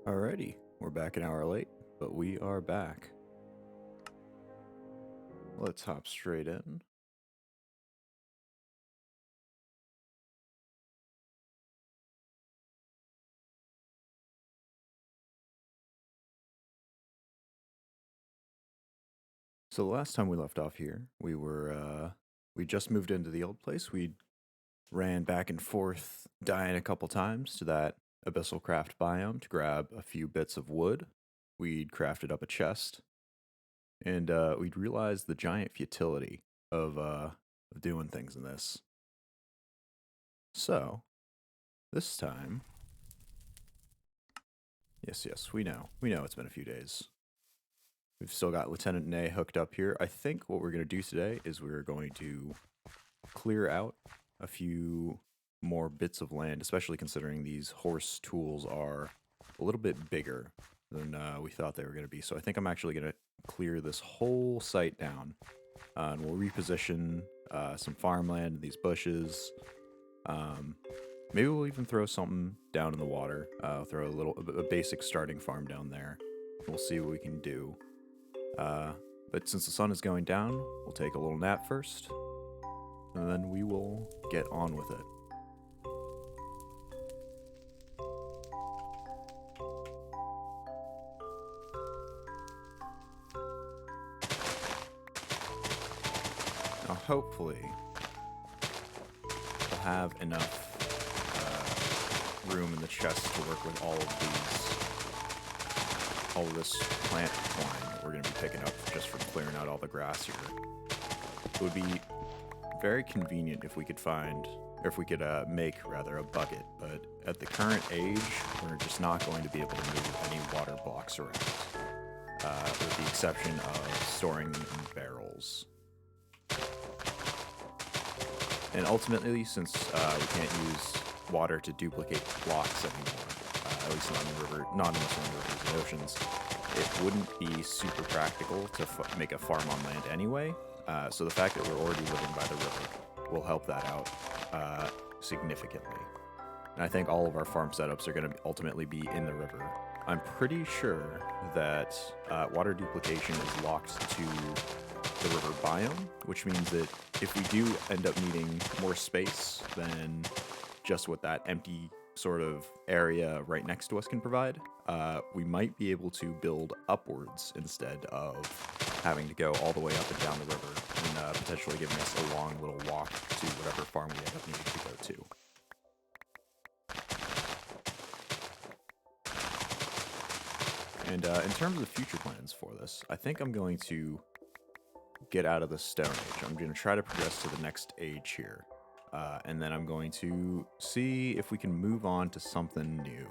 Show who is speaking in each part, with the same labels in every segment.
Speaker 1: Alrighty, we're back an hour late, but we are back. Let's hop straight in. So the last time we left off here, we just moved into the old place. We ran back and forth, dying a couple times to that abyssal craft biome to grab a few bits of wood. We'd crafted up a chest, and we'd realized the giant futility of doing things in this. So this time, yes, we know it's been a few days. We've still got Lieutenant Nay hooked up here. I think what we're going to do today is we're going to clear out a few more bits of land, especially considering these horse tools are a little bit bigger than we thought they were going to be. So I think I'm actually going to clear this whole site down, and we'll reposition some farmland in these bushes. Maybe we'll even throw something down in the water. Throw a basic starting farm down there. We'll see what we can do. But since the sun is going down, we'll take a little nap first, and then we will get on with it. Now, hopefully, we'll have enough room in the chest to work with all of this plant twine that we're going to be picking up just from clearing out all the grass here. It would be very convenient if we could make a bucket, but at the current age, we're just not going to be able to move any water blocks around, with the exception of storing them in barrels. And ultimately, since we can't use water to duplicate blocks anymore, at least not in rivers and oceans, it wouldn't be super practical to make a farm on land anyway. So the fact that we're already living by the river will help that out significantly. And I think all of our farm setups are going to ultimately be in the river. I'm pretty sure that water duplication is locked to the river biome, which means that if we do end up needing more space than just what that empty sort of area right next to us can provide, we might be able to build upwards instead of having to go all the way up and down the river, and potentially giving us a long little walk to whatever farm we end up needing to go to. And in terms of future plans for this, I think I'm going to get out of the Stone Age. I'm going to try to progress to the next age here. And then I'm going to see if we can move on to something new.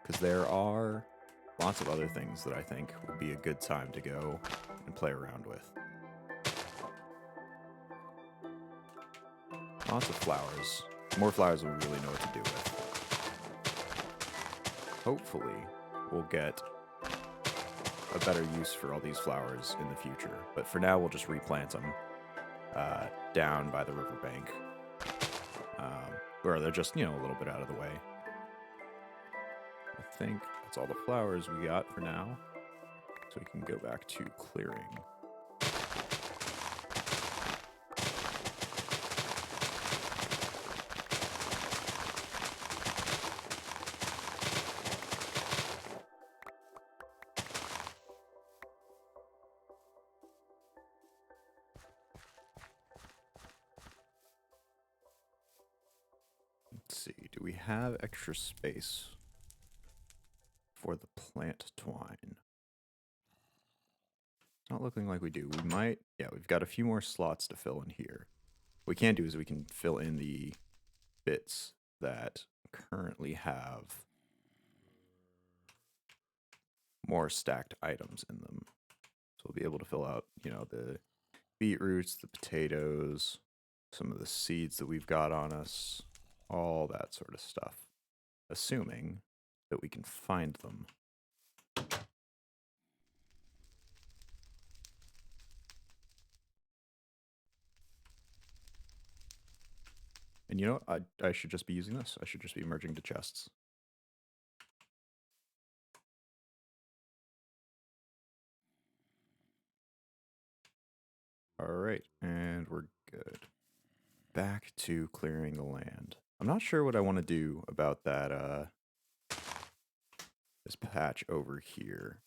Speaker 1: Because there are lots of other things that I think would be a good time to go and play around with. Lots of flowers. More flowers than we really know what to do with. Hopefully, we'll get a better use for all these flowers in the future. But for now, we'll just replant them down by the riverbank, where they're just, a little bit out of the way. I think that's all the flowers we got for now. So we can go back to clearing. Let's see, do we have extra space for the plant twine? It's not looking like we do. We might, yeah, we've got a few more slots to fill in here. What we can do is we can fill in the bits that currently have more stacked items in them. So we'll be able to fill out, the beetroots, the potatoes, some of the seeds that we've got on us, all that sort of stuff, assuming that we can find them. And you know what? I should just be using this. I should just be merging to chests. All right, and we're good. Back to clearing the land. I'm not sure what I want to do about that, this patch over here.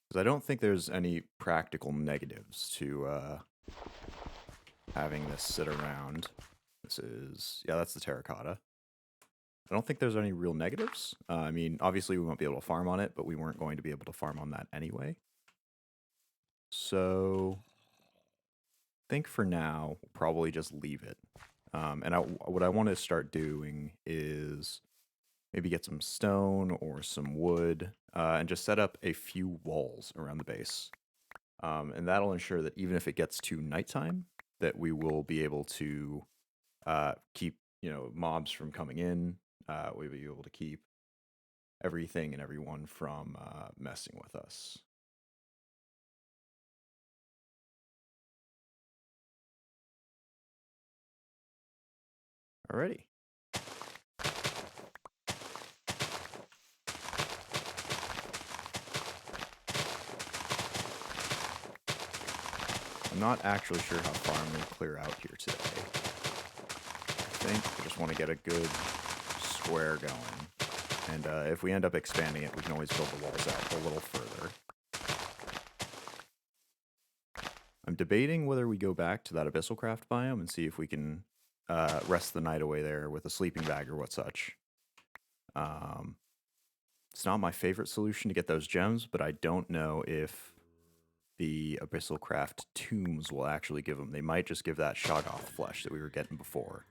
Speaker 1: Because I don't think there's any practical negatives to having this sit around. This is, yeah, that's the terracotta. I don't think there's any real negatives. I mean, obviously we won't be able to farm on it, but we weren't going to be able to farm on that anyway. So I think for now, we'll probably just leave it. And what I want to start doing is maybe get some stone or some wood and just set up a few walls around the base. And that'll ensure that even if it gets to nighttime, that we will be able to keep, mobs from coming in. We'll be able to keep everything and everyone from messing with us. Alrighty. I'm not actually sure how far I'm going to clear out here today. I think I just want to get a good square going. And if we end up expanding it, we can always build the walls out a little further. I'm debating whether we go back to that Abyssal Craft biome and see if we can rest the night away there with a sleeping bag or what such. It's not my favorite solution to get those gems, but I don't know if the Abyssal Craft tombs will actually give them. They might just give that Shoggoth flesh that we were getting before.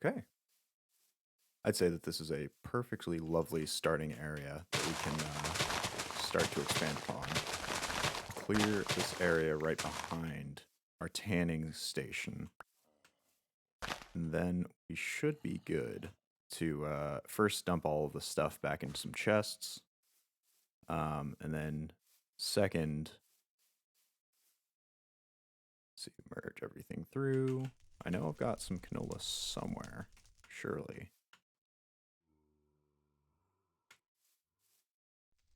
Speaker 1: Okay. I'd say that this is a perfectly lovely starting area that we can start to expand upon. Clear this area right behind our tanning station. And then we should be good to first dump all of the stuff back into some chests. And then second, see, merge everything through. I know I've got some canola somewhere, surely.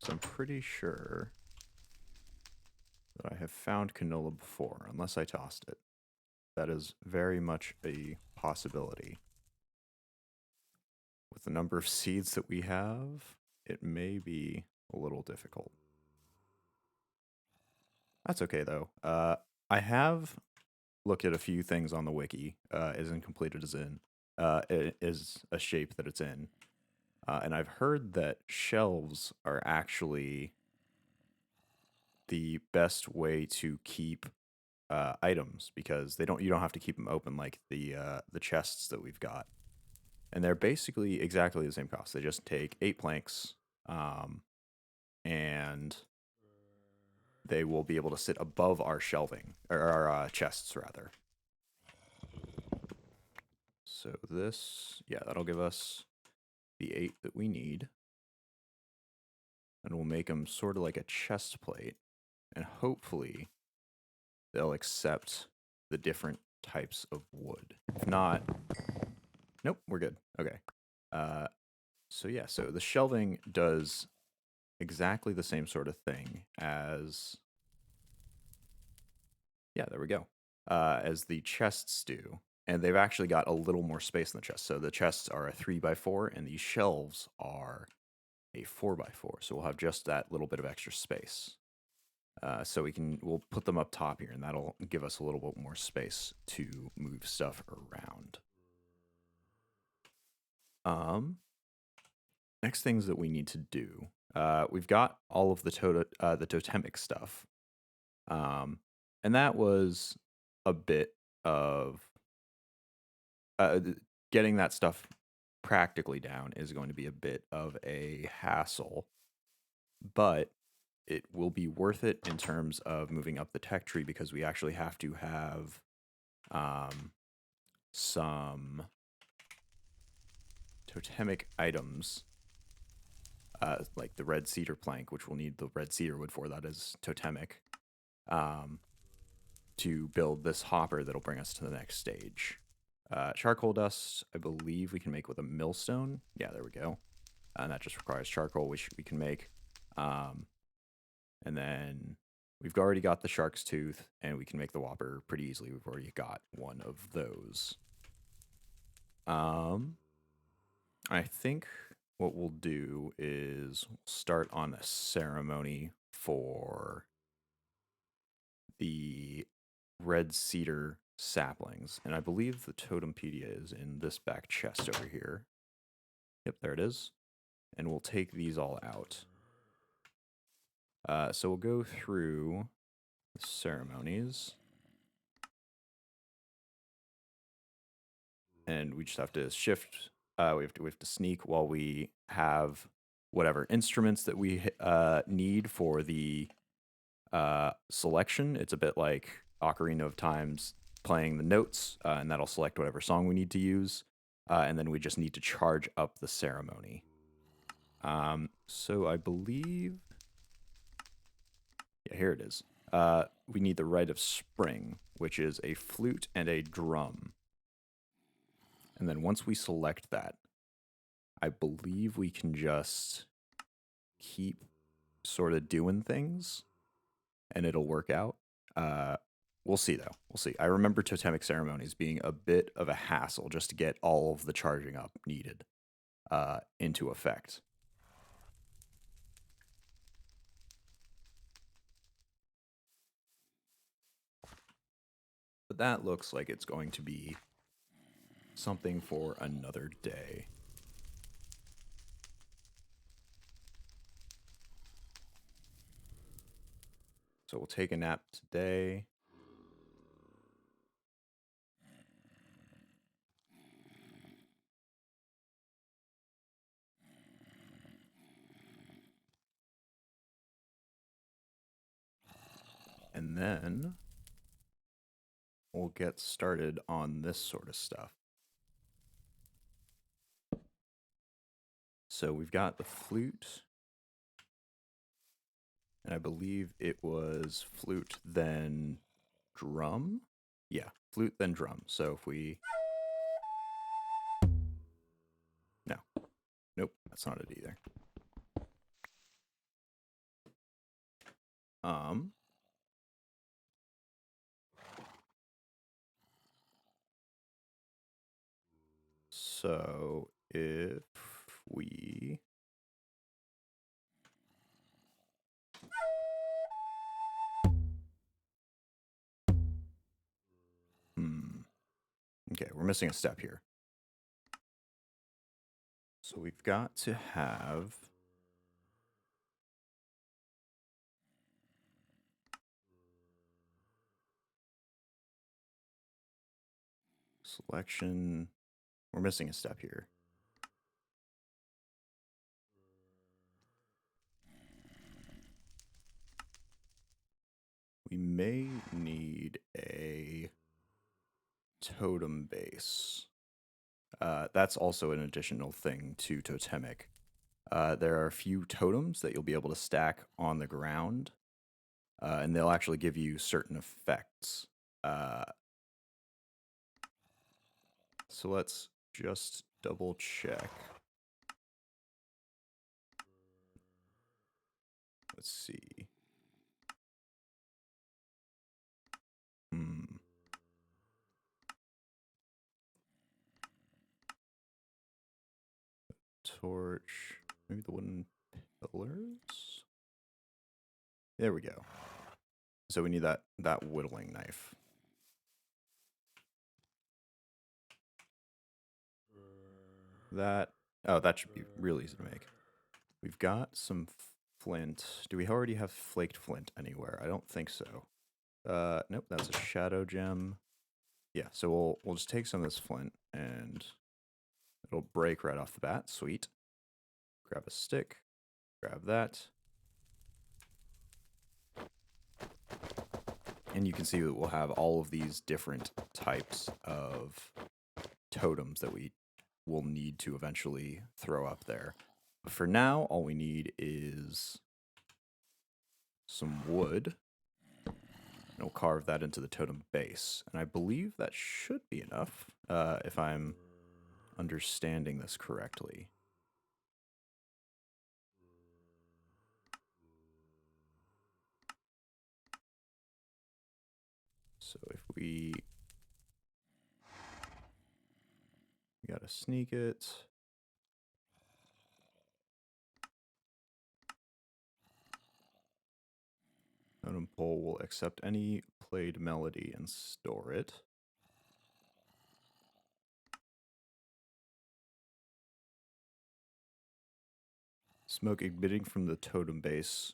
Speaker 1: So I'm pretty sure that I have found canola before, unless I tossed it. That is very much a possibility. With the number of seeds that we have, it may be a little difficult. That's okay, though. I have looked at a few things on the wiki, as incomplete as in, it is a shape that it's in. And I've heard that shelves are actually the best way to keep items because you don't have to keep them open like the chests that we've got, and they're basically exactly the same cost. They just take 8 planks, and they will be able to sit above our shelving or our chests rather. So this, yeah, that'll give us the 8 that we need, and we'll make them sort of like a chest plate, and hopefully they'll accept the different types of wood. If not, nope, we're good. Okay. So yeah, so the shelving does exactly the same sort of thing as, yeah, there we go, as the chests do. And they've actually got a little more space in the chest. So the chests are a 3x4 and these shelves are a 4x4. So we'll have just that little bit of extra space. So we'll put them up top here, and that'll give us a little bit more space to move stuff around. Next things that we need to do. We've got all of the totemic stuff. And that was a bit of getting that stuff practically down is going to be a bit of a hassle, but it will be worth it in terms of moving up the tech tree because we actually have to have some totemic items, like the red cedar plank, which we'll need the red cedar wood for. That is totemic. To build this hopper that'll bring us to the next stage. Charcoal dust, I believe we can make with a millstone. Yeah, there we go. And that just requires charcoal, which we can make. And then we've already got the shark's tooth, and we can make the whopper pretty easily. We've already got one of those. I think what we'll do is start on a ceremony for the red cedar saplings. And I believe the Totempedia is in this back chest over here. Yep, there it is. And we'll take these all out. So we'll go through the ceremonies. And we just have to shift. We have to sneak while we have whatever instruments that we need for the selection. It's a bit like Ocarina of Time's playing the notes, and that'll select whatever song we need to use. And then we just need to charge up the ceremony. So I believe... Yeah, here it is. We need the Rite of Spring, which is a flute and a drum. And then once we select that, I believe we can just keep sort of doing things, and it'll work out. We'll see, though. We'll see. I remember totemic ceremonies being a bit of a hassle just to get all of the charging up needed into effect. But that looks like it's going to be something for another day. So we'll take a nap today. And then we'll get started on this sort of stuff. So we've got the flute. And I believe it was flute, then drum? Yeah, flute, then drum. So if we... No. Nope, that's not it either. So if we... Okay, we're missing a step here. So we've got to have... Selection... We're missing a step here. We may need a totem base. That's also an additional thing to Totemic. There are a few totems that you'll be able to stack on the ground, and they'll actually give you certain effects. So let's just double check. Let's see. Torch. Maybe the wooden pillars? There we go. So we need that whittling knife. That should be real easy to make. We've got some flint. Do we already have flaked flint anywhere? I don't think so. Nope, that's a shadow gem. Yeah, so we'll just take some of this flint and it'll break right off the bat. Sweet. Grab a stick. Grab that. And you can see that we'll have all of these different types of totems that we will need to eventually throw up there. But for now, all we need is some wood. And we'll carve that into the totem base. And I believe that should be enough, if I'm understanding this correctly. So if we gotta sneak it. Totem pole will accept any played melody and store it. Smoke emitting from the totem base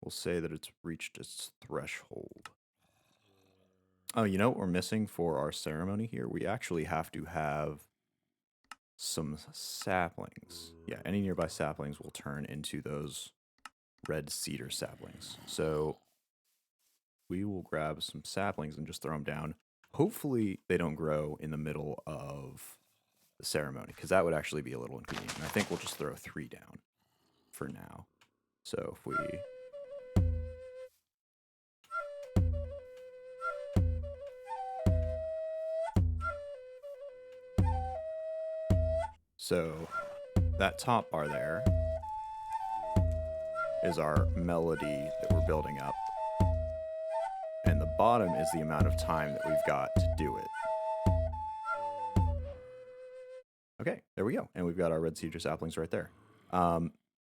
Speaker 1: will say that it's reached its threshold. Oh, you know what we're missing for our ceremony here? We actually have to have some saplings. Yeah, any nearby saplings will turn into those red cedar saplings. So we will grab some saplings and just throw them down. Hopefully they don't grow in the middle of the ceremony, because that would actually be a little inconvenient. And I think we'll just throw 3 down for now. So if we... So that top bar there is our melody that we're building up. And the bottom is the amount of time that we've got to do it. Okay, there we go. And we've got our red cedar saplings right there.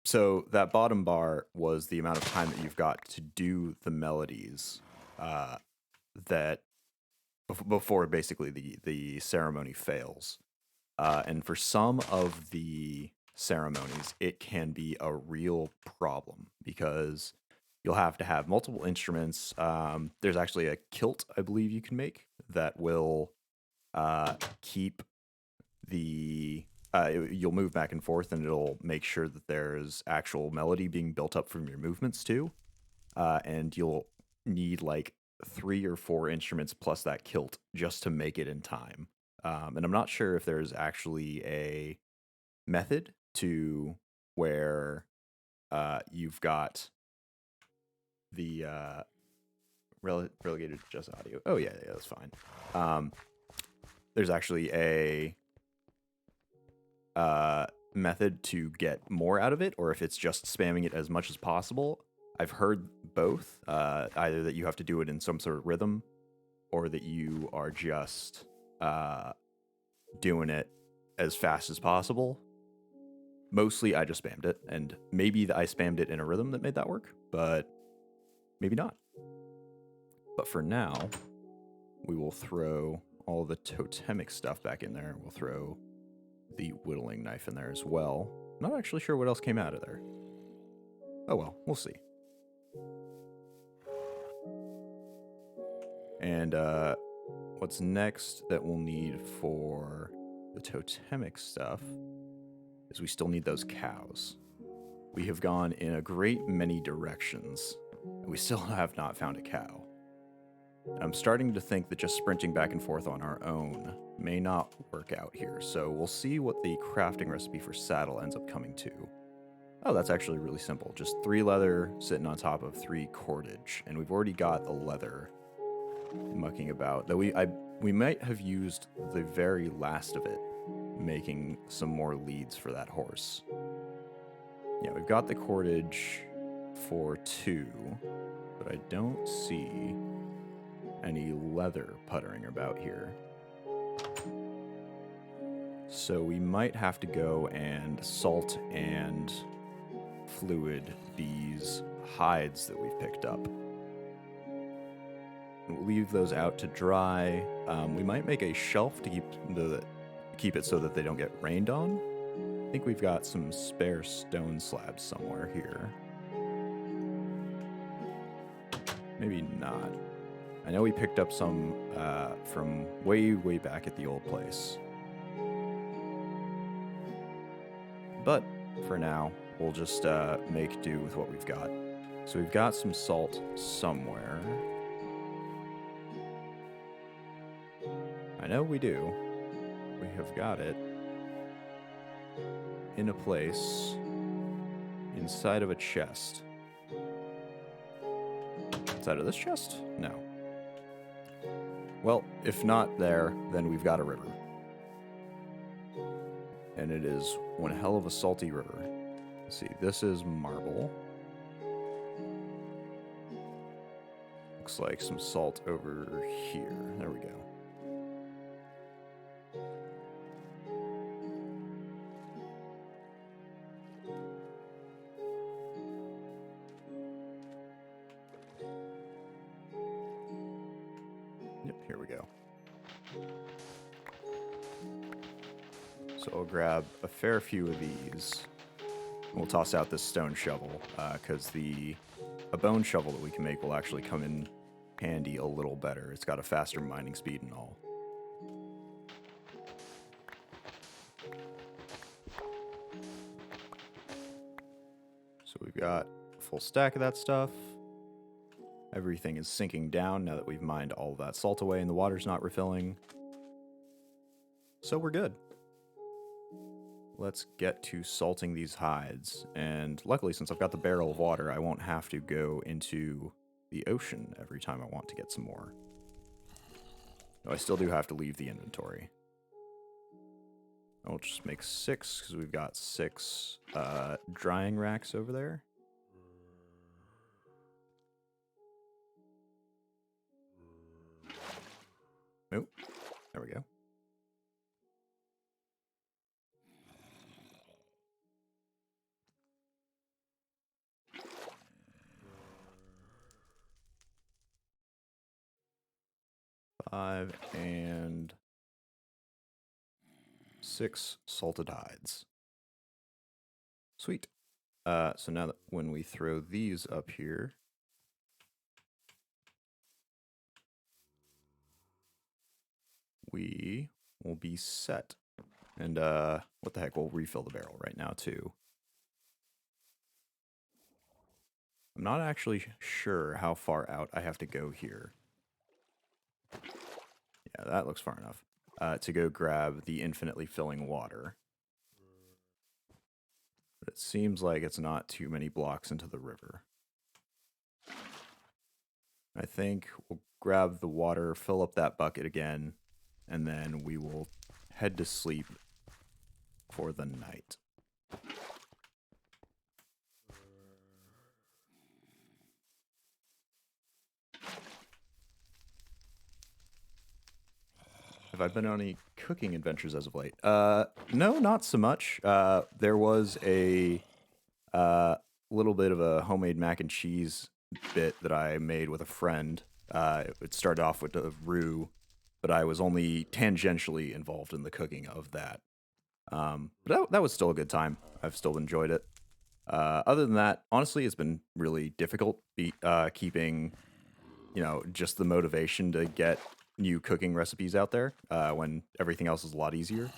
Speaker 1: So that bottom bar was the amount of time that you've got to do the melodies that before basically the ceremony fails. And for some of the ceremonies, it can be a real problem because you'll have to have multiple instruments. There's actually a kilt, I believe, you can make that will keep the... you'll move back and forth, and it'll make sure that there's actual melody being built up from your movements, too. And you'll need, like, 3 or 4 instruments plus that kilt just to make it in time. And I'm not sure if there's actually a method to where you've got the relegated to just audio. Oh, yeah, that's fine. There's actually a method to get more out of it, or if it's just spamming it as much as possible. I've heard both, either that you have to do it in some sort of rhythm, or that you are just doing it as fast as possible. Mostly I just spammed it, and maybe I spammed it in a rhythm that made that work, but maybe not. But for now, we will throw all the totemic stuff back in there. We'll throw the whittling knife in there as well. Not actually sure what else came out of there. Oh well, we'll see. And what's next that we'll need for the totemic stuff is we still need those cows. We have gone in a great many directions, and we still have not found a cow. I'm starting to think that just sprinting back and forth on our own may not work out here, so we'll see what the crafting recipe for saddle ends up coming to. Oh, that's actually really simple. Just 3 leather sitting on top of 3 cordage, and we've already got the leather mucking about. Though we might have used the very last of it, making some more leads for that horse. Yeah, we've got the cordage for 2, but I don't see any leather puttering about here. So we might have to go and salt and fluid these hides that we've picked up. We'll leave those out to dry. We might make a shelf to keep it so that they don't get rained on. I think we've got some spare stone slabs somewhere here. Maybe not. I know we picked up some from way back at the old place. But for now, we'll just make do with what we've got. So we've got some salt somewhere. I know we do. We have got it in a place inside of a chest. Inside of this chest? No. Well, if not there, then we've got a river. And it is one hell of a salty river. Let's see, this is marble. Looks like some salt over here. There we go. Yep, here we go. So I'll grab a fair few of these. We'll toss out this stone shovel, because a bone shovel that we can make will actually come in handy a little better. It's got a faster mining speed and all. So we've got a full stack of that stuff. Everything is sinking down now that we've mined all of that salt away and the water's not refilling. So we're good. Let's get to salting these hides. And luckily, since I've got the barrel of water, I won't have to go into the ocean every time I want to get some more. Though I still do have to leave the inventory. I'll just make 6, because we've got 6 drying racks over there. Oh, there we go. Five and 6 salted hides. Sweet. So now that when we throw these up here, we will be set. And what the heck, we'll refill the barrel right now too. I'm not actually sure how far out I have to go here. Yeah, that looks far enough. To go grab the infinitely filling water. But it seems like it's not too many blocks into the river. I think we'll grab the water, fill up that bucket again, and then we will head to sleep for the night. Have I been on any cooking adventures as of late? No, not so much. There was a little bit of a homemade mac and cheese bit that I made with a friend. It started off with a roux, but I was only tangentially involved in the cooking of that. But that was still a good time. I've still enjoyed it. Other than that, honestly, it's been really difficult keeping, just the motivation to get new cooking recipes out there when everything else is a lot easier.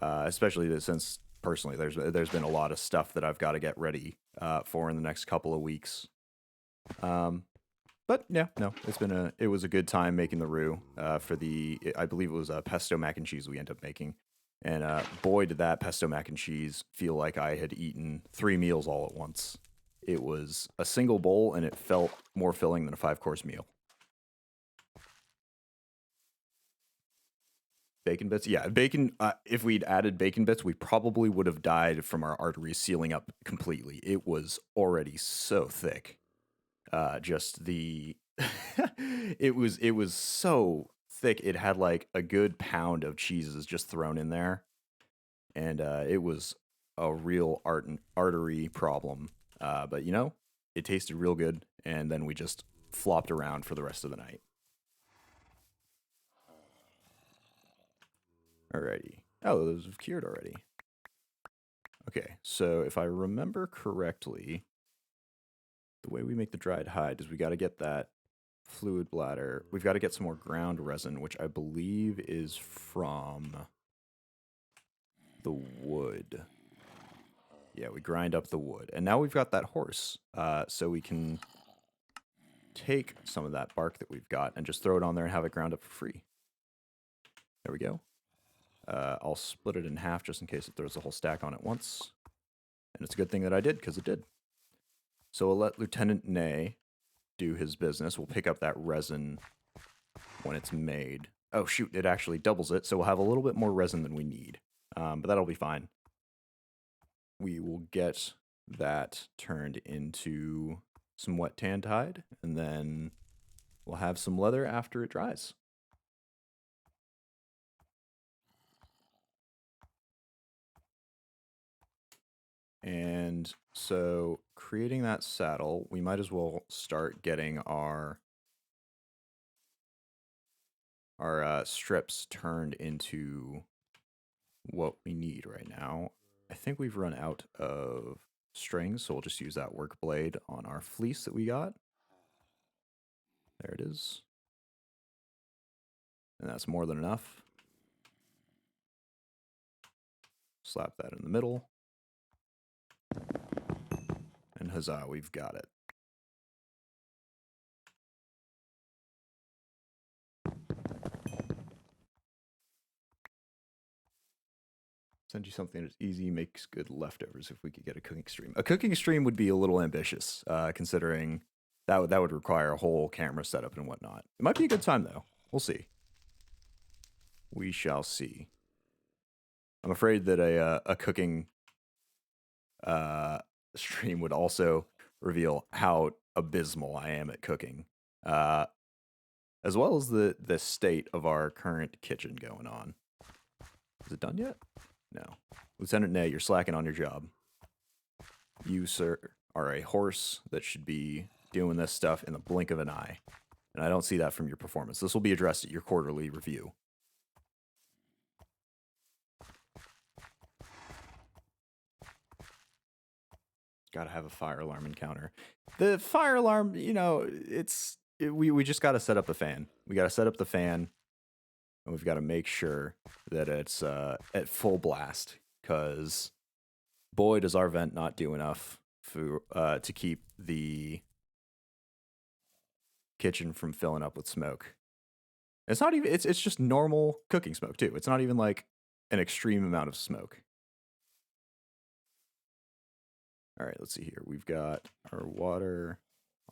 Speaker 1: Especially since personally, there's been a lot of stuff that I've got to get ready for in the next couple of weeks. But yeah, no, it was a good time making the roux for I believe it was a pesto mac and cheese we ended up making. And boy, did that pesto mac and cheese feel like I had eaten 3 meals all at once. It was a single bowl, and it felt more filling than a 5-course meal. Bacon bits? Yeah, bacon. If we'd added bacon bits, we probably would have died from our arteries sealing up completely. It was already so thick. It was so thick. It had like a good pound of cheeses just thrown in there, and it was a real artery problem. But it tasted real good, and then we just flopped around for the rest of the night. Alrighty. Oh, those have cured already. Okay, so if I remember correctly, the way we make the dried hide is we got to get that fluid bladder. We've got to get some more ground resin, which I believe is from the wood. Yeah, we grind up the wood. And now we've got that horse. So we can take some of that bark that we've got and just throw it on there and have it ground up for free. There we go. I'll split it in half just in case it throws the whole stack on at once. And it's a good thing that I did, because it did. So we'll let Lieutenant Ney do his business. We'll pick up that resin when it's made. Oh, shoot, it actually doubles it, so we'll have a little bit more resin than we need. But that'll be fine. We will get that turned into some wet tanned hide, and then we'll have some leather after it dries. And so creating that saddle, we might as well start getting our strips turned into what we need right now. I think we've run out of strings, so we'll just use that work blade on our fleece that we got. There it is. And that's more than enough. Slap that in the middle. And huzzah, we've got it. Send you something that's easy, makes good leftovers if we could get a cooking stream. A cooking stream would be a little ambitious, considering that would require a whole camera setup and whatnot. It might be a good time, though. We'll see. We shall see. I'm afraid that a cooking stream would also reveal how abysmal I am at cooking, as well as the state of our current kitchen going on. Is it done yet? No. Lieutenant Ney, you're slacking on your job. You, sir, are a horse that should be doing this stuff in the blink of an eye. And I don't see that from your performance. This will be addressed at your quarterly review. Gotta have a fire alarm encounter. The fire alarm, you know, we just gotta set up the fan. We gotta set up the fan, and we've got to make sure that it's at full blast, because boy, does our vent not do enough for to keep the kitchen from filling up with smoke. It's not even, it's just normal cooking smoke too. It's not even like an extreme amount of smoke. All right, let's see here. We've got our water.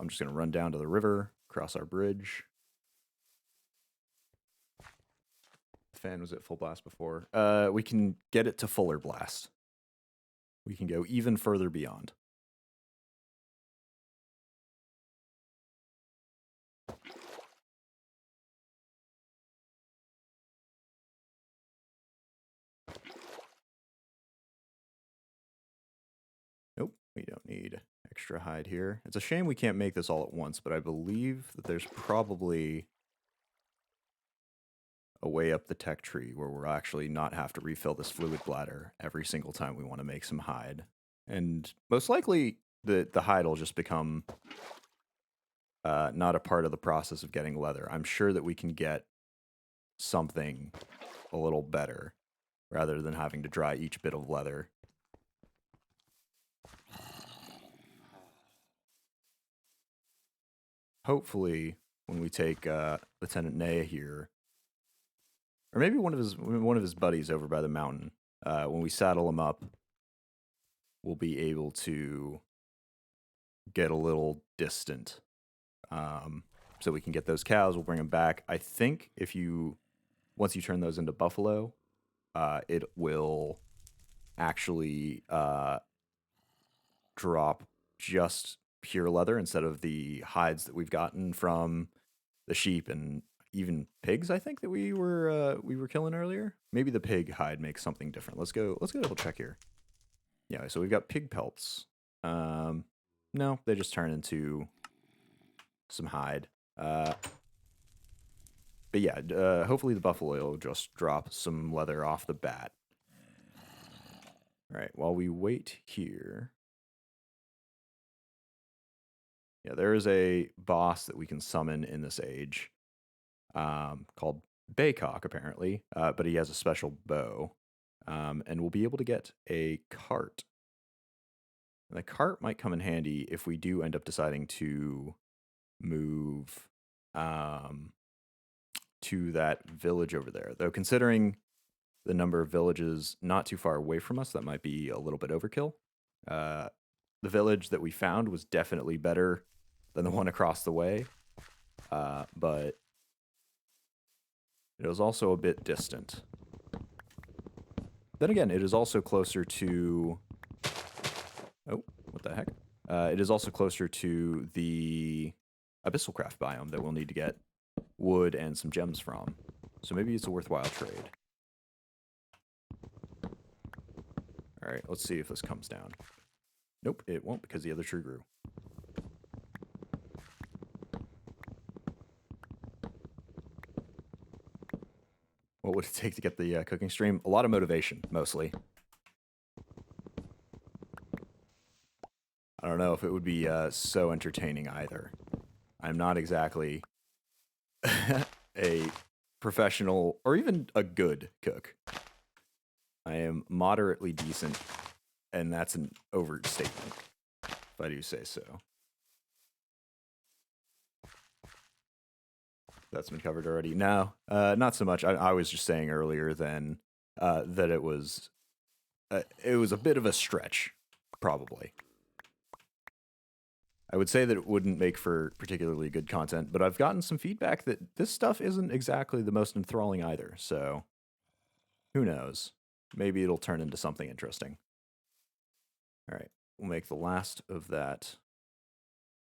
Speaker 1: I'm just going to run down to the river, cross our bridge. The fan was at full blast before. We can get it to fuller blast. We can go even further beyond. Nope, we don't need extra hide here. It's a shame we can't make this all at once, but I believe that there's probably a way up the tech tree where we'll actually not have to refill this fluid bladder every single time we want to make some hide. And most likely the hide will just become not a part of the process of getting leather. I'm sure that we can get something a little better rather than having to dry each bit of leather. Hopefully, when we take Lieutenant Ney here, or maybe one of his buddies over by the mountain, when we saddle him up, we'll be able to get a little distant, so we can get those cows. We'll bring them back. I think once you turn those into buffalo, it will actually drop just pure leather instead of the hides that we've gotten from the sheep and even pigs. I think that we were killing earlier. Maybe the pig hide makes something different. Let's go double check here. Yeah, so we've got pig pelts. No, they just turn into some hide. But yeah, hopefully the buffalo will just drop some leather off the bat. All right, while we wait here. Yeah, there is a boss that we can summon in this age, called Baycock, apparently, but he has a special bow, and we'll be able to get a cart And the cart might come in handy if we do end up deciding to move to that village over there. Though considering the number of villages not too far away from us, that might be a little bit overkill. The village that we found was definitely better than the one across the way, but it was also a bit distant. Then again, it is also closer to... Oh, what the heck? It is also closer to the Abyssal Craft biome that we'll need to get wood and some gems from. So maybe it's a worthwhile trade. Alright, let's see if this comes down. Nope, it won't because the other tree grew. What would it take to get the cooking stream? A lot of motivation, mostly. I don't know if it would be so entertaining either. I'm not exactly a professional or even a good cook. I am moderately decent, and that's an overstatement, if I do say so. That's been covered already. No, not so much. I was just saying earlier then that it was a bit of a stretch, probably. I would say that it wouldn't make for particularly good content, but I've gotten some feedback that this stuff isn't exactly the most enthralling either, so who knows? Maybe it'll turn into something interesting. All right, we'll make the last of that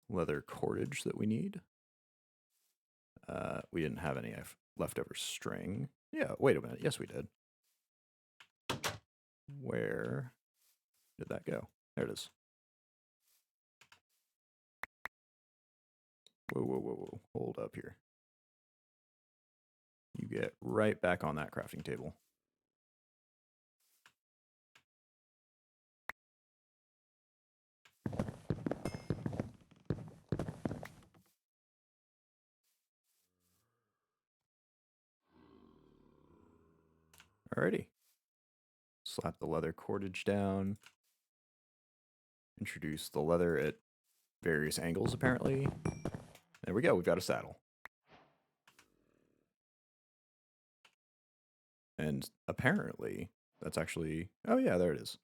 Speaker 1: leather cordage that we need. We didn't have any leftover string. Yeah, wait a minute. Yes, we did. Where did that go? There it is. Whoa, whoa, whoa, whoa. Hold up here. You get right back on that crafting table. Alrighty. Slap the leather cordage down. Introduce the leather at various angles, apparently. There we go. We've got a saddle. And apparently, that's actually... Oh, yeah, there it is.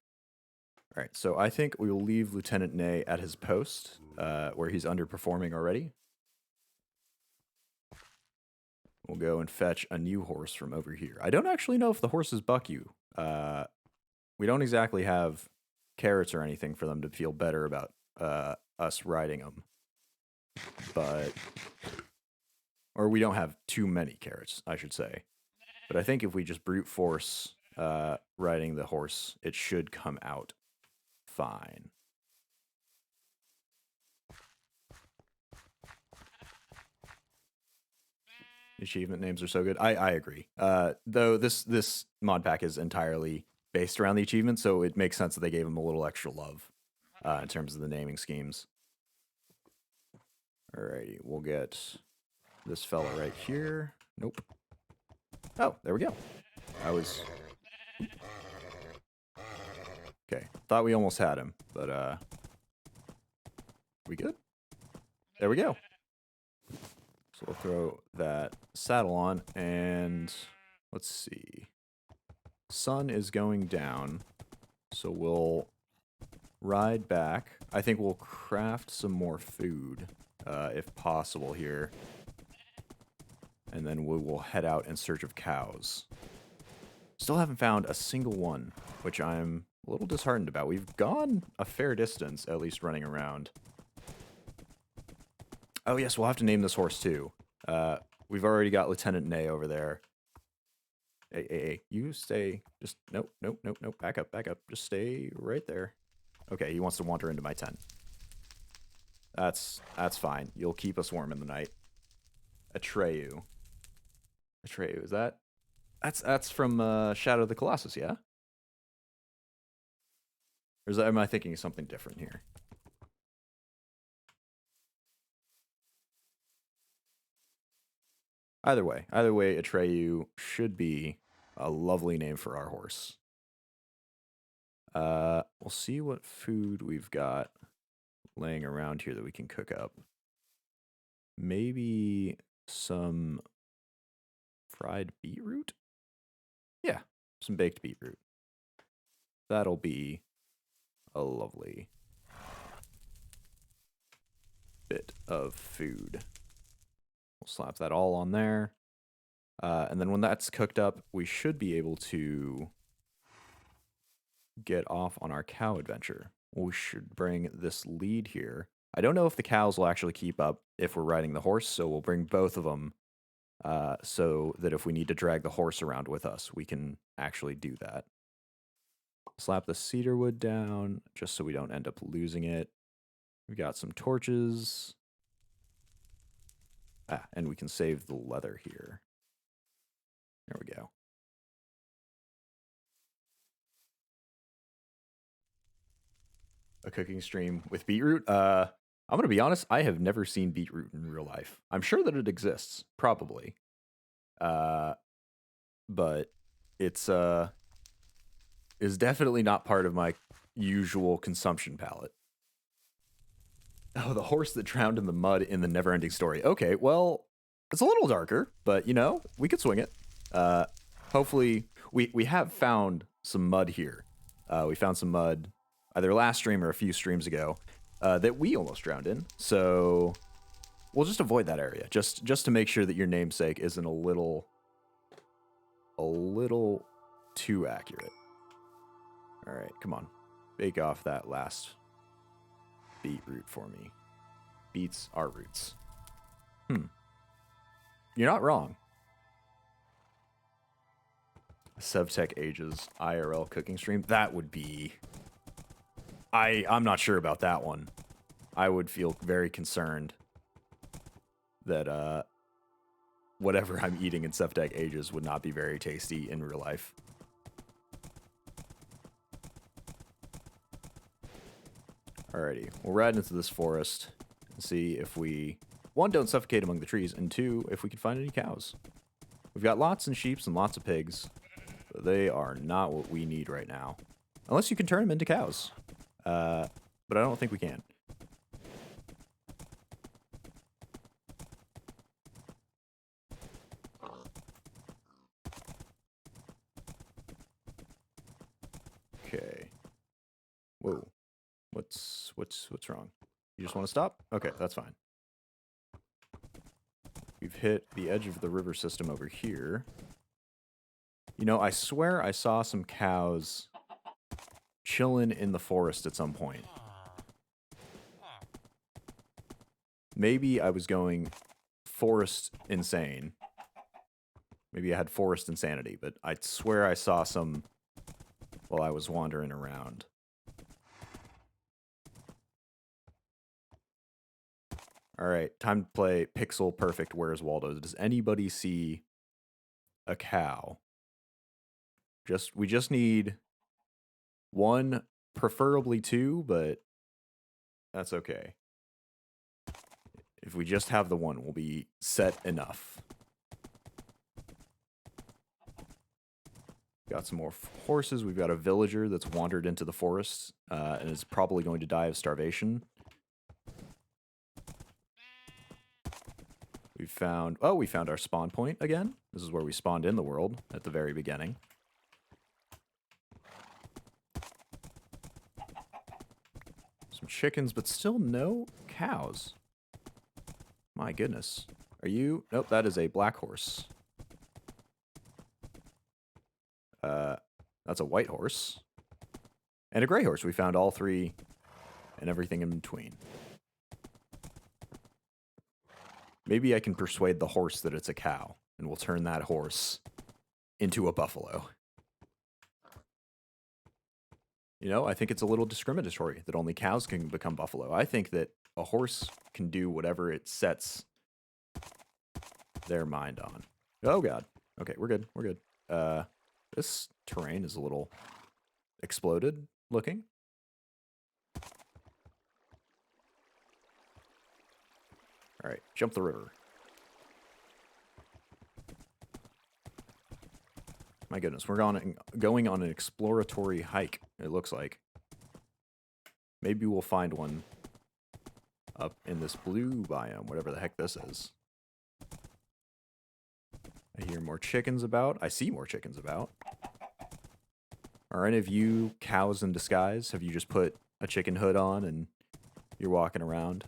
Speaker 1: All right, so I think we will leave Lieutenant Ney at his post, where he's underperforming already. We'll go and fetch a new horse from over here. I don't actually know if the horses buck you. We don't exactly have carrots or anything for them to feel better about us riding them. But... Or we don't have too many carrots, I should say. But I think if we just brute force riding the horse, it should come out fine. Achievement names are so good. I agree. Though this mod pack is entirely based around the achievement, so it makes sense that they gave him a little extra love in terms of the naming schemes. Alrighty, we'll get this fella right here. Nope. Oh, there we go. I was... Okay, thought we almost had him, but we good? There we go. So we'll throw that saddle on, and let's see. Sun is going down, so we'll ride back. I think we'll craft some more food, if possible here. And then we will head out in search of cows. Still haven't found a single one, which I'm a little disheartened about. We've gone a fair distance, at least running around. Oh yes, we'll have to name this horse too. We've already got Lieutenant Ney over there. Hey, you stay. Just, nope. Back up. Just stay right there. Okay, he wants to wander into my tent. That's fine. You'll keep us warm in the night. Atreyu, is that? That's from Shadow of the Colossus, yeah? Or am I thinking of something different here? Either way, Atreyu should be a lovely name for our horse. We'll see what food we've got laying around here that we can cook up. Maybe some fried beetroot? Yeah, some baked beetroot. That'll be a lovely bit of food. We'll slap that all on there. And then when that's cooked up, we should be able to get off on our cow adventure. We should bring this lead here. I don't know if the cows will actually keep up if we're riding the horse, so we'll bring both of them so that if we need to drag the horse around with us, we can actually do that. Slap the cedar wood down just so we don't end up losing it. We've got some torches. And we can save the leather here. There we go. A cooking stream with beetroot. I'm going to be honest, I have never seen beetroot in real life. I'm sure that it exists, probably. But it's is definitely not part of my usual consumption palette. Oh, the horse that drowned in the mud in the Neverending Story. Okay, well, it's a little darker, but you know, we could swing it. Hopefully, we have found some mud here. We found some mud either last stream or a few streams ago that we almost drowned in. So we'll just avoid that area, just to make sure that your namesake isn't a little too accurate. All right, come on, bake off that last beetroot for me. Beets are roots. You're not wrong. Sevtech Ages IRL cooking stream. That would be... I'm not sure about that one. I would feel very concerned that whatever I'm eating in Sevtech Ages would not be very tasty in real life. Alrighty, we'll ride into this forest and see if we, one, don't suffocate among the trees, and two, if we can find any cows. We've got lots of sheep and lots of pigs, but they are not what we need right now. Unless you can turn them into cows. But I don't think we can. Okay. Whoa. What's wrong? You just want to stop? Okay, that's fine. We've hit the edge of the river system over here. You know, I swear I saw some cows chilling in the forest at some point. Maybe I was going forest insane. Maybe I had forest insanity, but I swear I saw some while I was wandering around. Alright, time to play Pixel Perfect Where's Waldo. Does anybody see a cow? We just need one, preferably two, but that's okay. If we just have the one, we'll be set enough. Got some more horses. We've got a villager that's wandered into the forest and is probably going to die of starvation. We found our spawn point again. This is where we spawned in the world at the very beginning. Some chickens, but still no cows. My goodness. Are you? Nope, that is a black horse. That's a white horse. And a gray horse. We found all three and everything in between. Maybe I can persuade the horse that it's a cow, and we'll turn that horse into a buffalo. You know, I think it's a little discriminatory that only cows can become buffalo. I think that a horse can do whatever it sets their mind on. Oh, God. Okay, we're good. We're good. This terrain is a little exploded looking. All right, jump the river. My goodness, we're going on an exploratory hike, it looks like. Maybe we'll find one up in this blue biome, whatever the heck this is. I hear more chickens about. I see more chickens about. Are any of you cows in disguise? Have you just put a chicken hood on and you're walking around?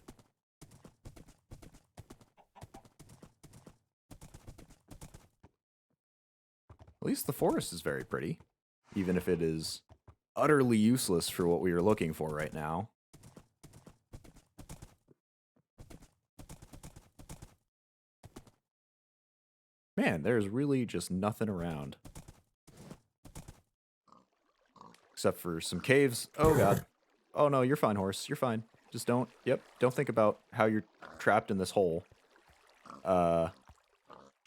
Speaker 1: At least the forest is very pretty, even if it is utterly useless for what we are looking for right now. Man, there's really just nothing around. Except for some caves. Oh, God. Oh, no, you're fine, horse. You're fine. Just don't think about how you're trapped in this hole.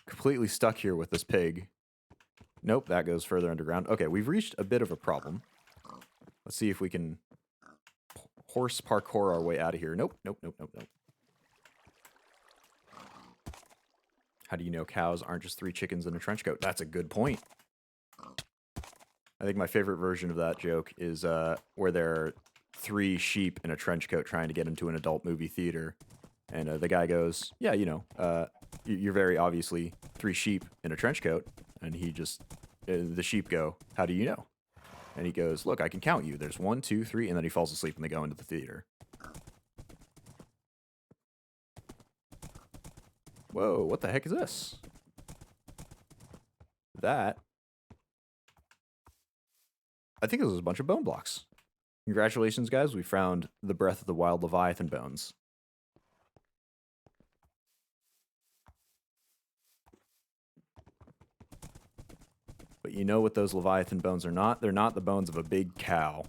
Speaker 1: Completely stuck here with this pig. Nope, that goes further underground. Okay, we've reached a bit of a problem. Let's see if we can horse parkour our way out of here. Nope. How do you know cows aren't just 3 chickens in a trench coat? That's a good point. I think my favorite version of that joke is where there are 3 sheep in a trench coat trying to get into an adult movie theater. And the guy goes, yeah, you know, you're very obviously 3 sheep in a trench coat. And he just, the sheep go, how do you know? And he goes, look, I can count you. There's 1, 2, 3, and then he falls asleep and they go into the theater. Whoa, what the heck is this? That, I think this is a bunch of bone blocks. Congratulations, guys. We found the Breath of the Wild Leviathan bones. But you know what those Leviathan bones are not? They're not the bones of a big cow.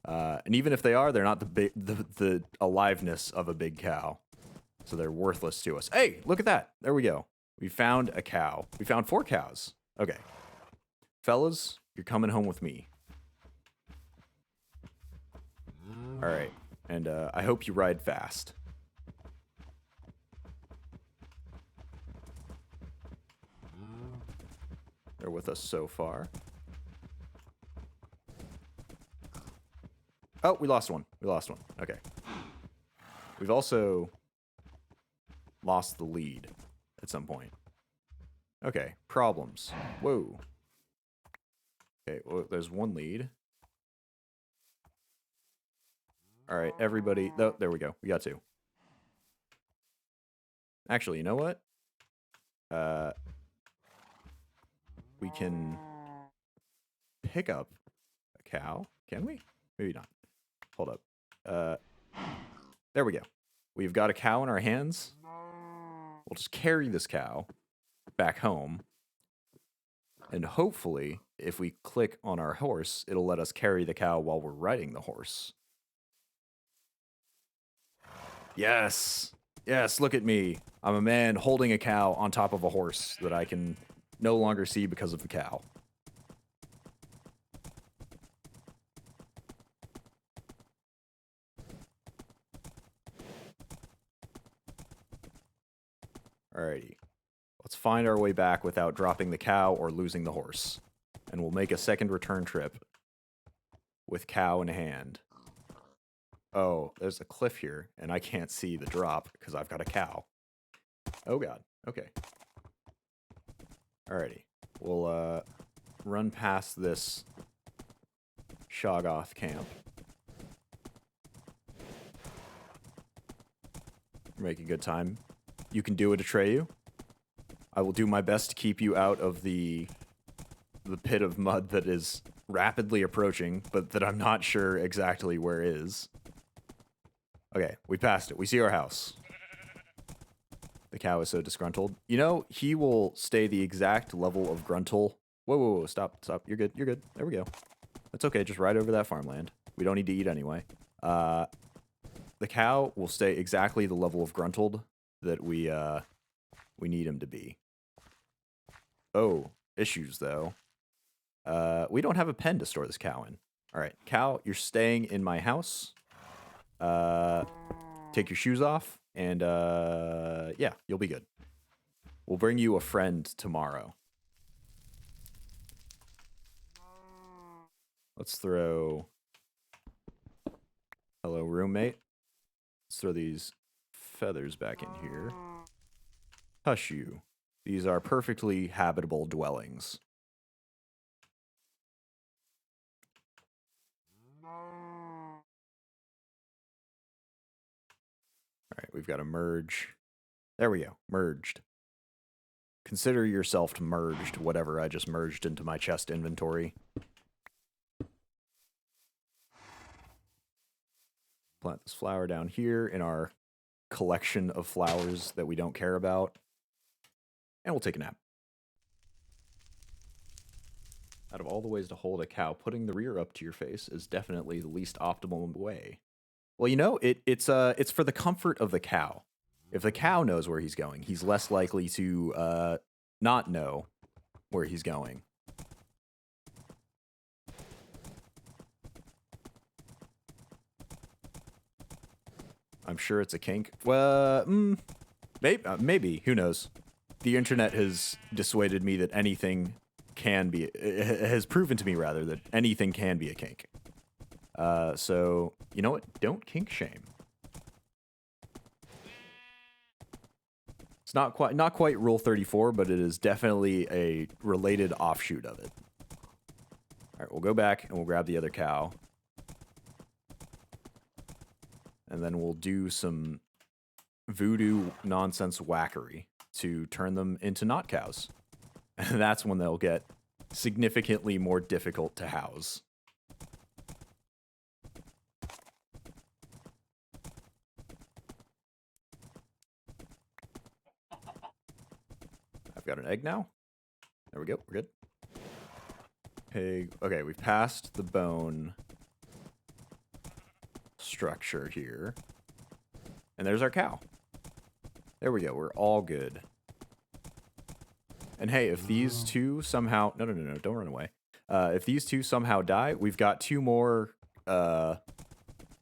Speaker 1: And even if they are, they're not the aliveness of a big cow. So they're worthless to us. Hey, look at that. There we go. We found a cow. We found 4 cows. Okay. Fellas, you're coming home with me. All right. And I hope you ride fast. They're with us so far. Oh, we lost one. Okay. We've also lost the lead at some point. Okay, problems. Whoa. Okay, well, there's 1 lead. All right, everybody. Oh, there we go. We got 2. Actually, you know what? We can pick up a cow. Can we? Maybe not. Hold up. There we go. We've got a cow in our hands. We'll just carry this cow back home. And hopefully, if we click on our horse, it'll let us carry the cow while we're riding the horse. Yes. Yes, look at me. I'm a man holding a cow on top of a horse that I can no longer see because of the cow. Alrighty. Let's find our way back without dropping the cow or losing the horse. And we'll make a second return trip with cow in hand. Oh, there's a cliff here, and I can't see the drop because I've got a cow. Oh god. Okay. Alrighty. We'll run past this Shoggoth camp. Make a good time. You can do it, Atreyu. I will do my best to keep you out of the pit of mud that is rapidly approaching, but that I'm not sure exactly where is. Okay, we passed it. We see our house. The cow is so disgruntled. You know, he will stay the exact level of gruntle. Whoa, stop. You're good. There we go. That's okay, just ride over that farmland. We don't need to eat anyway. The cow will stay exactly the level of gruntled that we need him to be. Oh, issues though. We don't have a pen to store this cow in. All right, cow, you're staying in my house. Take your shoes off, and yeah, you'll be good. We'll bring you a friend tomorrow. Let's throw... Hello, roommate. Let's throw these feathers back in here. Hush you. These are perfectly habitable dwellings. Alright, we've got to merge. There we go. Merged. Consider yourself merged, whatever I just merged into my chest inventory. Plant this flower down here in our collection of flowers that we don't care about. And we'll take a nap. Out of all the ways to hold a cow, putting the rear up to your face is definitely the least optimal way. Well, you know, it's for the comfort of the cow. If the cow knows where he's going, he's less likely to not know where he's going. I'm sure it's a kink. Well, maybe. Who knows? The internet has dissuaded me that anything can be... has proven to me, rather, that anything can be a kink. So, you know what? Don't kink shame. It's not quite Rule 34, but it is definitely a related offshoot of it. All right, we'll go back and we'll grab the other cow. And then we'll do some voodoo nonsense whackery to turn them into not cows. And that's when they'll get significantly more difficult to house. I've got an egg now. There we go. We're good. Pig. Okay, we've passed the bone structure here. And there's our cow. There we go. We're all good. And hey, if these two somehow... No, don't run away. If these two somehow die, we've got two more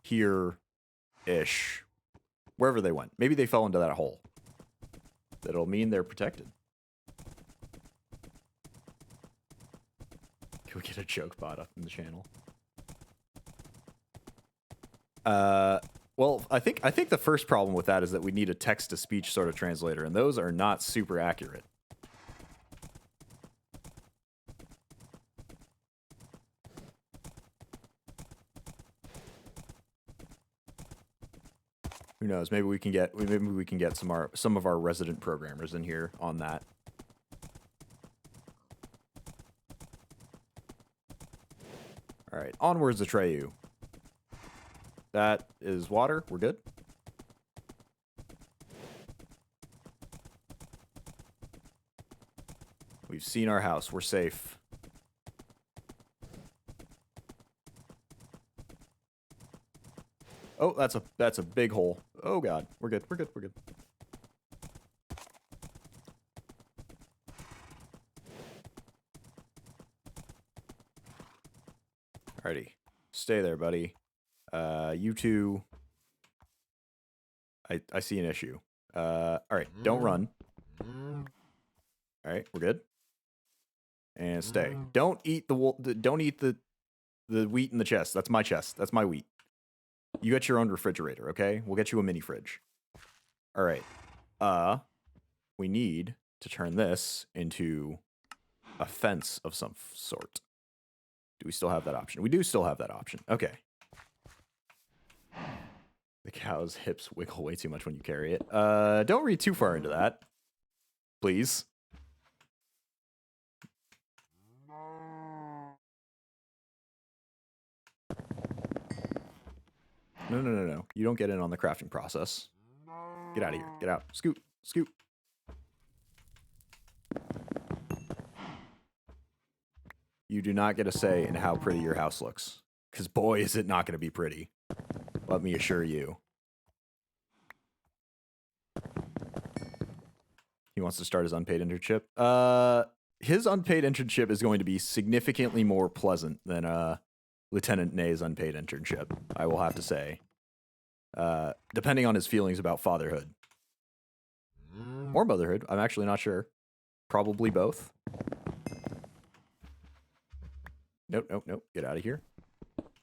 Speaker 1: here-ish. Wherever they went. Maybe they fell into that hole. That'll mean they're protected. Can we get a joke bot up in the channel? Well, I think the first problem with that is that we need a text-to-speech sort of translator, and those are not super accurate. Who knows? Maybe we can get some of our resident programmers in here on that. All right, onwards, Atreyu. That is water. We're good. We've seen our house. We're safe. Oh, that's a big hole. Oh god. We're good. We're good. We're good. Alrighty. Stay there, buddy. You two... I see an issue. Alright, don't run. Alright, we're good. And stay. Don't eat don't eat the wheat in the chest. That's my chest. That's my wheat. You get your own refrigerator, okay? We'll get you a mini fridge. Alright. We need to turn this into a fence of some sort. Do we still have that option? We do still have that option. Okay. The cow's hips wiggle way too much when you carry it. Don't read too far into that. Please. No. You don't get in on the crafting process. Get out of here. Get out. Scoot. Scoot. You do not get a say in how pretty your house looks. Because boy, is it not going to be pretty. Let me assure you. He wants to start his unpaid internship. His unpaid internship is going to be significantly more pleasant than Lieutenant Nay's unpaid internship, I will have to say. Depending on his feelings about fatherhood. Or motherhood, I'm actually not sure. Probably both. Nope. Get out of here.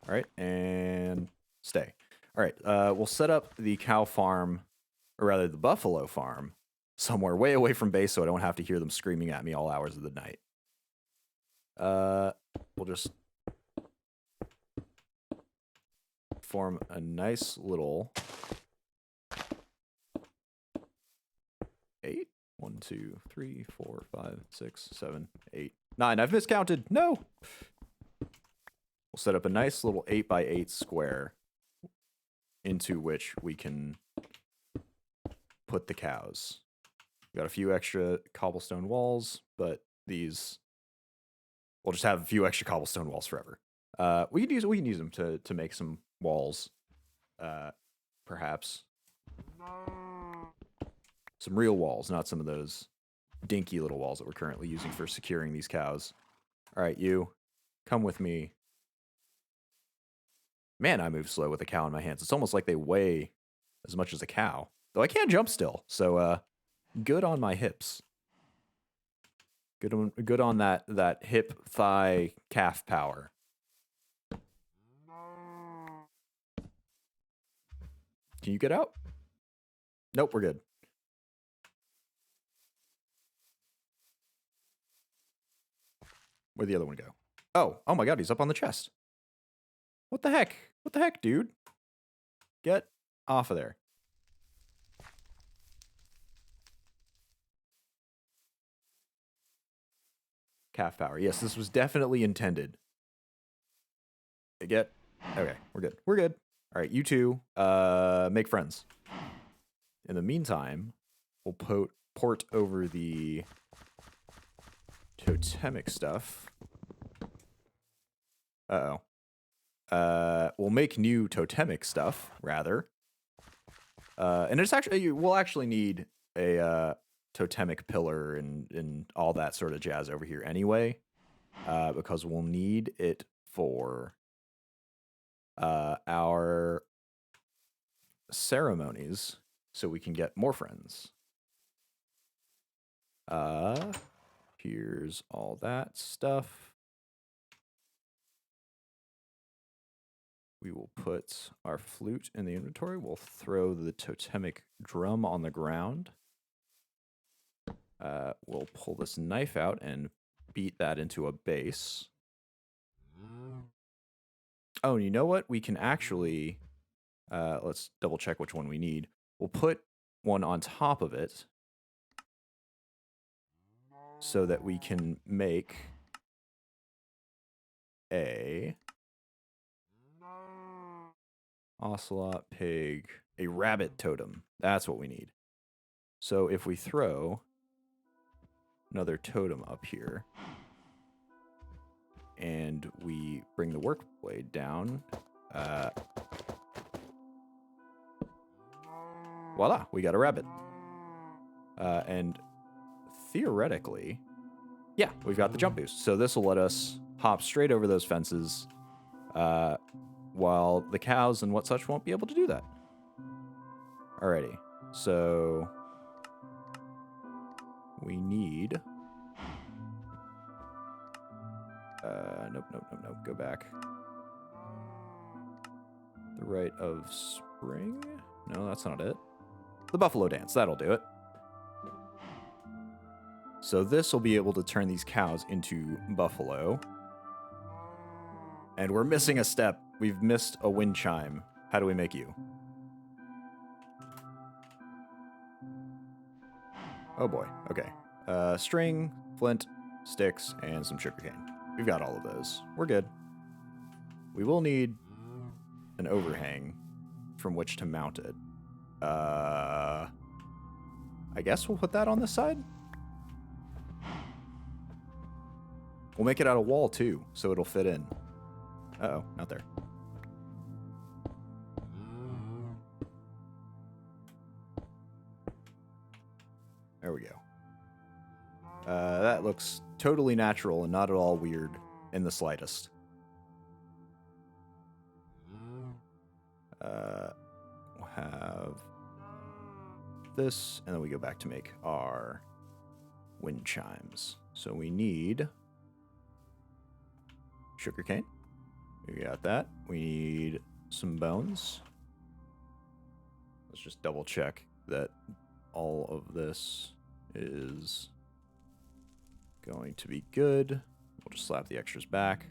Speaker 1: All right, and stay. All right, we'll set up the cow farm, or rather the buffalo farm, somewhere way away from base so I don't have to hear them screaming at me all hours of the night. We'll just form a nice little 8. 1, 2, 3, 4, 5, 6, 7, 8, 9. I've miscounted. No. We'll set up a nice little 8x8 square into which we can put the cows. We've got a few extra cobblestone walls, but these we'll just have a few extra cobblestone walls forever. We can use them to make some walls, perhaps. Some real walls, not some of those dinky little walls that we're currently using for securing these cows. All right, you, come with me. Man, I move slow with a cow in my hands. It's almost like they weigh as much as a cow. Though I can jump still, so good on my hips. Good on that hip, thigh, calf power. Can you get out? Nope, we're good. Where'd the other one go? Oh my god, he's up on the chest. What the heck? What the heck, dude? Get off of there. Calf power. Yes, this was definitely intended. Okay, we're good. We're good. All right, you two, make friends. In the meantime, we'll port over the totemic stuff. We'll make new totemic stuff, rather. And it's actually, we'll actually need a totemic pillar and all that sort of jazz over here anyway, because we'll need it for our ceremonies so we can get more friends. Here's all that stuff. We will put our flute in the inventory. We'll throw the totemic drum on the ground. We'll pull this knife out and beat that into a base. Oh, and you know what? We can actually, let's double check which one we need. We'll put one on top of it so that we can make a ocelot, pig, a rabbit totem. That's what we need. So if we throw another totem up here and we bring the work blade down, voila, we got a rabbit. And theoretically, yeah, we've got the jump boost. So this will let us hop straight over those fences, while the cows and what such won't be able to do that. Alrighty, so we need... nope, go back. The Rite of Spring? No, that's not it. The Buffalo Dance, that'll do it. So this will be able to turn these cows into buffalo. And we're missing a step. We've missed a wind chime. How do we make you? Oh boy, okay. String, flint, sticks, and some sugarcane. We've got all of those. We're good. We will need an overhang from which to mount it. I guess we'll put that on this side? We'll make it out of wall too, so it'll fit in. Uh-oh, not there. There we go. That looks totally natural and not at all weird in the slightest. We'll have this, and then we go back to make our wind chimes. So we need sugarcane. We got that. We need some bones. Let's just double check that all of this is going to be good. We'll just slap the extras back.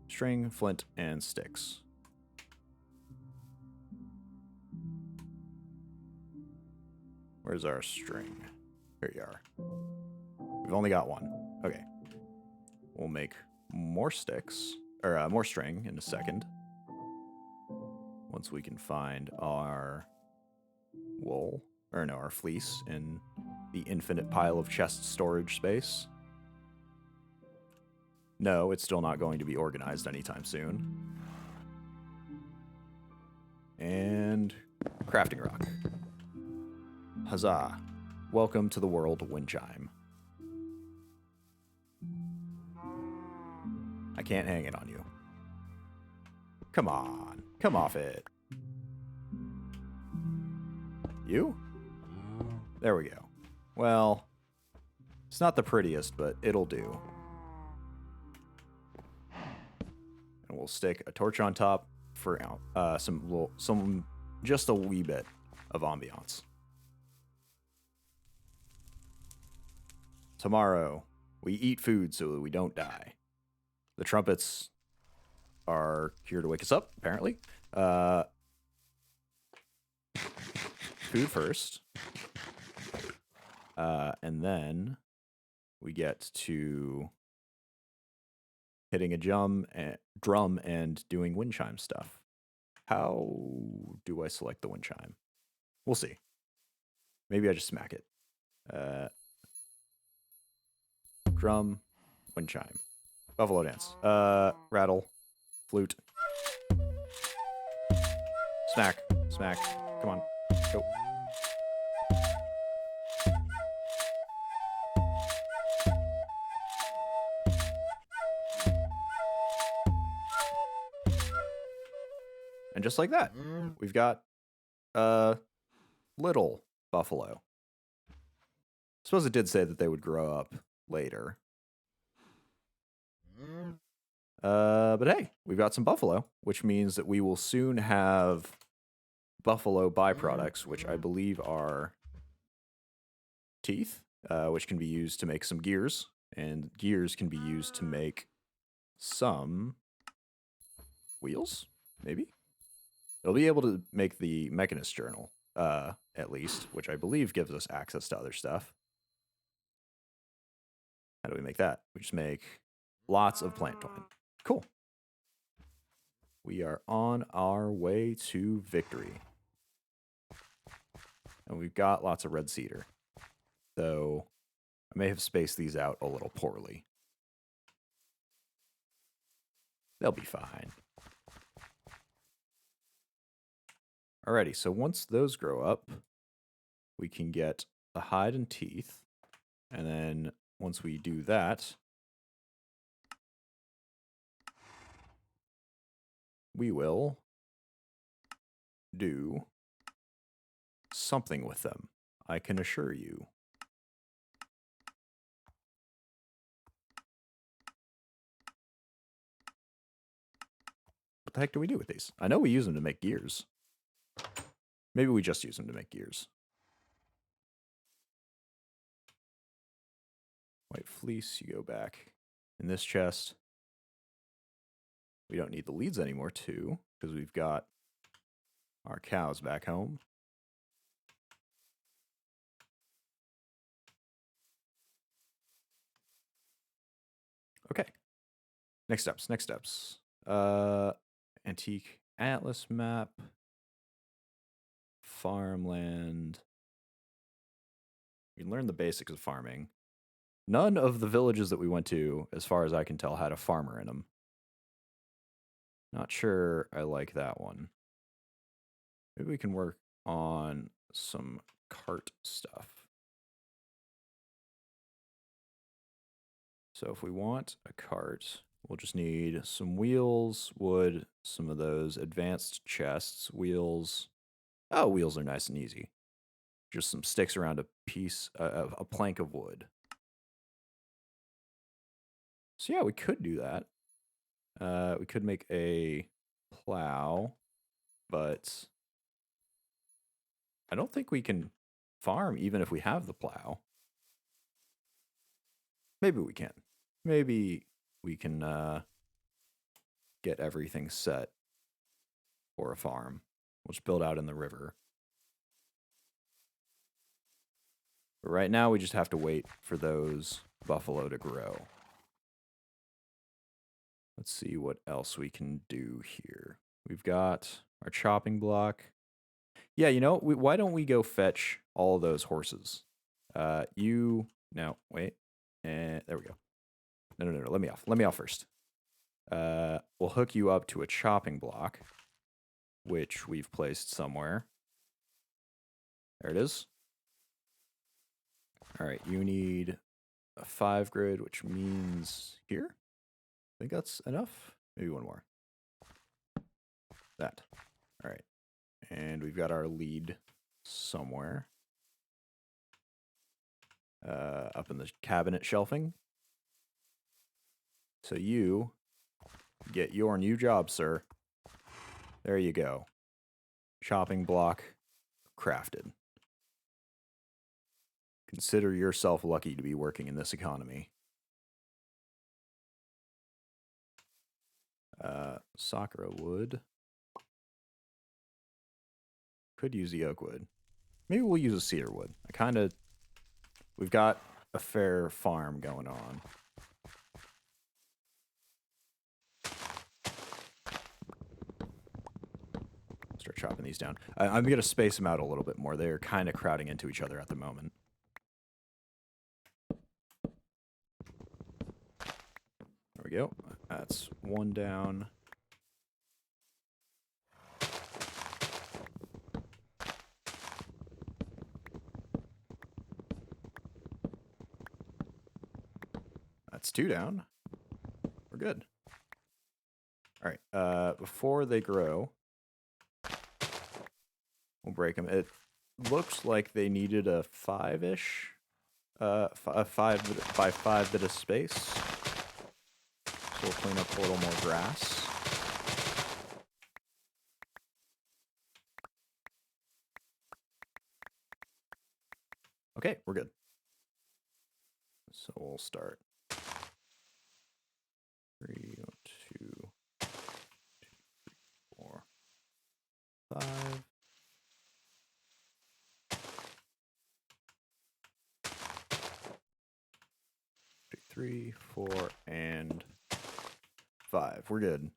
Speaker 1: String, flint, and sticks. Where's our string? Here you are. We've only got one. Okay. We'll make more sticks, or more string in a second. Once we can find our wool, or no, our fleece in the infinite pile of chest storage space. No, it's still not going to be organized anytime soon. And crafting rock. Huzzah. Welcome to the world, wind chime. I can't hang it on you. Come on. Come off it. You? There we go. Well, it's not the prettiest, but it'll do. And we'll stick a torch on top for some just a wee bit of ambiance. Tomorrow, we eat food so that we don't die. The trumpets are here to wake us up, apparently. Food first. And then we get to hitting a drum and doing wind chime stuff. How do I select the wind chime? We'll see. Maybe I just smack it. Drum, wind chime. Buffalo dance. Rattle. Flute. Smack. Smack. Come on. Go. And just like that, we've got a little buffalo. I suppose it did say that they would grow up later. But hey, we've got some buffalo, which means that we will soon have buffalo byproducts, which I believe are teeth, which can be used to make some gears, and gears can be used to make some wheels, maybe? It'll be able to make the Mechanist Journal, at least, which I believe gives us access to other stuff. How do we make that? We just make lots of plant twine. Cool. We are on our way to victory. And we've got lots of red cedar. Though I may have spaced these out a little poorly. They'll be fine. Alrighty, so once those grow up, we can get the hide and teeth. And then once we do that, we will do something with them, I can assure you. What the heck do we do with these? I know we use them to make gears. Maybe we just use them to make gears. White fleece, you go back in this chest. We don't need the leads anymore, too, because we've got our cows back home. Okay. Next steps. Antique Atlas map. Farmland. We can learn the basics of farming. None of the villages that we went to, as far as I can tell, had a farmer in them. Not sure I like that one. Maybe we can work on some cart stuff. So if we want a cart, we'll just need some wheels, wood, some of those advanced chests, wheels. Oh, wheels are nice and easy. Just some sticks around a piece, a plank of wood. So yeah, we could do that. We could make a plow, but I don't think we can farm even if we have the plow. Maybe we can. Maybe we can get everything set for a farm. We'll just build out in the river. But right now, we just have to wait for those buffalo to grow. Let's see what else we can do here. We've got our chopping block. Yeah, you know, why don't we go fetch all of those horses? No, wait. And there we go. No, let me off. Let me off first. We'll hook you up to a chopping block, which we've placed somewhere. There it is. All right, you need a 5 grid, which means here. I think that's enough. Maybe one more. That. All right. And we've got our lead somewhere. Up in the cabinet shelving. So you get your new job, sir. There you go. Chopping block crafted. Consider yourself lucky to be working in this economy. Sakura wood. Could use the oak wood. Maybe we'll use a cedar wood. We've got a fair farm going on. Start chopping these down. I'm going to space them out a little bit more. They're kind of crowding into each other at the moment. There we go. That's one down. That's 2 down. We're good. All right. Before they grow, we'll break them. It looks like they needed a 5-ish, a 5 by 5 bit of space. So we'll clean up a little more grass. Okay, we're good. So we'll start. 3, 2, 4, 5. 3, 4, and 5. We're good.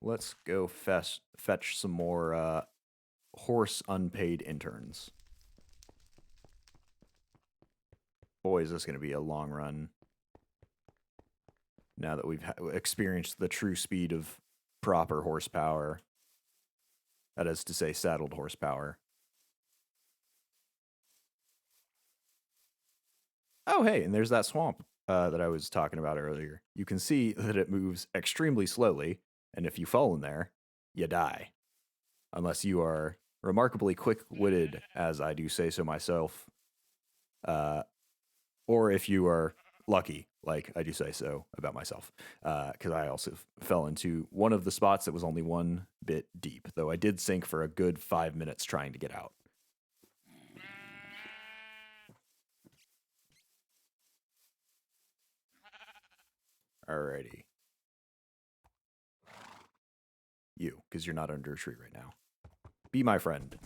Speaker 1: Let's go fetch some more horse unpaid interns. Boy, is this going to be a long run. Now that we've experienced the true speed of proper horsepower. That is to say, saddled horsepower. Oh, hey, and there's that swamp that I was talking about earlier. You can see that it moves extremely slowly, and if you fall in there, you die. Unless you are remarkably quick-witted, as I do say so myself. Or if you are lucky, like I do say so about myself. Because I also fell into one of the spots that was only 1 bit deep, though I did sink for a good 5 minutes trying to get out. Alrighty. You, because you're not under a tree right now. Be my friend.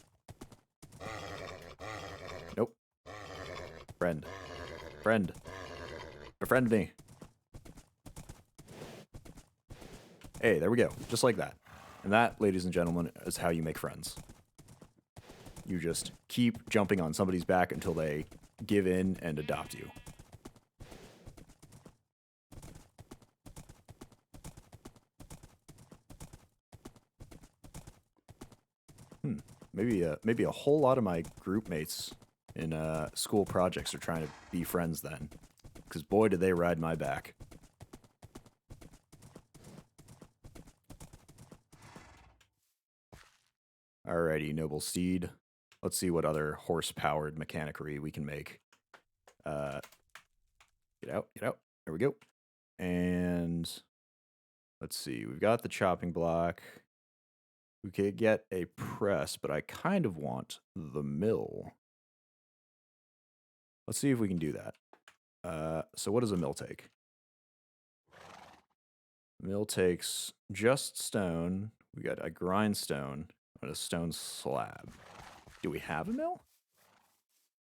Speaker 1: Nope. Friend. Friend. Befriend me. Hey, there we go. Just like that. And that, ladies and gentlemen, is how you make friends. You just keep jumping on somebody's back until they give in and adopt you. Maybe a whole lot of my group mates in school projects are trying to be friends then. Because boy, did they ride my back. Alrighty, noble steed. Let's see what other horse-powered mechanicry we can make. Get out, get out. There we go. And let's see, we've got the chopping block. We could get a press, but I kind of want the mill. Let's see if we can do that. So what does a mill take? Mill takes just stone. We got a grindstone and a stone slab. Do we have a mill?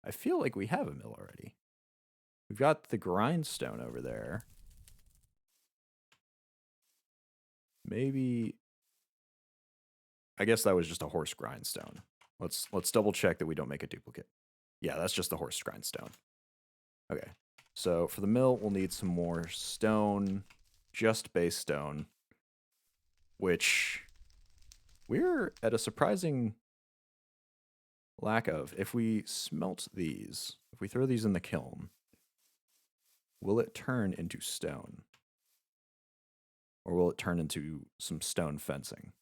Speaker 1: I feel like we have a mill already. We've got the grindstone over there. Maybe... I guess that was just a horse grindstone. Let's double check that we don't make a duplicate. Yeah, that's just the horse grindstone. Okay, so for the mill, we'll need some more stone, just base stone, which we're at a surprising lack of. If we smelt these, if we throw these in the kiln, will it turn into stone? Or will it turn into some stone fencing?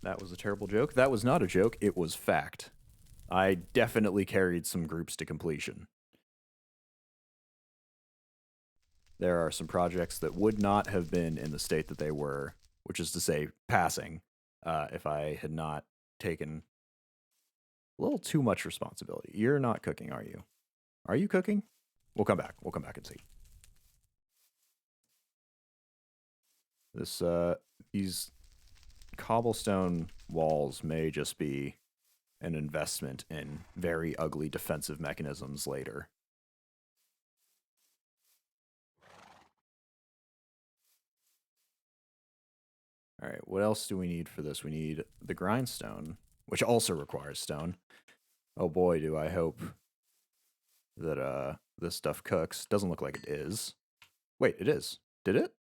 Speaker 1: That was a terrible joke. That was not a joke. It was fact. I definitely carried some groups to completion. There are some projects that would not have been in the state that they were, which is to say, passing, if I had not taken a little too much responsibility. You're not cooking, are you? Are you cooking? We'll come back. We'll come back and see. These cobblestone walls may just be an investment in very ugly defensive mechanisms later. All right, what else do we need for this? We need the grindstone, which also requires stone. Oh boy, do I hope that this stuff cooks. Doesn't look like it is. Wait, it is. Did it?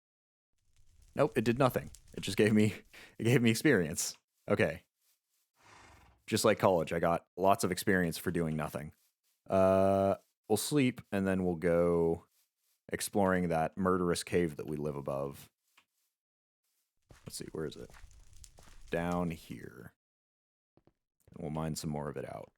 Speaker 1: Nope, it did nothing. It just gave me experience. Okay. Just like college, I got lots of experience for doing nothing. We'll sleep and then we'll go exploring that murderous cave that we live above. Let's see, where is it? Down here. And we'll mine some more of it out.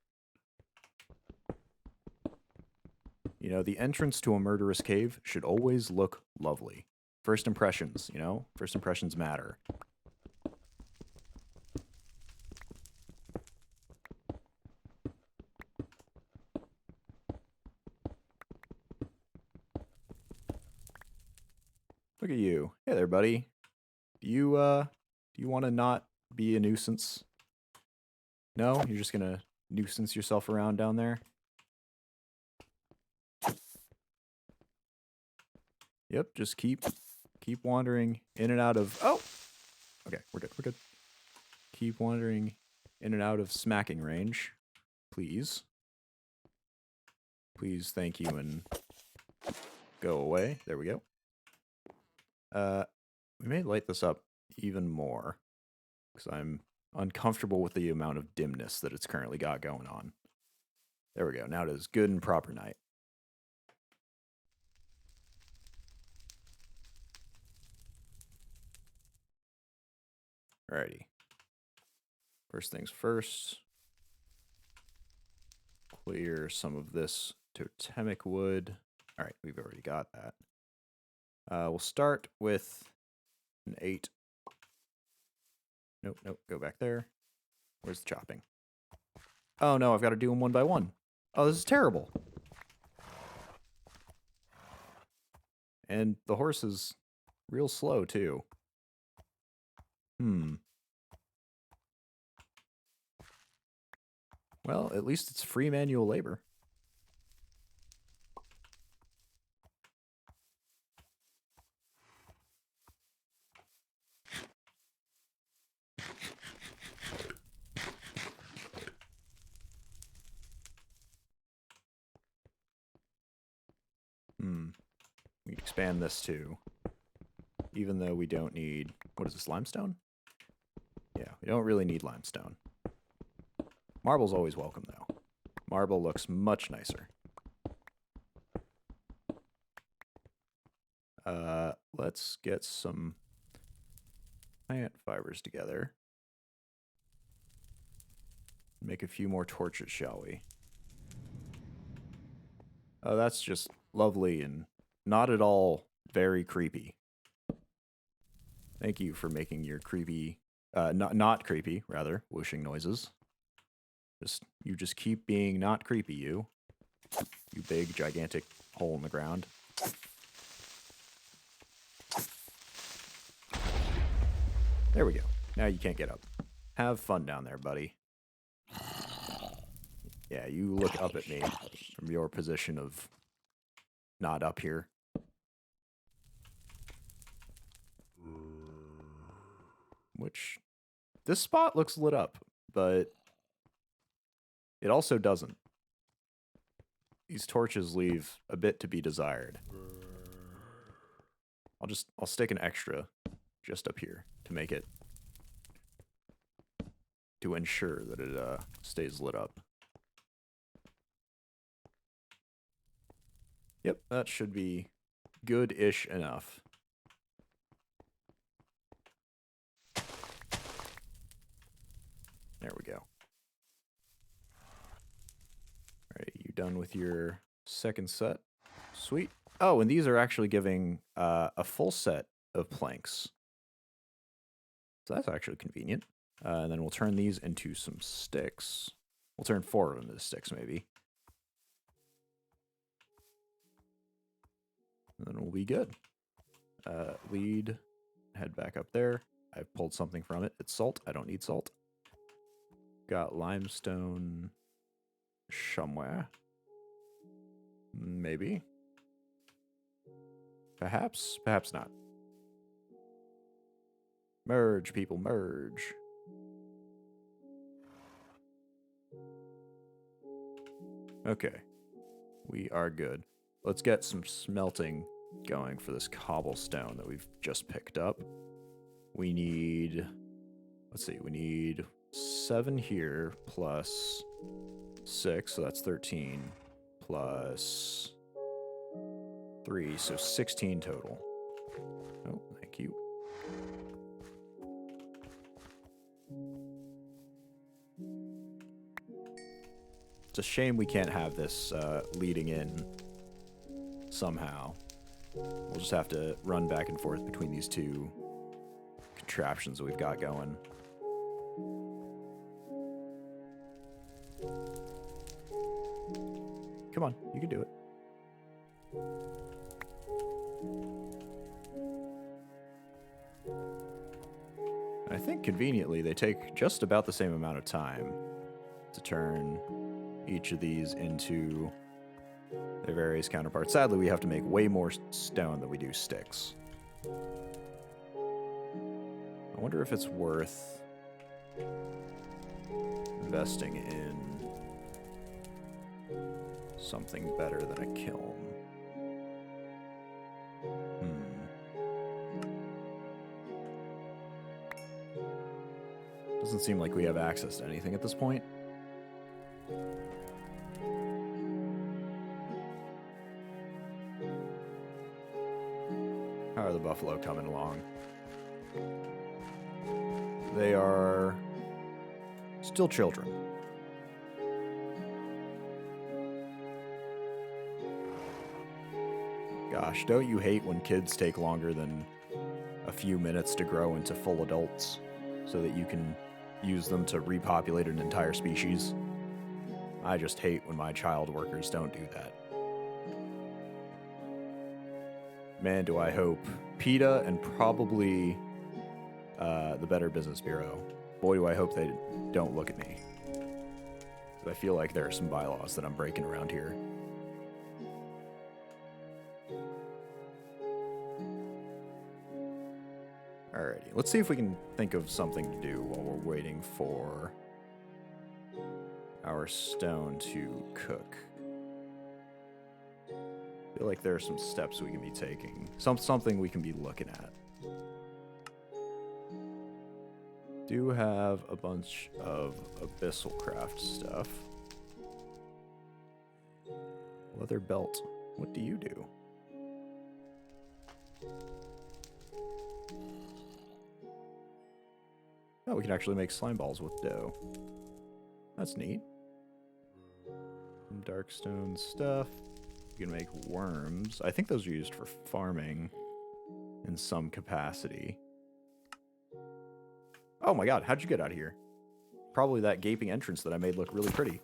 Speaker 1: You know, the entrance to a murderous cave should always look lovely. First impressions, you know? First impressions matter. Look at you. Hey there, buddy. Do you want to not be a nuisance? No? You're just gonna nuisance yourself around down there? Yep, just keep wandering in and out of... Oh! Okay, we're good. Keep wandering in and out of smacking range. Please. Please, thank you, and go away. There we go. We may light this up even more, because I'm uncomfortable with the amount of dimness that it's currently got going on. There we go. Now it is good and proper night. Alrighty. First things first. Clear some of this totemic wood. Alright, we've already got that. We'll start with an 8. Nope, go back there. Where's the chopping? Oh no, I've got to do them one by one. Oh, this is terrible. And the horse is real slow, too. Well, at least it's free manual labor. We expand this too. Even though we don't need... What is this, limestone? Yeah, we don't really need limestone. Marble's always welcome, though. Marble looks much nicer. Let's get some plant fibers together. Make a few more torches, shall we? Oh, that's just lovely and not at all very creepy. Thank you for making your creepy, not creepy, rather, whooshing noises. You just keep being not creepy, you big, gigantic hole in the ground. There we go. Now you can't get up. Have fun down there, buddy. Yeah, you look up at me from your position of not up here. Which, this spot looks lit up, but it also doesn't. These torches leave a bit to be desired. I'll stick an extra just up here to make it, to ensure that it stays lit up. Yep, that should be good-ish enough. There we go. Alright, you done with your second set? Sweet. Oh, and these are actually giving a full set of planks. So that's actually convenient. And then we'll turn these into some sticks. We'll turn 4 of them into sticks, maybe. And then we'll be good. Lead, head back up there. I've pulled something from it. It's salt. I don't need salt. Got limestone somewhere. Maybe. Perhaps. Perhaps not. Merge, people, merge. Okay. We are good. Let's get some smelting going for this cobblestone that we've just picked up. We need... Let's see. We need 7 here plus 6, so that's 13. Plus 3, so 16 total. Oh, thank you. It's a shame we can't have this leading in somehow. We'll just have to run back and forth between these two contraptions that we've got going. Come on, you can do it. I think conveniently they take just about the same amount of time to turn each of these into their various counterparts. Sadly, we have to make way more stone than we do sticks. I wonder if it's worth investing in something better than a kiln. Doesn't seem like we have access to anything at this point. How are the buffalo coming along? They are still children. Gosh, don't you hate when kids take longer than a few minutes to grow into full adults so that you can use them to repopulate an entire species? I just hate when my child workers don't do that. Man, do I hope PETA and probably the Better Business Bureau, boy, do I hope they don't look at me. I feel like there are some bylaws that I'm breaking around here. Alrighty, let's see if we can think of something to do while we're waiting for our stone to cook. I feel like there are some steps we can be taking. Something we can be looking at. Do have a bunch of abyssal craft stuff. Leather belt. What do you do? Oh, we can actually make slime balls with dough. That's neat. Some dark stone stuff. You can make worms. I think those are used for farming in some capacity. Oh my god, how'd you get out of here? Probably that gaping entrance that I made look really pretty.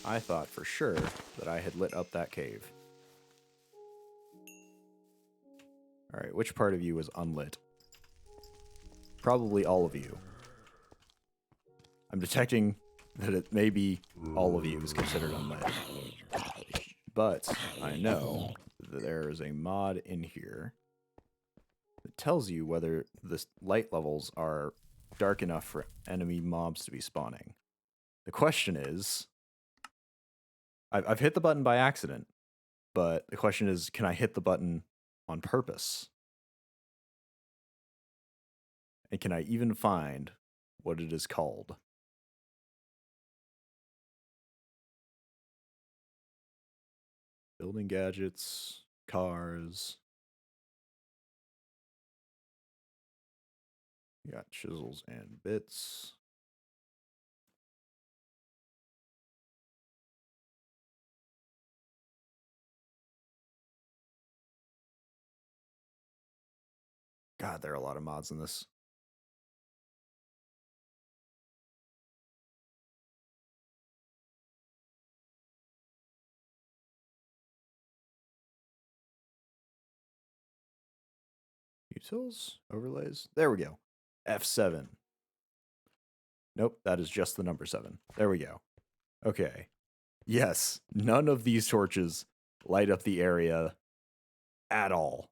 Speaker 1: I thought for sure that I had lit up that cave. Alright, which part of you is unlit? Probably all of you. I'm detecting that it may be all of you is considered unlit. But I know that there is a mod in here that tells you whether the light levels are dark enough for enemy mobs to be spawning. The question is, I've hit the button by accident, but the question is, can I hit the button on purpose? And can I even find what it is called? Building gadgets, cars. You got chisels and bits. God, there are a lot of mods in this. Utils? Overlays? There we go. F7. Nope, that is just the number 7. There we go. Okay. Yes, none of these torches light up the area at all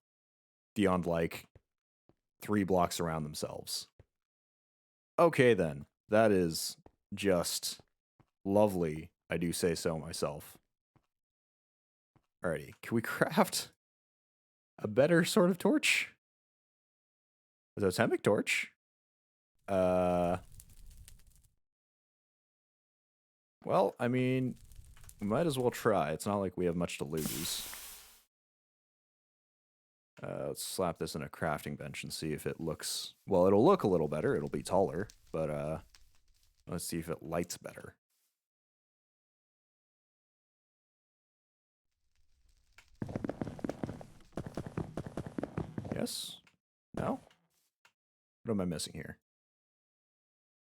Speaker 1: beyond like 3 blocks around themselves. Okay then, that is just lovely, I do say so myself. Alrighty, can we craft a better sort of torch? A Totemic Torch? Well, I mean, we might as well try. It's not like we have much to lose. Let's slap this in a crafting bench and see if it looks... Well, it'll look a little better. It'll be taller, but let's see if it lights better. Yes? No? What am I missing here?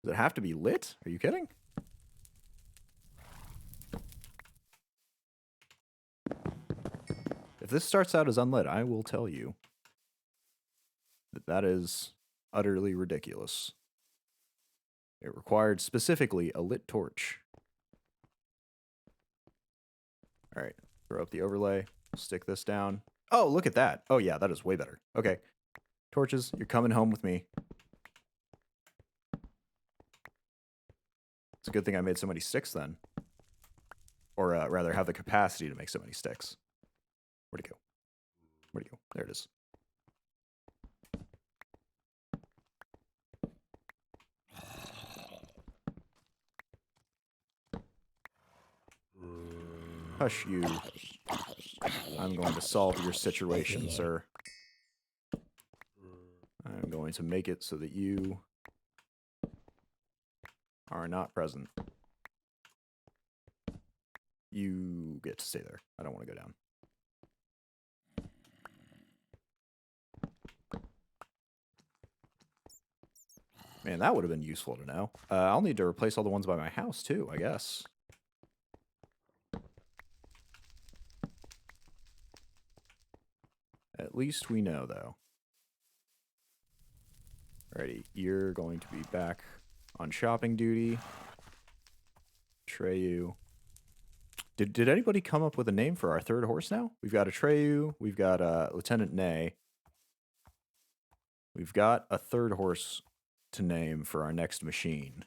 Speaker 1: Does it have to be lit? Are you kidding? If this starts out as unlit, I will tell you that that is utterly ridiculous. It required specifically a lit torch. All right, throw up the overlay, stick this down. Oh, look at that. Oh yeah, that is way better. Okay, torches, you're coming home with me. It's a good thing I made so many sticks then. Or rather, have the capacity to make so many sticks. Where'd it go? Where'd it go? There it is. Hush you. I'm going to solve your situation, sir. I'm going to make it so that you are not present. You get to stay there. I don't want to go down. Man, that would have been useful to know. I'll need to replace all the ones by my house, too, I guess. At least we know, though. Alrighty, you're going to be back on shopping duty. Atreyu. Did anybody come up with a name for our third horse now? We've got Atreyu, we've got Lieutenant Nay. We've got a third horse to name for our next machine.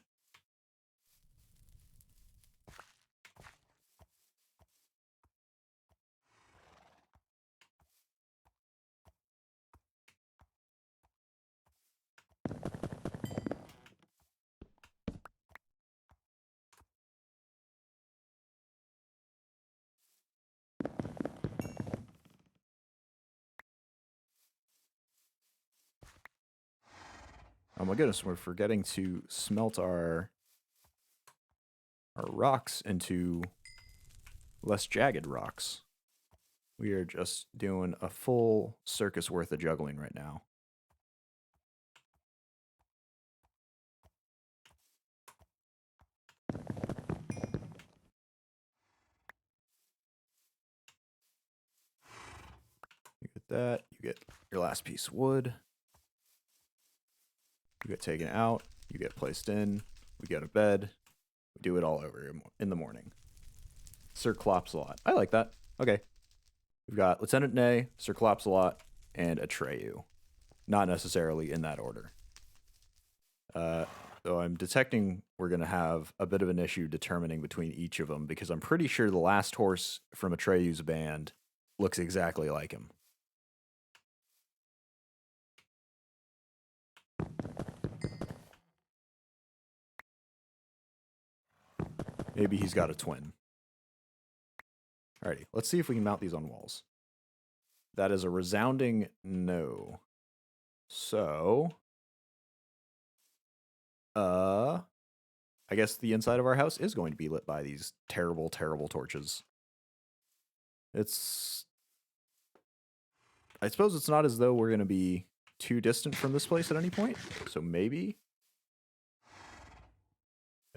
Speaker 1: Oh my goodness, we're forgetting to smelt our our rocks into less jagged rocks. We are just doing a full circus worth of juggling right now. You get that. You get your last piece of wood. You get taken out. You get placed in. We go to bed. We do it all over in the morning. Sir Clopsalot. I like that. Okay. We've got Lieutenant Nay, Sir Clopsalot, and Atreyu. Not necessarily in that order. Though I'm detecting we're going to have a bit of an issue determining between each of them, because I'm pretty sure the last horse from Atreyu's band looks exactly like him. Maybe he's got a twin. Alrighty, let's see if we can mount these on walls. That is a resounding no. So, I guess the inside of our house is going to be lit by these terrible, terrible torches. I suppose it's not as though we're going to be too distant from this place at any point. So maybe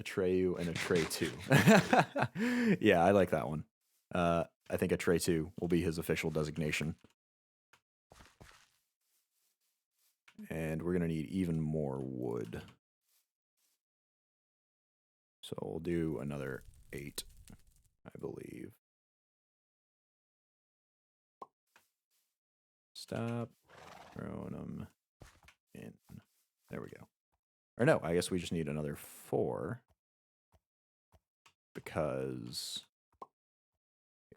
Speaker 1: Atreyu and Atreyu. Yeah, I like that one. I think Atreyu will be his official designation. And we're going to need even more wood. So we'll do another 8, I believe. Stop throwing them in. There we go. Or no, I guess we just need another 4. Because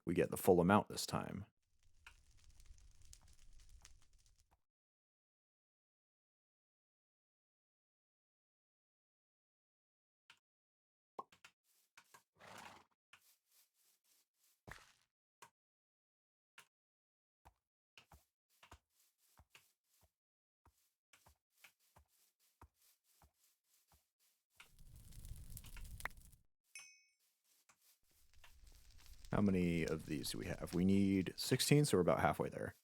Speaker 1: we get the full amount this time. How many of these do we have? We need 16, so we're about halfway there.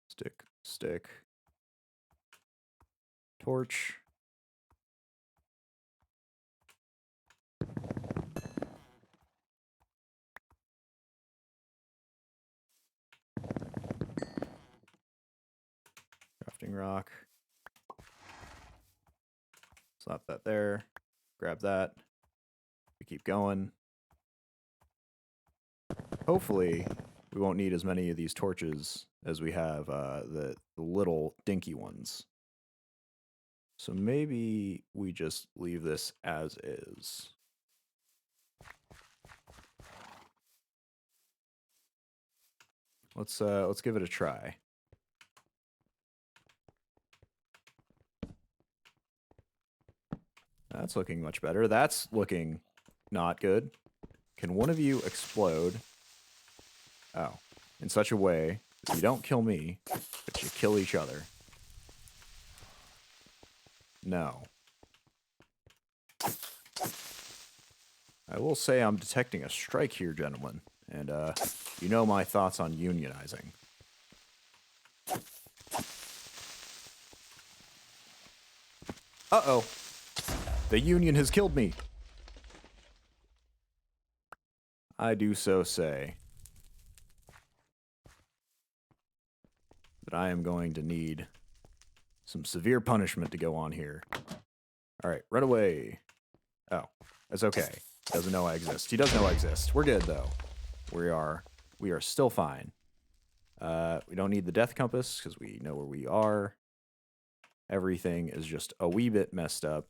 Speaker 1: Stick, stick. Torch. Crafting rock. Slap that there. Grab that. We keep going. Hopefully, we won't need as many of these torches as we have the little dinky ones. So maybe we just leave this as is. Let's give it a try. That's looking much better. That's looking not good. Can one of you explode? Oh, in such a way that you don't kill me, but you kill each other. No. I will say I'm detecting a strike here, gentlemen. And, you know my thoughts on unionizing. Uh-oh. The union has killed me. I do so say that I am going to need some severe punishment to go on here. Alright, run away. Oh, that's okay. Doesn't know I exist. He does know I exist. We're good, though. We are still fine. We don't need the death compass, because we know where we are. Everything is just a wee bit messed up.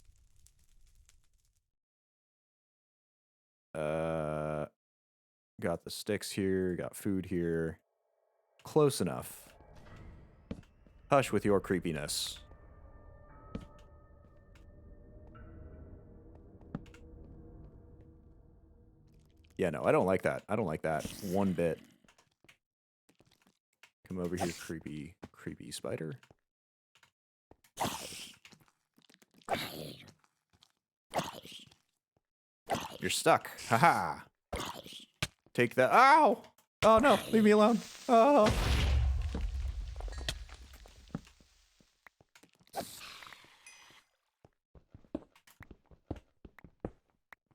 Speaker 1: Got the sticks here, got food here. Close enough. Hush with your creepiness. Yeah, no, I don't like that. I don't like that one bit. Come over here, creepy spider. You're stuck. Haha. Take that. Ow! Oh no, leave me alone. Oh.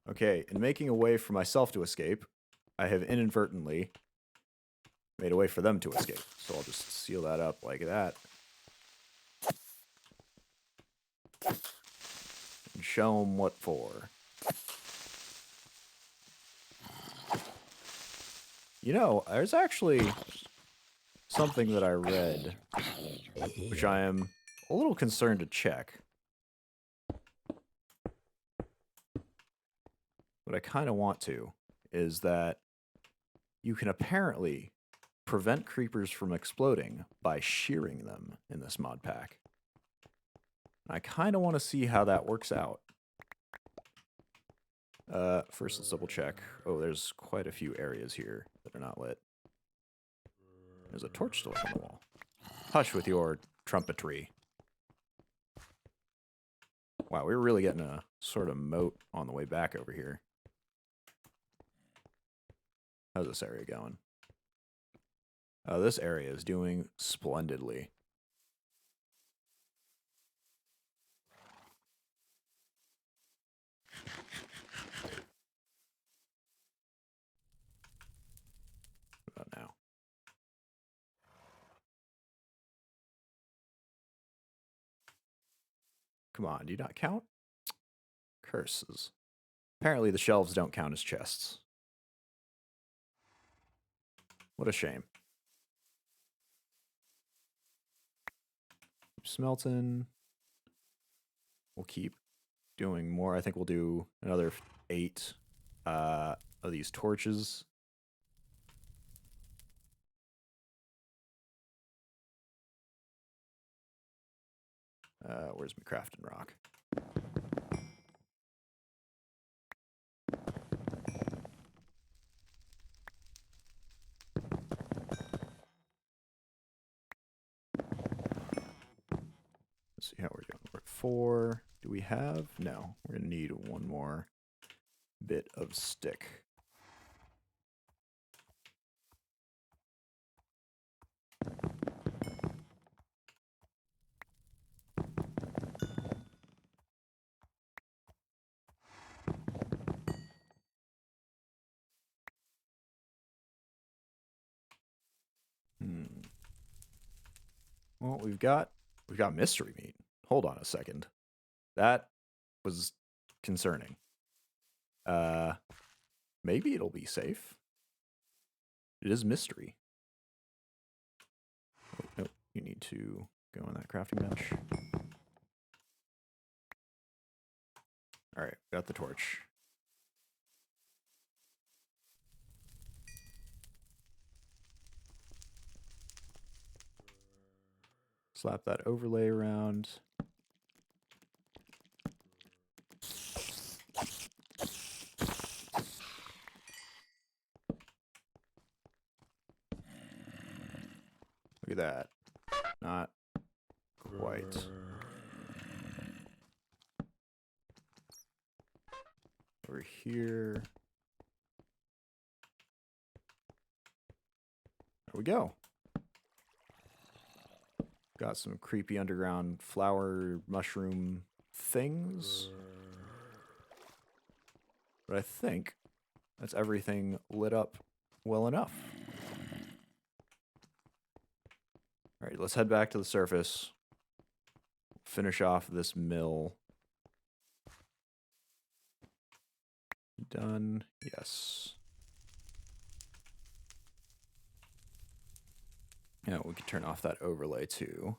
Speaker 1: Okay, in making a way for myself to escape, I have inadvertently made a way for them to escape. So I'll just seal that up like that. And show them what for. You know, there's actually something that I read, which I am a little concerned to check. What I kind of want to is that you can apparently prevent creepers from exploding by shearing them in this mod pack. I kind of want to see how that works out. First, let's double check. Oh, there's quite a few areas here that are not lit. There's a torch still up on the wall. Hush with your trumpetry. Wow, we were really getting a sort of moat on the way back over here. How's this area going? This area is doing splendidly. What about now? Come on, do you not count? Curses. Apparently the shelves don't count as chests. What a shame. Keep smelting. We'll keep doing more. I think we'll do another 8 of these torches. Where's my crafting rock? Let's see how we're doing. We're at 4. Do we have? No. We're going to need one more bit of stick. Well, we've got mystery meat. Hold on a second. That was concerning. Maybe it'll be safe. It is mystery. Oh, nope. You need to go on that crafting bench. All right, got the torch. Slap that overlay around. Look at that. Not quite. Over here. There we go. Got some creepy underground flower mushroom things. But I think that's everything lit up well enough. All right, let's head back to the surface. Finish off this mill. Done. Yes. Yeah, we can turn off that overlay too.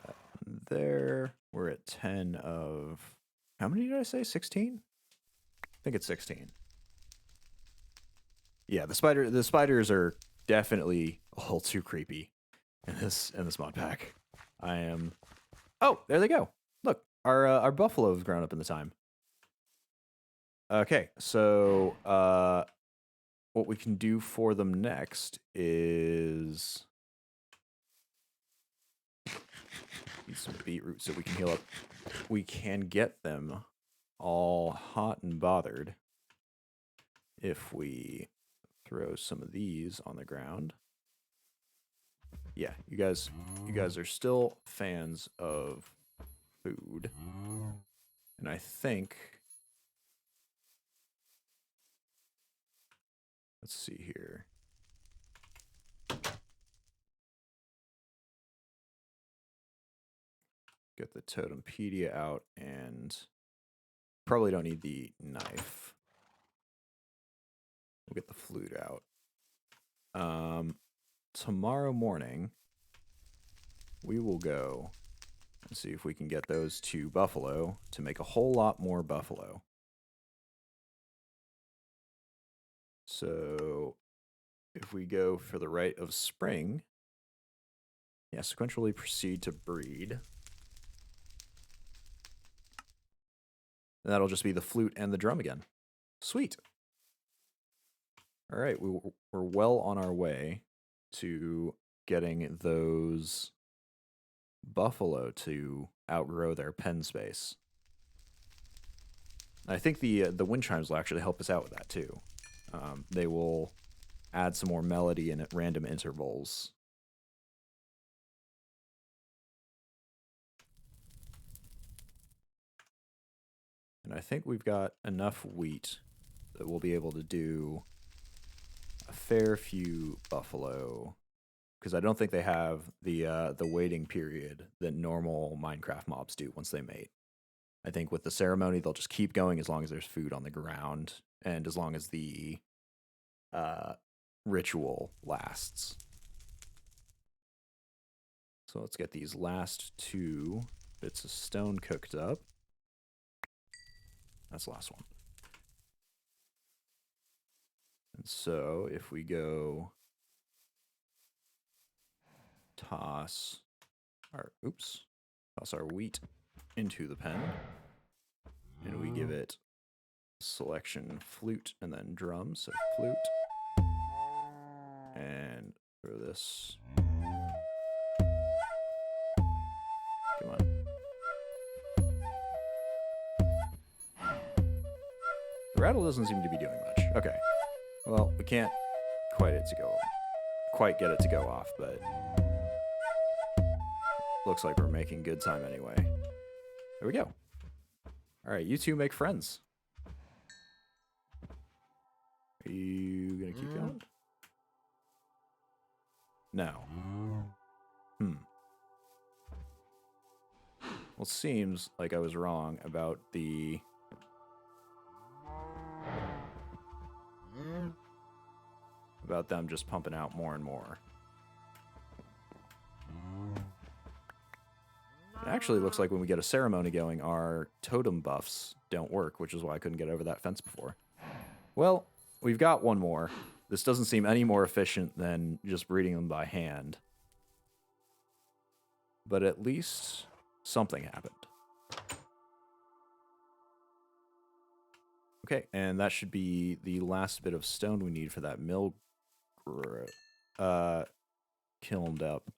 Speaker 1: That there. We're at 10 of... How many did I say? 16? I think it's 16. Yeah, the spiders are definitely a little too creepy in this mod pack. I am... Oh, there they go. Look, our buffalo have grown up in the time. Okay, so what we can do for them next is need some beetroot so we can heal up. We can get them all hot and bothered if we throw some of these on the ground. Yeah, you guys are still fans of food. And I think, let's see here. Get the Totempedia out, and probably don't need the knife. We'll get the flute out. Tomorrow morning, we will go and see if we can get those to buffalo to make a whole lot more buffalo. So if we go for the rite of spring, yeah, sequentially proceed to breed. And that'll just be the flute and the drum again. Sweet. All right, we're well on our way to getting those buffalo to outgrow their pen space. I think the wind chimes will actually help us out with that too. They will add some more melody in at random intervals. And I think we've got enough wheat that we'll be able to do a fair few buffalo, because I don't think they have the waiting period that normal Minecraft mobs do once they mate. I think with the ceremony, they'll just keep going as long as there's food on the ground and as long as the ritual lasts. So let's get these last 2 bits of stone cooked up. That's the last one. And so if we go toss our wheat into the pen, and we give it selection flute and then drum, so flute, and throw this. Come on. The rattle doesn't seem to be doing much. Okay. Well, we can't quite get it to go off, but looks like we're making good time anyway. There we go. All right, you two make friends. Are you gonna keep going? No. Well, it seems like I was wrong about them just pumping out more and more. It actually looks like when we get a ceremony going, our totem buffs don't work, which is why I couldn't get over that fence before. Well, we've got one more. This doesn't seem any more efficient than just breeding them by hand. But at least something happened. Okay, and that should be the last bit of stone we need for that mill kilned up.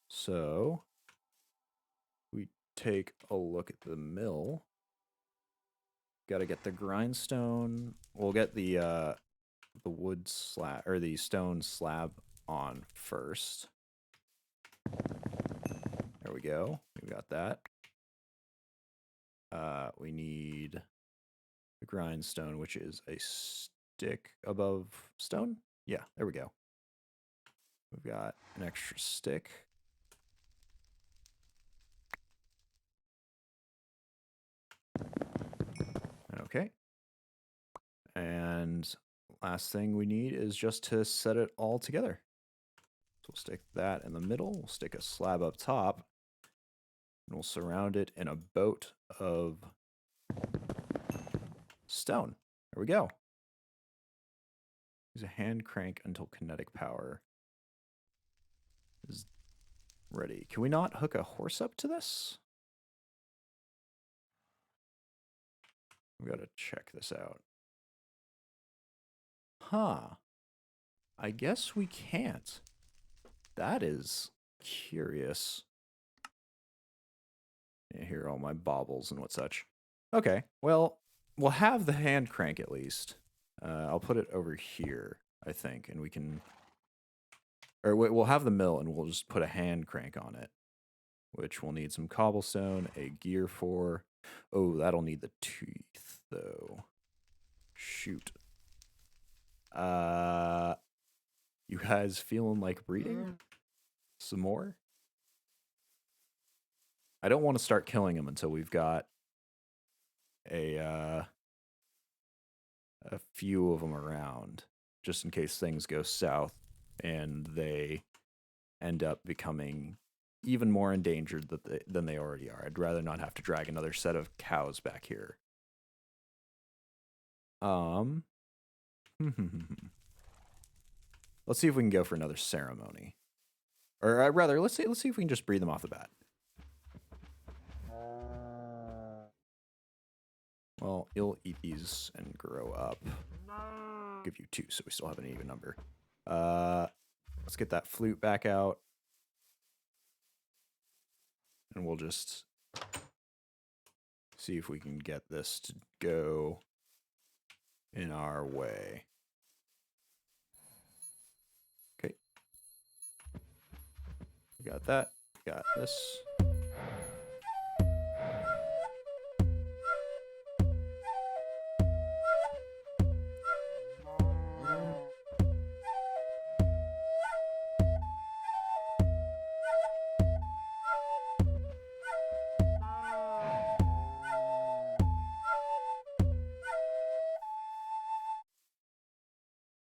Speaker 1: So we take a look at the mill. Got to get the grindstone. We'll get the wood slab or the stone slab on first. There we go. We got that. We need the grindstone, which is a stick above stone. Yeah, there we go. We've got an extra stick. Okay. And last thing we need is just to set it all together. So we'll stick that in the middle. We'll stick a slab up top. And we'll surround it in a boat of stone. There we go. Use a hand crank until kinetic power is ready. Can we not hook a horse up to this? We gotta check this out. Huh. I guess we can't. That is curious. Here are all my baubles and what such. Okay, well, we'll have the hand crank at least. I'll put it over here, I think, and we can... Or wait, we'll have the mill and we'll just put a hand crank on it, which we'll need some cobblestone, a gear for. Oh, that'll need the teeth, though. Shoot. You guys feeling like breeding? Some more? I don't want to start killing them until we've got a few of them around, just in case things go south and they end up becoming even more endangered than they already are. I'd rather not have to drag another set of cows back here. Let's see if we can go for another ceremony. Or rather, let's see if we can just breed them off the bat. Well, you'll eat these and grow up. Give you 2, so we still have an even number. Let's get that flute back out. And we'll just see if we can get this to go in our way. Okay. We got that. We got this.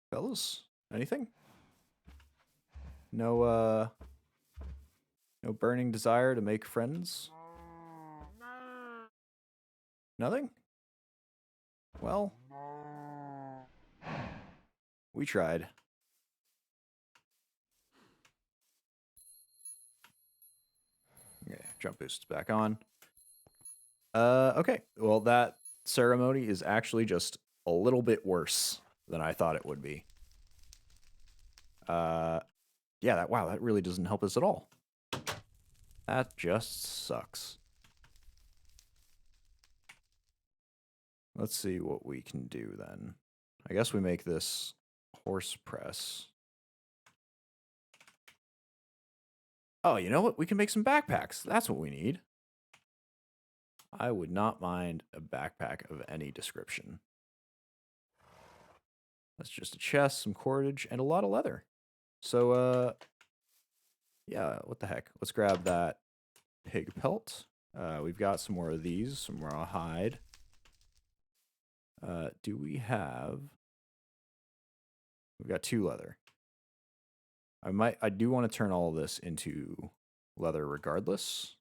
Speaker 1: Fellas, anything? No burning desire to make friends? Nothing? Well, we tried. Okay, jump boost back on. Okay, well, that ceremony is actually just a little bit worse than I thought it would be. Yeah, that really doesn't help us at all. That just sucks. Let's see what we can do then. I guess we make this horse press. Oh, you know what? We can make some backpacks. That's what we need. I would not mind a backpack of any description. That's just a chest, some cordage, and a lot of leather. So, yeah, what the heck? Let's grab that pig pelt. We've got some more of these, some raw hide. Do we have... We've got 2 leather. I do want to turn all of this into leather regardless.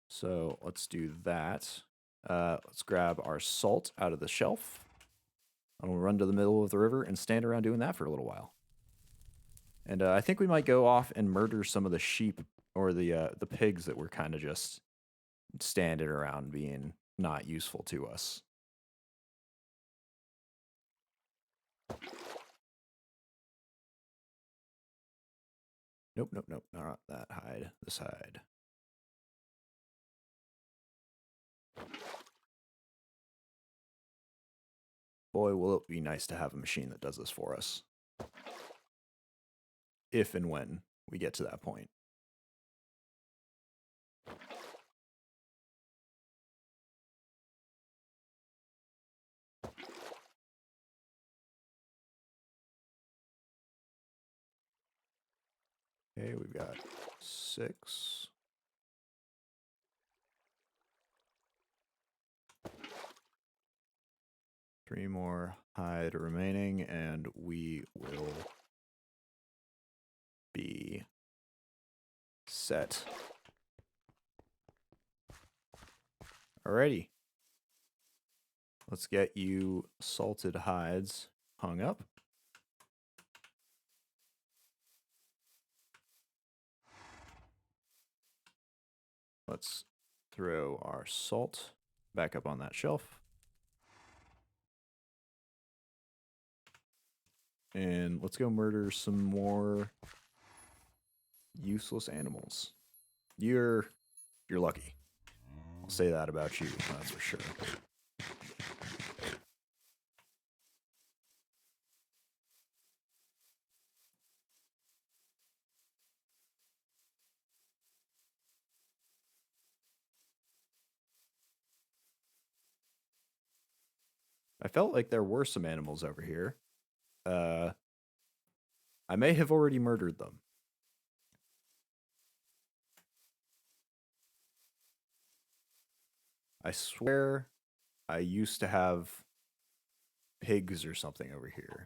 Speaker 1: So let's do that. Let's grab our salt out of the shelf. And we'll run to the middle of the river and stand around doing that for a little while. And I think we might go off and murder some of the sheep or the pigs that were kind of just standing around being not useful to us. Nope, not that hide. This hide. Boy, will it be nice to have a machine that does this for us. If and when we get to that point. Okay, we've got 6. Three more hide remaining, and we will be set. Alrighty. Let's get you salted hides hung up. Let's throw our salt back up on that shelf. and let's go murder some more useless animals. You're lucky. I'll say that about you, that's for sure. I felt like there were some animals over here. I may have already murdered them. I swear I used to have pigs or something over here.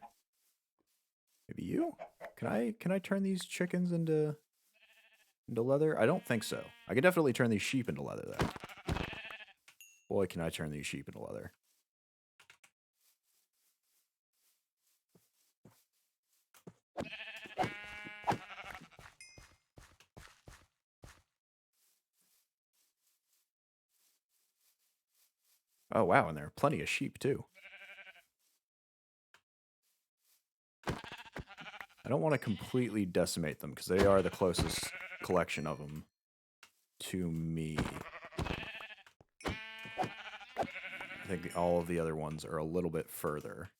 Speaker 1: Maybe you? Can I turn these chickens into leather? I don't think so. I can definitely turn these sheep into leather though. Boy, can I turn these sheep into leather. Oh wow, and there are plenty of sheep too. I don't want to completely decimate them because they are the closest collection of them to me. I think all of the other ones are a little bit further.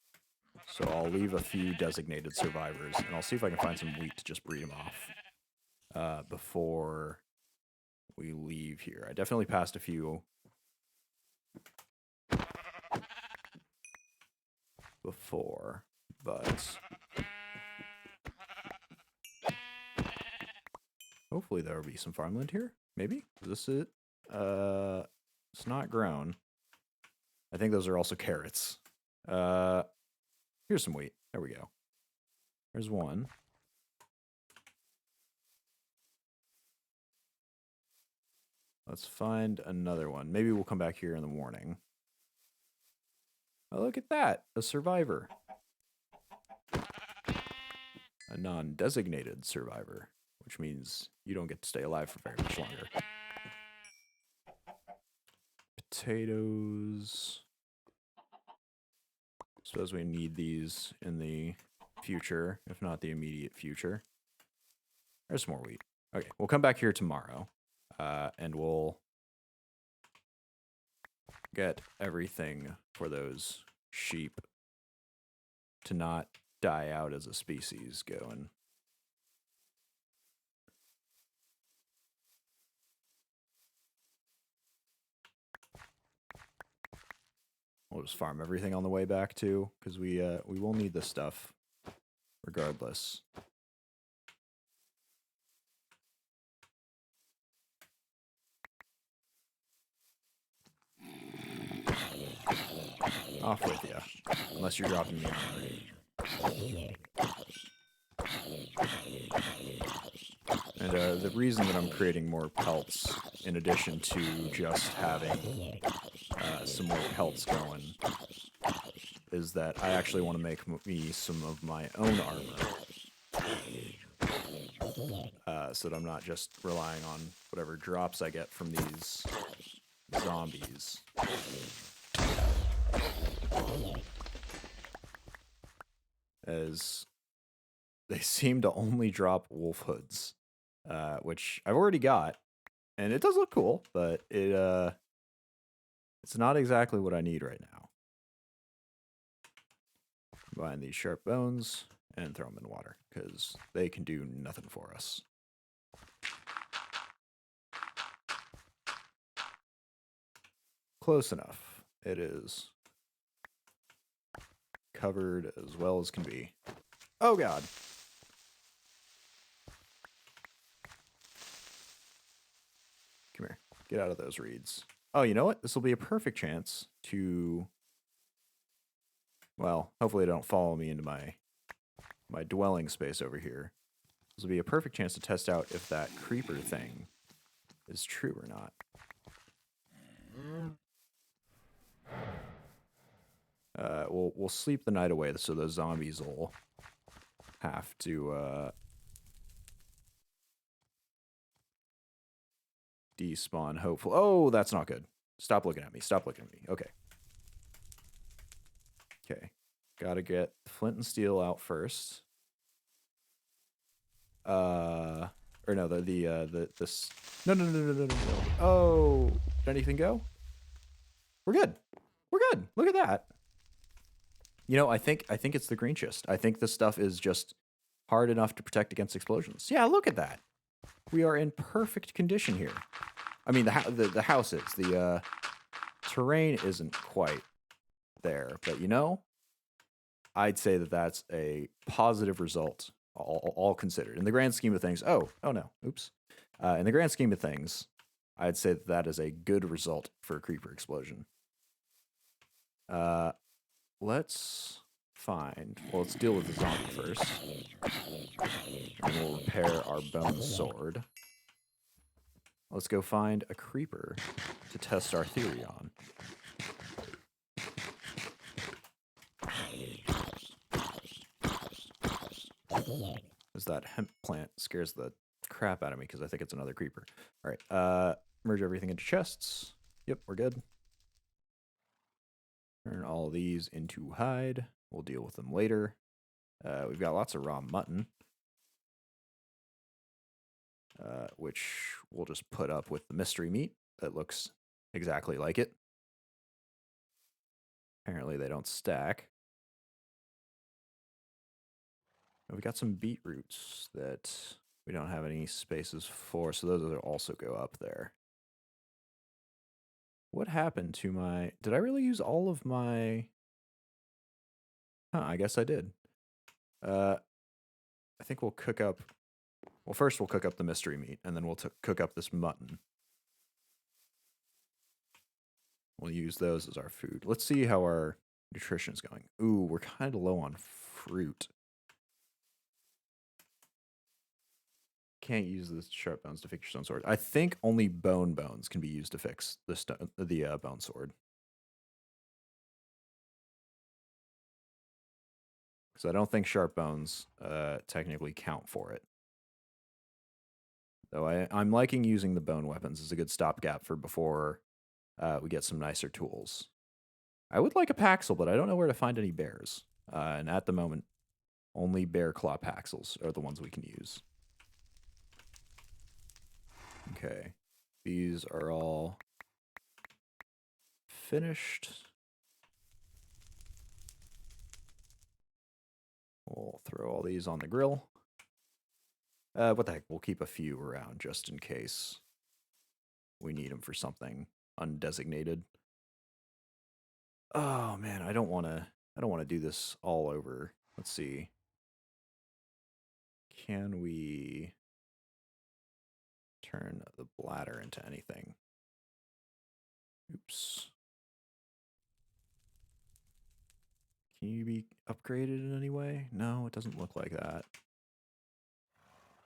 Speaker 1: So I'll leave a few designated survivors, and I'll see if I can find some wheat to just breed them off before we leave here. I definitely passed a few before, but hopefully there will be some farmland here. Maybe? Is this it? It's not grown. I think those are also carrots. Here's some wheat. There we go. There's one. Let's find another one. Maybe we'll come back here in the morning. Oh, look at that. A survivor. A non-designated survivor, which means you don't get to stay alive for very much longer. Potatoes. Suppose we need these in the future, if not the immediate future. There's some more wheat. Okay, we'll come back here tomorrow, and we'll get everything for those sheep to not die out as a species going. We'll just farm everything on the way back too, because we will need this stuff regardless. Off with ya, unless you're dropping me already. And the reason that I'm creating more pelts, in addition to just having some more pelts going, is that I actually want to make me some of my own armor. So that I'm not just relying on whatever drops I get from these zombies. As they seem to only drop wolf hoods, which I've already got, and it does look cool, but it's not exactly what I need right now. Combine these sharp bones and throw them in water, because they can do nothing for us. Close enough. It is covered as well as can be. Oh god. Come here. Get out of those reeds. Oh, you know what? This will be a perfect chance to... Well, hopefully they don't follow me into my dwelling space over here. This will be a perfect chance to test out if that creeper thing is true or not. We'll sleep the night away so those zombies will have to despawn, hopefully. Oh, that's not good. Stop looking at me. Stop looking at me. Okay. Okay. Gotta get flint and steel out first. Or no, this. No. Oh, did anything go? We're good. We're good. Look at that. You know, I think it's the green chest. I think this stuff is just hard enough to protect against explosions. Yeah, look at that. We are in perfect condition here. I mean, the house is. The terrain isn't quite there, but you know, I'd say that that's a positive result, all considered. In the grand scheme of things, oh no, oops. In the grand scheme of things, I'd say that that is a good result for a creeper explosion. Let's deal with the zombie first. And we'll repair our bone sword. Let's go find a creeper to test our theory on. Because that hemp plant scares the crap out of me because I think it's another creeper. All right, merge everything into chests. Yep, we're good. Turn all these into hide. We'll deal with them later. We've got lots of raw mutton, which we'll just put up with the mystery meat that looks exactly like it. Apparently they don't stack. We got some beetroots that we don't have any spaces for, so those will also go up there. What happened to my... Did I really use all of my... Huh, I guess I did. I think we'll cook up... Well, first we'll cook up the mystery meat, and then we'll cook up this mutton. We'll use those as our food. Let's see how our nutrition's going. Ooh, we're kind of low on fruit. Can't use the sharp bones to fix your stone sword. I think only bones can be used to fix the bone sword. Because I don't think sharp bones technically count for it. Though I'm liking using the bone weapons as a good stopgap for before we get some nicer tools. I would like a paxel, but I don't know where to find any bears. And at the moment, only bear claw paxels are the ones we can use. Okay, these are all finished. We'll throw all these on the grill. What the heck, we'll keep a few around just in case we need them for something undesignated. Oh man, I don't want to do this all over. Let's see. Can we turn the bladder into anything? Oops. Can you be upgraded in any way? No, it doesn't look like that.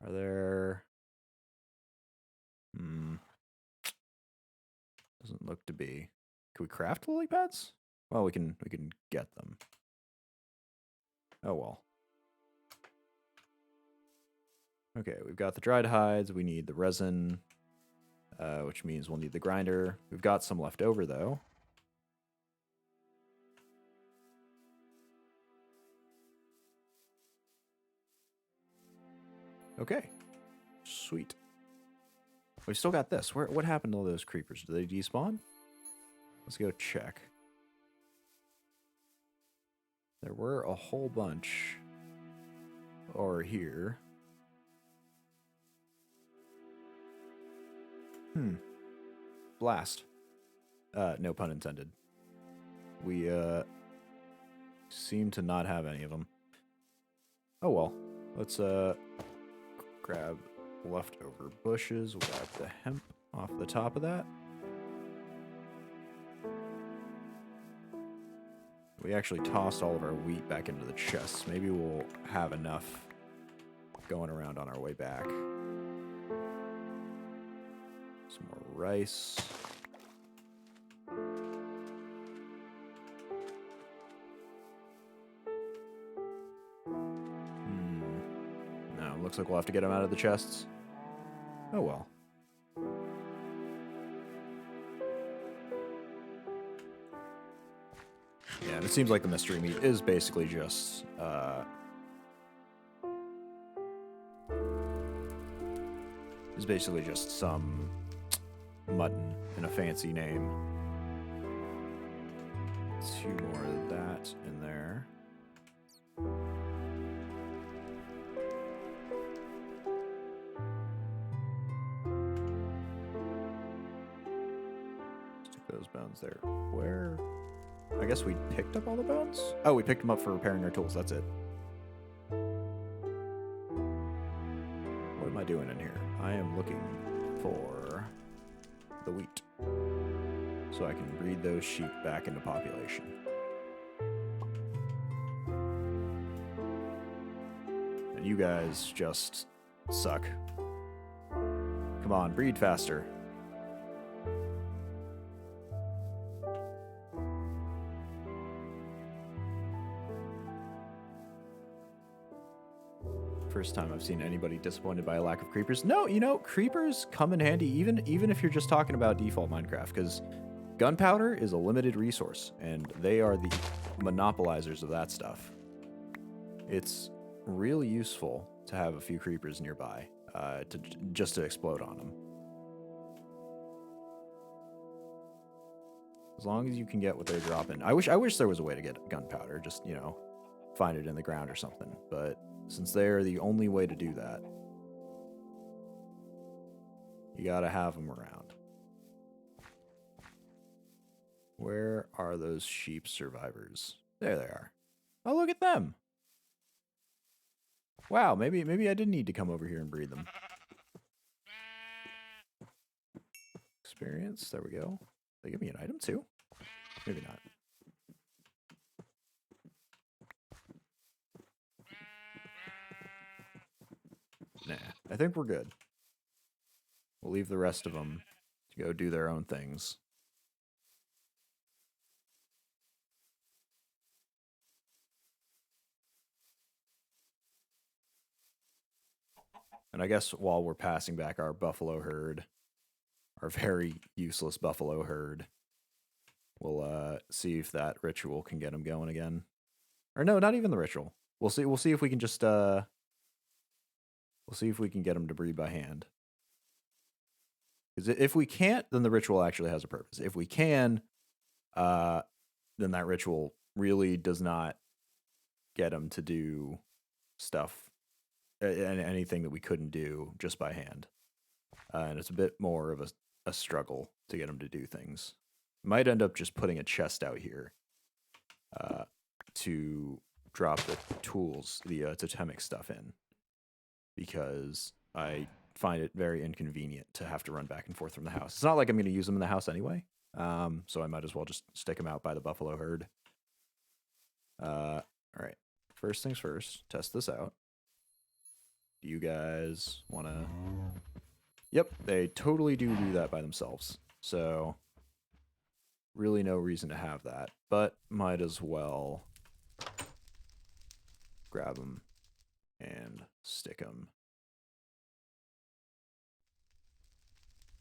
Speaker 1: Are there... Doesn't look to be. Can we craft lily pads? Well, we can get them. Oh well. Okay, we've got the dried hides. We need the resin, which means we'll need the grinder. We've got some left over, though. Okay. Sweet. We still got this. What happened to all those creepers? Did they despawn? Let's go check. There were a whole bunch over here. Blast. No pun intended. We seem to not have any of them. Oh well. Let's grab leftover bushes. We'll grab the hemp off the top of that. We actually tossed all of our wheat back into the chests. Maybe we'll have enough going around on our way back. Some more rice. No, looks like we'll have to get them out of the chests. Oh well. Yeah, Yeah, and it seems like the mystery meat is basically just some mutton in a fancy name. 2 more of that in there. Stick those bones there. Where? I guess we picked up all the bones? Oh, we picked them up for repairing our tools. That's it. What am I doing in here? I am looking for the wheat, so I can breed those sheep back into population. And you guys just suck. Come on, breed faster. First time I've seen anybody disappointed by a lack of creepers. No, you know, creepers come in handy even if you're just talking about default Minecraft, because gunpowder is a limited resource, and they are the monopolizers of that stuff. It's really useful to have a few creepers nearby just to explode on them. As long as you can get what they're dropping. I wish there was a way to get gunpowder. Just, you know, find it in the ground or something. But since they're the only way to do that, you gotta have them around. Where are those sheep survivors? There they are. Oh, look at them. Wow, maybe I didn't need to come over here and breed them. Experience, there we go. They give me an item too? Maybe not. Nah, I think we're good. We'll leave the rest of them to go do their own things. And I guess while we're passing back our buffalo herd, our very useless buffalo herd, we'll see if that ritual can get them going again. Or no, not even the ritual. We'll see if we can just we'll see if we can get them to breed by hand. Because if we can't, then the ritual actually has a purpose. If we can, then that ritual really does not get them to do stuff, anything that we couldn't do just by hand. And it's a bit more of a struggle to get them to do things. Might end up just putting a chest out here to drop the tools, the totemic stuff in, because I find it very inconvenient to have to run back and forth from the house. It's not like I'm going to use them in the house anyway, so I might as well just stick them out by the buffalo herd. All right, first things first, test this out. Do you guys want to... Yep, they totally do that by themselves, so really no reason to have that, but might as well grab them and stick them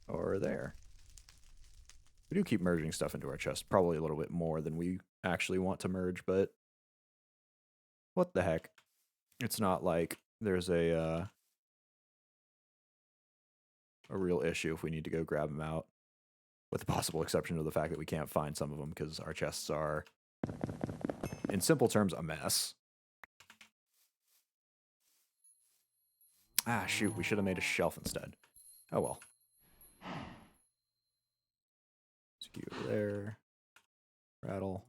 Speaker 1: over there. We do keep merging stuff into our chest, probably a little bit more than we actually want to merge, but what the heck? It's not like there's a real issue if we need to go grab them out, with the possible exception of the fact that we can't find some of them because our chests are, in simple terms, a mess. Ah, shoot, we should have made a shelf instead. Oh well. Skew over there. Rattle.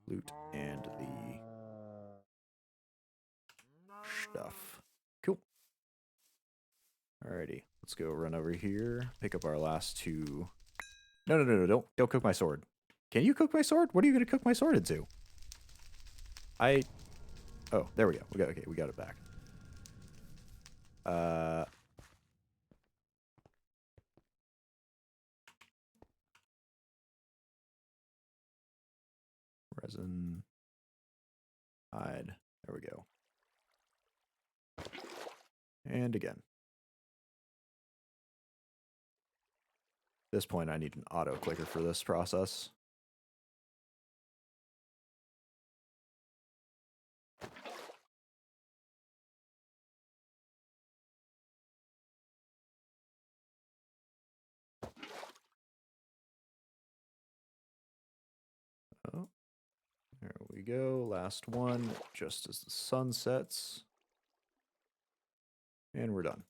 Speaker 1: Loot and the stuff. Cool. Alrighty, let's go run over here, pick up our last 2. No, don't cook my sword. Can you cook my sword? What are you gonna cook my sword into? Oh, there we go. We got it back. Resin. Hide. There we go. And again. At this point, I need an auto clicker for this process. Oh, there we go. Last one, just as the sun sets. And we're done.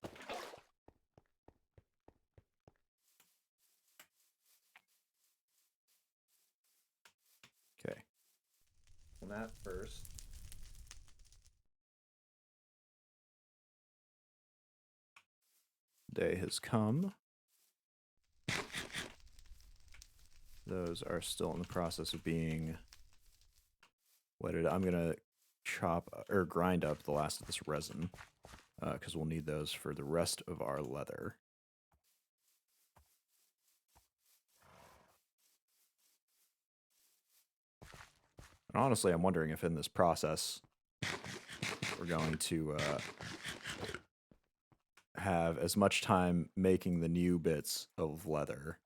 Speaker 1: Okay. On that first. Day has come. Those are still in the process of being wetted. I'm going to chop or grind up the last of this resin because we'll need those for the rest of our leather. And honestly, I'm wondering if in this process we're going to have as much time making the new bits of leather,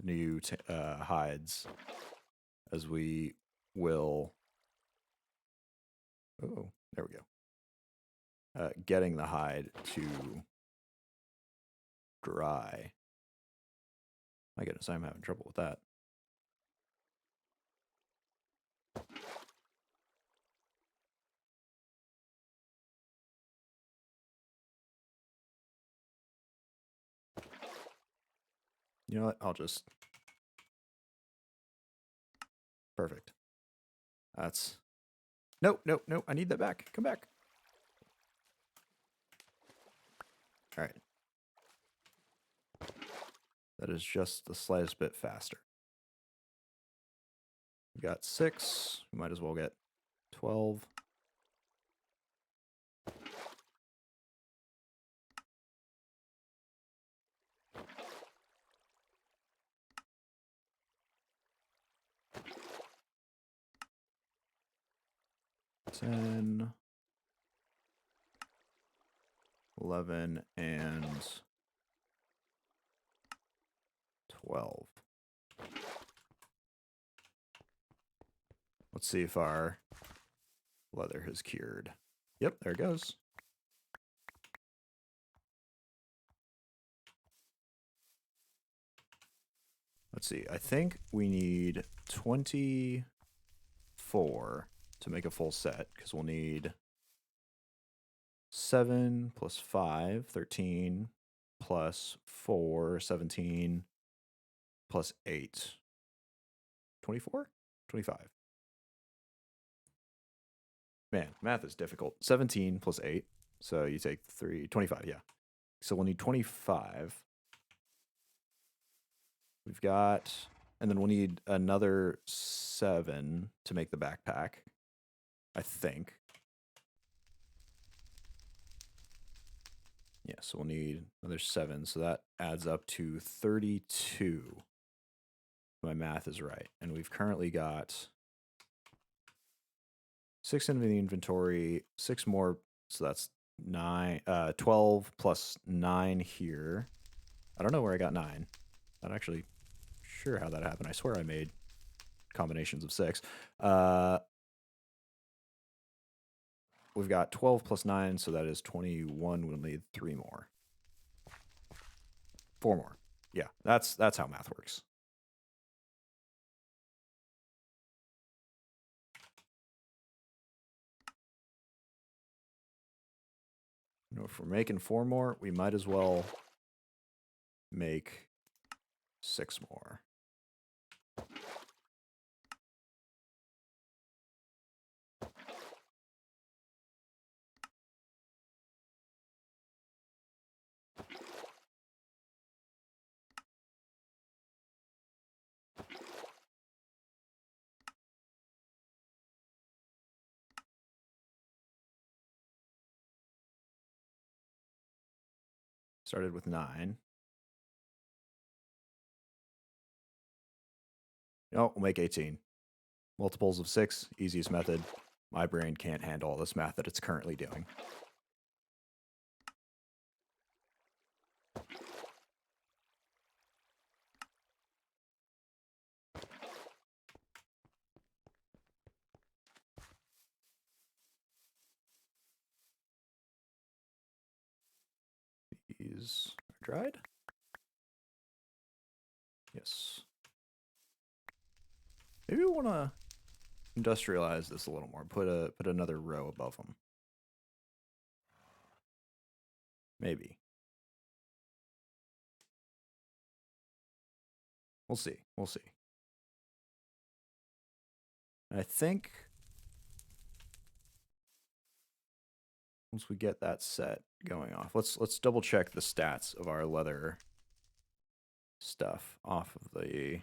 Speaker 1: new hides, as we will. Oh, there we go. Getting the hide to dry. My goodness, I'm having trouble with that. You know what? I'll just... Perfect. That's... Nope, nope, nope. I need that back. Come back. All right. That is just the slightest bit faster. We got 6. We might as well get 12. Ten, 11, and 12. Let's see if our leather has cured. Yep, there it goes. Let's see. I think we need 24 to make a full set because we'll need 7 plus 5, 13, plus 4, 17, plus 8, 24? 25. Man, math is difficult. 17 plus 8. So you take 3, 25, yeah. So we'll need 25. We've got, and then we'll need another 7 to make the backpack, I think. Yeah, so we'll need another 7. So that adds up to 32. My math is right. And we've currently got 6 in the inventory, 6 more. So that's 12 plus 9 here. I don't know where I got 9. Not actually sure how that happened. I swear I made combinations of 6. We've got 12 plus 9, so that is 21. We'll need 3 more. 4 more. Yeah, that's how math works. You know, if we're making 4 more, we might as well make 6 more. Started with 9. Oh, we'll make 18. Multiples of 6, easiest method. My brain can't handle all this math that it's currently doing. These are dried. Yes. Maybe we want to industrialize this a little more. Put another row above them. Maybe. We'll see. We'll see. I think once we get that set going off, let's double check the stats of our leather stuff off of the.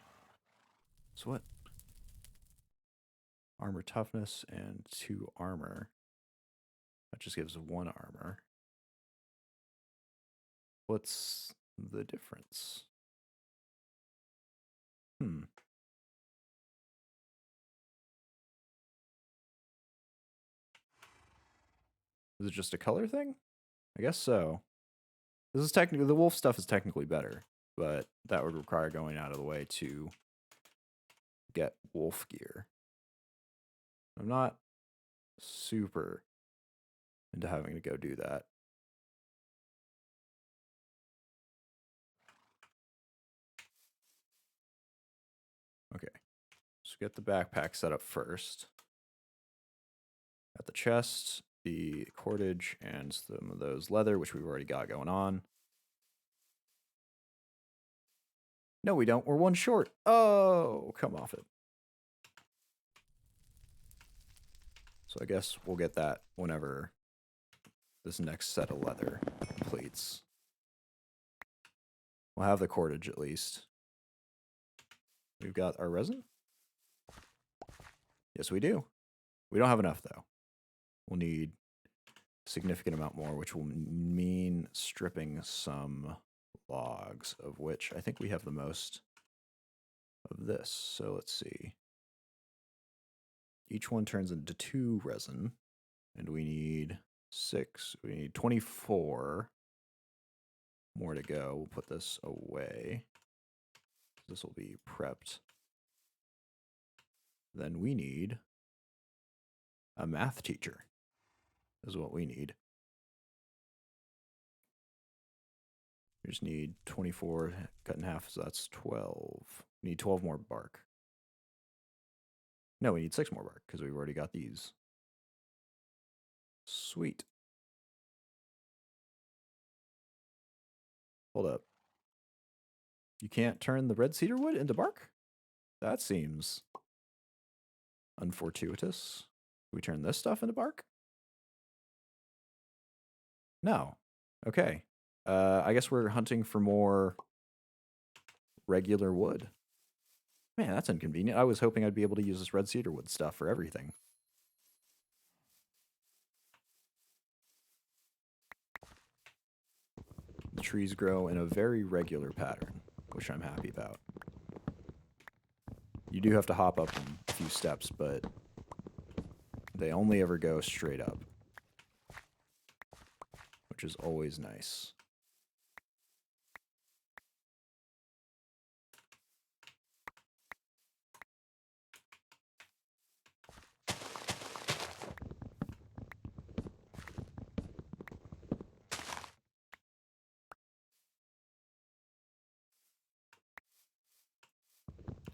Speaker 1: So what? Armor toughness and 2 armor. That just gives 1 armor. What's the difference? Is it just a color thing? I guess so. This is technically, the wolf stuff is technically better, but that would require going out of the way to get wolf gear. I'm not super into having to go do that. Okay, so get the backpack set up first. Got the chest, the cordage, and some of those leather, which we've already got going on. No, we don't. We're 1 short. Oh, come off it. So I guess we'll get that whenever this next set of leather completes. We'll have the cordage at least. We've got our resin. Yes, we do. We don't have enough, though. We'll need a significant amount more, which will mean stripping some logs, of which I think we have the most of this. So let's see. Each one turns into 2 resin, and we need 6. We need 24 more to go. We'll put this away. This will be prepped. Then we need a math teacher, is what we need. We just need 24 cut in half, so that's 12. We need 12 more bark. No, we need 6 more bark, because we've already got these. Sweet. Hold up. You can't turn the red cedar wood into bark? That seems unfortuitous. We turn this stuff into bark? No. Okay. I guess we're hunting for more regular wood. Man, that's inconvenient. I was hoping I'd be able to use this red cedar wood stuff for everything. The trees grow in a very regular pattern, which I'm happy about. You do have to hop up a few steps, but they only ever go straight up, which is always nice.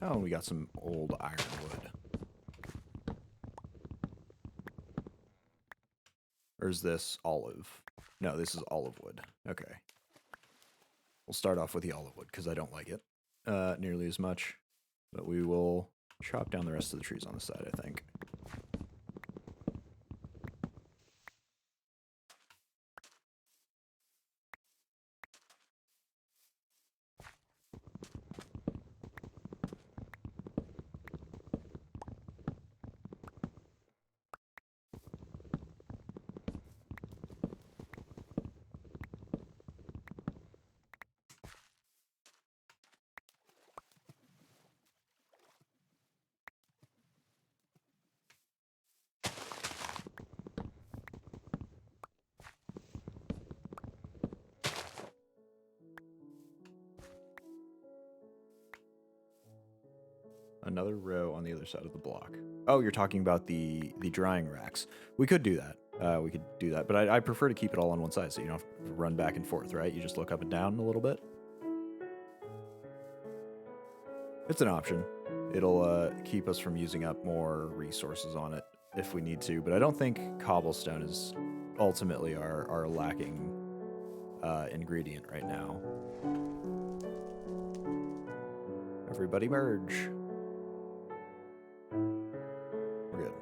Speaker 1: Oh, and we got some old ironwood. Or is this olive? No, this is olive wood. Okay. We'll start off with the olive wood, because I don't like it nearly as much. But we will chop down the rest of the trees on the side, I think. Another row on the other side of the block. Oh, you're talking about the drying racks. We could do that. But I prefer to keep it all on one side, so you don't have to run back and forth, right? You just look up and down a little bit. It's an option. It'll keep us from using up more resources on it if we need to, but I don't think cobblestone is ultimately our lacking ingredient right now. Everybody merge. We're good.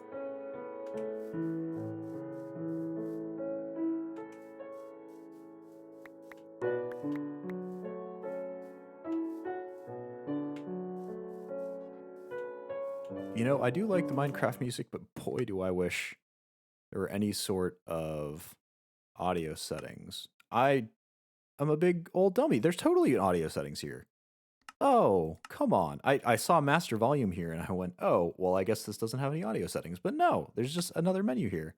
Speaker 1: You know, I do like the Minecraft music, but boy, do I wish there were any sort of audio settings. I'm a big old dummy. There's totally audio settings here. Oh, come on. I saw master volume here and I went, oh, well, I guess this doesn't have any audio settings. But no, there's just another menu here.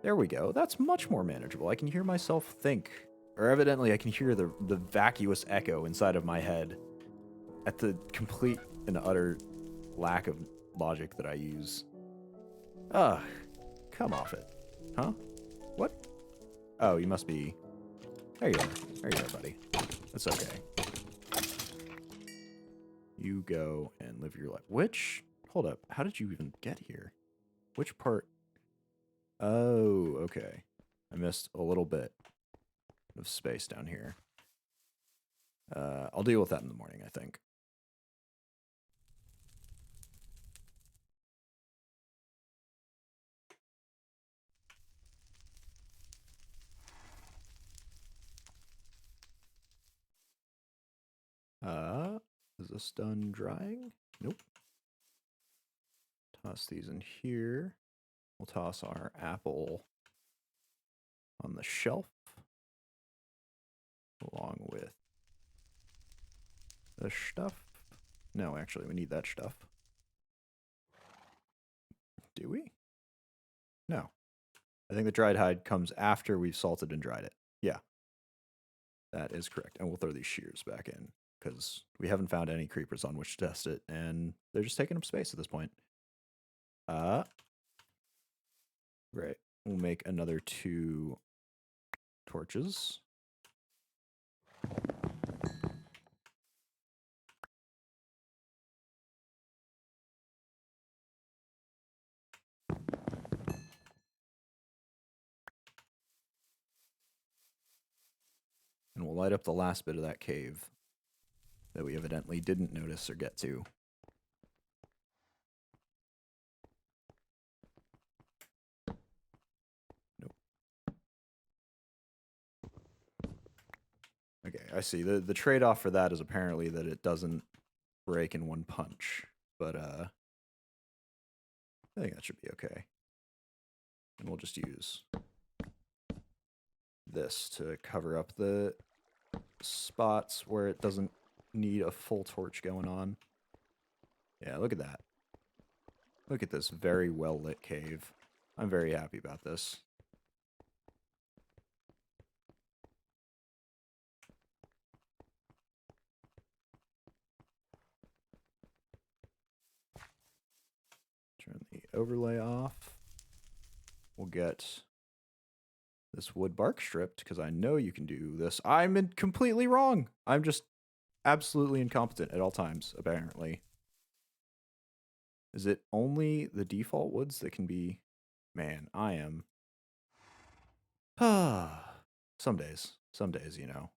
Speaker 1: There we go. That's much more manageable. I can hear myself think. Or evidently I can hear the vacuous echo inside of my head at the complete and utter lack of logic that I use. Ugh, come off it. Huh? What? Oh, you must be... There you are. There you are, buddy. That's okay. You go and live your life. Which... Hold up. How did you even get here? Which part? Oh, okay. I missed a little bit of space down here. I'll deal with that in the morning, I think. Is this done drying? Nope. Toss these in here. We'll toss our apple on the shelf along with the stuff. No, actually, we need that stuff. Do we? No. I think the dried hide comes after we've salted and dried it. Yeah. That is correct. And we'll throw these shears back in because we haven't found any creepers on which to test it, and they're just taking up space at this point. Right. We'll make another 2 torches. And we'll light up the last bit of that cave that we evidently didn't notice or get to. Nope. Okay, I see. The trade-off for that is apparently that it doesn't break in one punch. But, I think that should be okay. And we'll just use this to cover up the spots where it doesn't need a full torch going on. Yeah, look at that. Look at this very well-lit cave. I'm very happy about this. Turn the overlay off. We'll get this wood bark stripped because I know you can do this. I'm completely wrong. I'm just absolutely incompetent at all times, apparently. Is it only the default woods that can be... Man, I am... Some days, you know.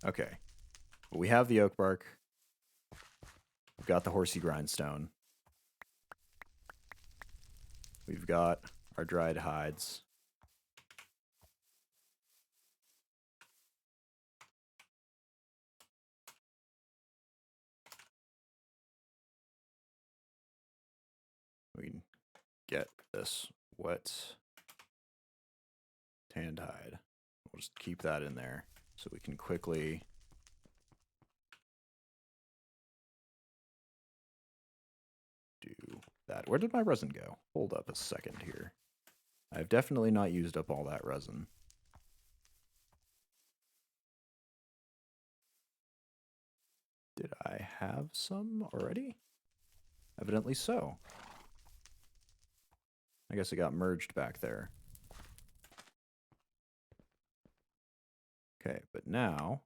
Speaker 1: Okay. But we have the oak bark. We've got the horsey grindstone. We've got our dried hides. We can get this wet tanned hide. We'll just keep that in there so we can quickly do that. Where did my resin go? Hold up a second here. I've definitely not used up all that resin. Did I have some already? Evidently so. I guess it got merged back there. Okay, but now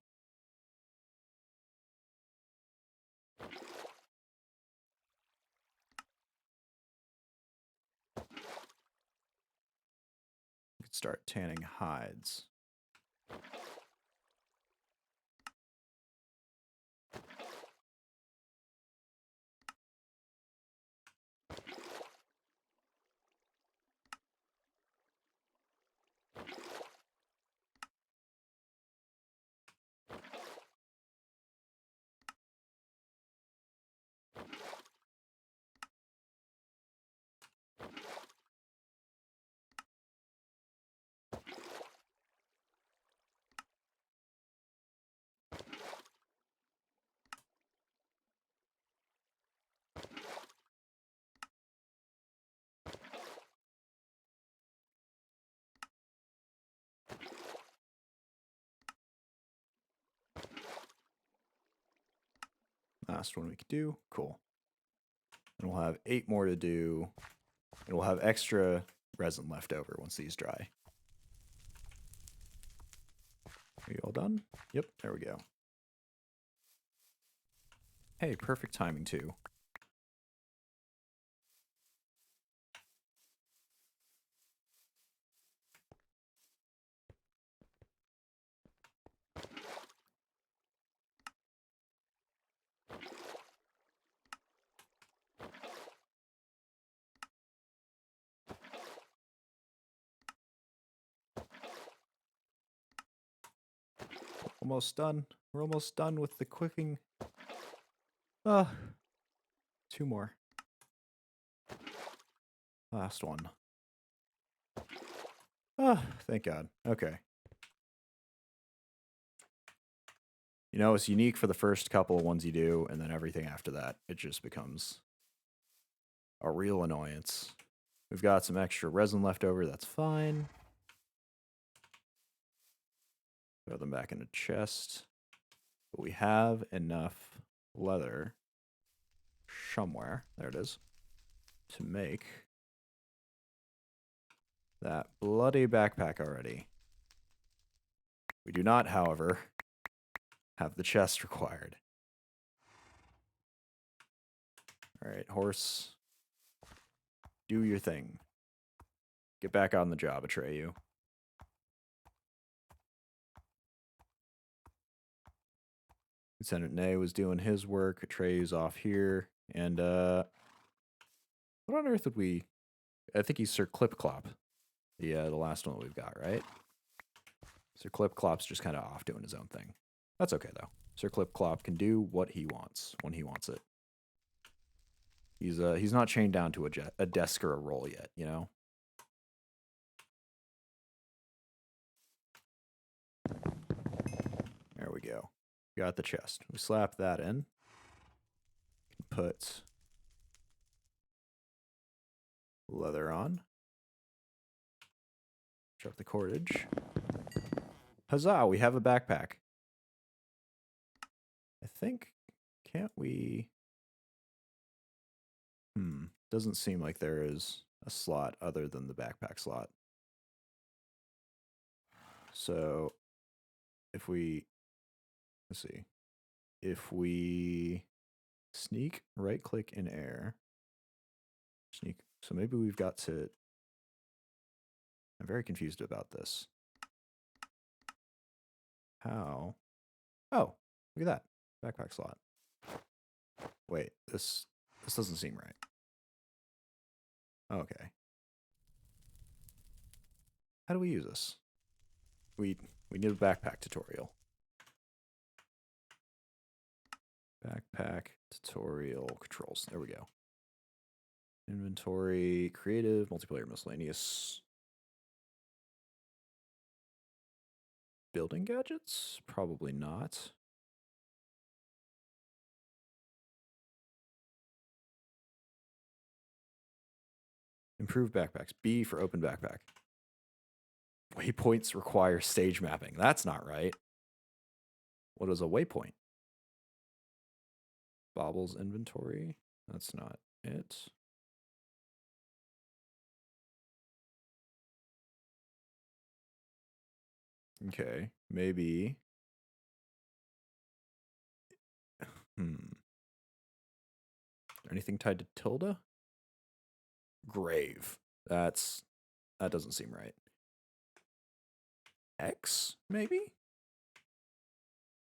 Speaker 1: we could start tanning hides. Last one we could do. Cool. And we'll have 8 more to do. And we'll have extra resin left over once these dry. Are you all done? Yep, there we go. Hey, perfect timing too. Almost done. We're almost done with the cooking. 2 more. Last one. Thank God. Okay. You know, it's unique for the first couple of ones you do, and then everything after that, it just becomes a real annoyance. We've got some extra resin left over, that's fine. Throw them back in a chest. But we have enough leather somewhere, there it is, to make that bloody backpack already. We do not, however, have the chest required. Alright, horse. Do your thing. Get back on the job, Atreyu. Lieutenant Nay was doing his work. Atreyu's off here. And, what on earth would we... I think he's Sir Clip-Clop. The last one that we've got, right? Sir Clip-Clop's just kind of off doing his own thing. That's okay, though. Sir Clip-Clop can do what he wants when he wants it. He's not chained down to a desk or a roll yet, you know? There we go. Got the chest. We slap that in. Put leather on. Drop the cordage. Huzzah, we have a backpack. I think, can't we... Doesn't seem like there is a slot other than the backpack slot. So, if we... Let's see. If we sneak, right-click in air. Sneak. So maybe we've got to... I'm very confused about this. How? Oh, look at that. Backpack slot. Wait, this doesn't seem right. Okay. How do we use this? We need a backpack tutorial. Backpack tutorial controls. There we go. Inventory, creative, multiplayer, miscellaneous. Building gadgets? Probably not. Improved backpacks. B for open backpack. Waypoints require stage mapping. That's not right. What is a waypoint? Baubles inventory. That's not it. Okay, maybe. Anything tied to tilde? Grave. That doesn't seem right. X, maybe?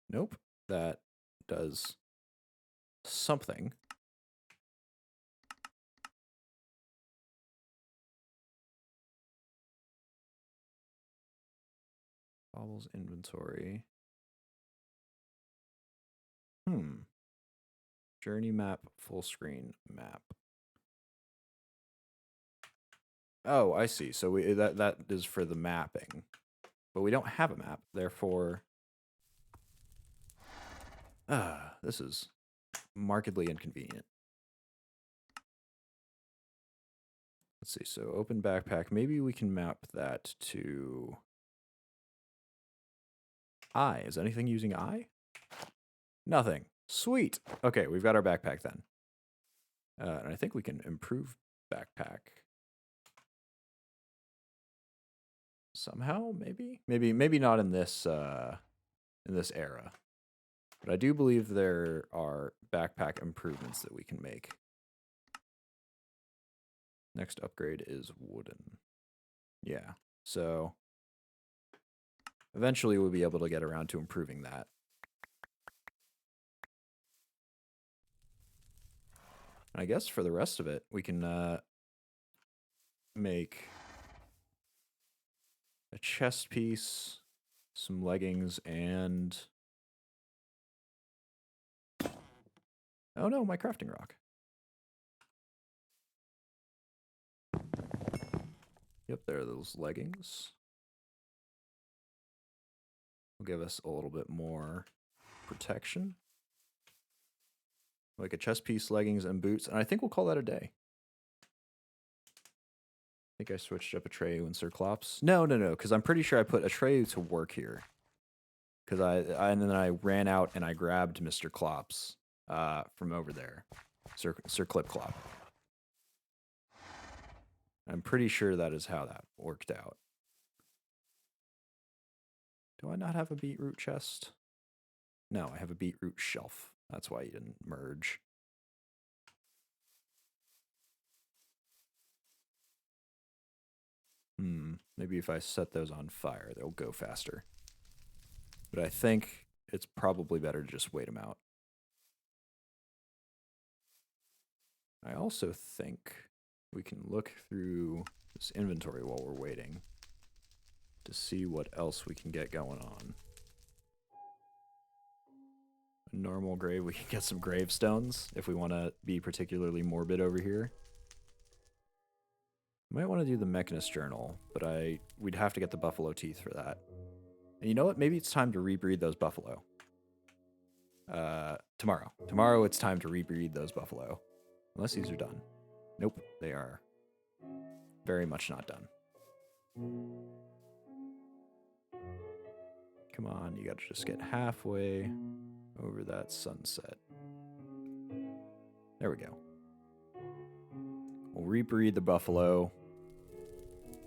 Speaker 1: Nope. That does something. Bobbles inventory. Journey map, full screen map. Oh, I see. So that is for the mapping. But we don't have a map, therefore this is markedly inconvenient. Let's see. So open backpack. Maybe we can map that to I. Is anything using I? Nothing. Sweet. Okay, we've got our backpack then. And I think we can improve backpack. Somehow, maybe? Maybe not in this era. But I do believe there are backpack improvements that we can make. Next upgrade is wooden. Yeah. So eventually we'll be able to get around to improving that. I guess for the rest of it, we can make a chest piece, some leggings, and... Oh no, my crafting rock. Yep, there are those leggings. Will give us a little bit more protection. Like a chest piece, leggings, and boots. And I think we'll call that a day. I think I switched up Atreyu and Cyclops. No, because I'm pretty sure I put Atreyu to work here. Because and then I ran out and I grabbed Mr. Klops from over there. Sir Clip Clop. I'm pretty sure that is how that worked out. Do I not have a beetroot chest? No, I have a beetroot shelf. That's why you didn't merge. Maybe if I set those on fire, they'll go faster. But I think it's probably better to just wait them out. I also think we can look through this inventory while we're waiting to see what else we can get going on. A normal grave, we can get some gravestones if we want to be particularly morbid over here. Might want to do the Mechanist Journal, but we'd have to get the buffalo teeth for that. And you know what? Maybe it's time to rebreed those buffalo. Tomorrow. Tomorrow it's time to rebreed those buffalo. Unless these are done. Nope, they are very much not done. Come on, you gotta just get halfway over that sunset. There we go. We'll rebreed the buffalo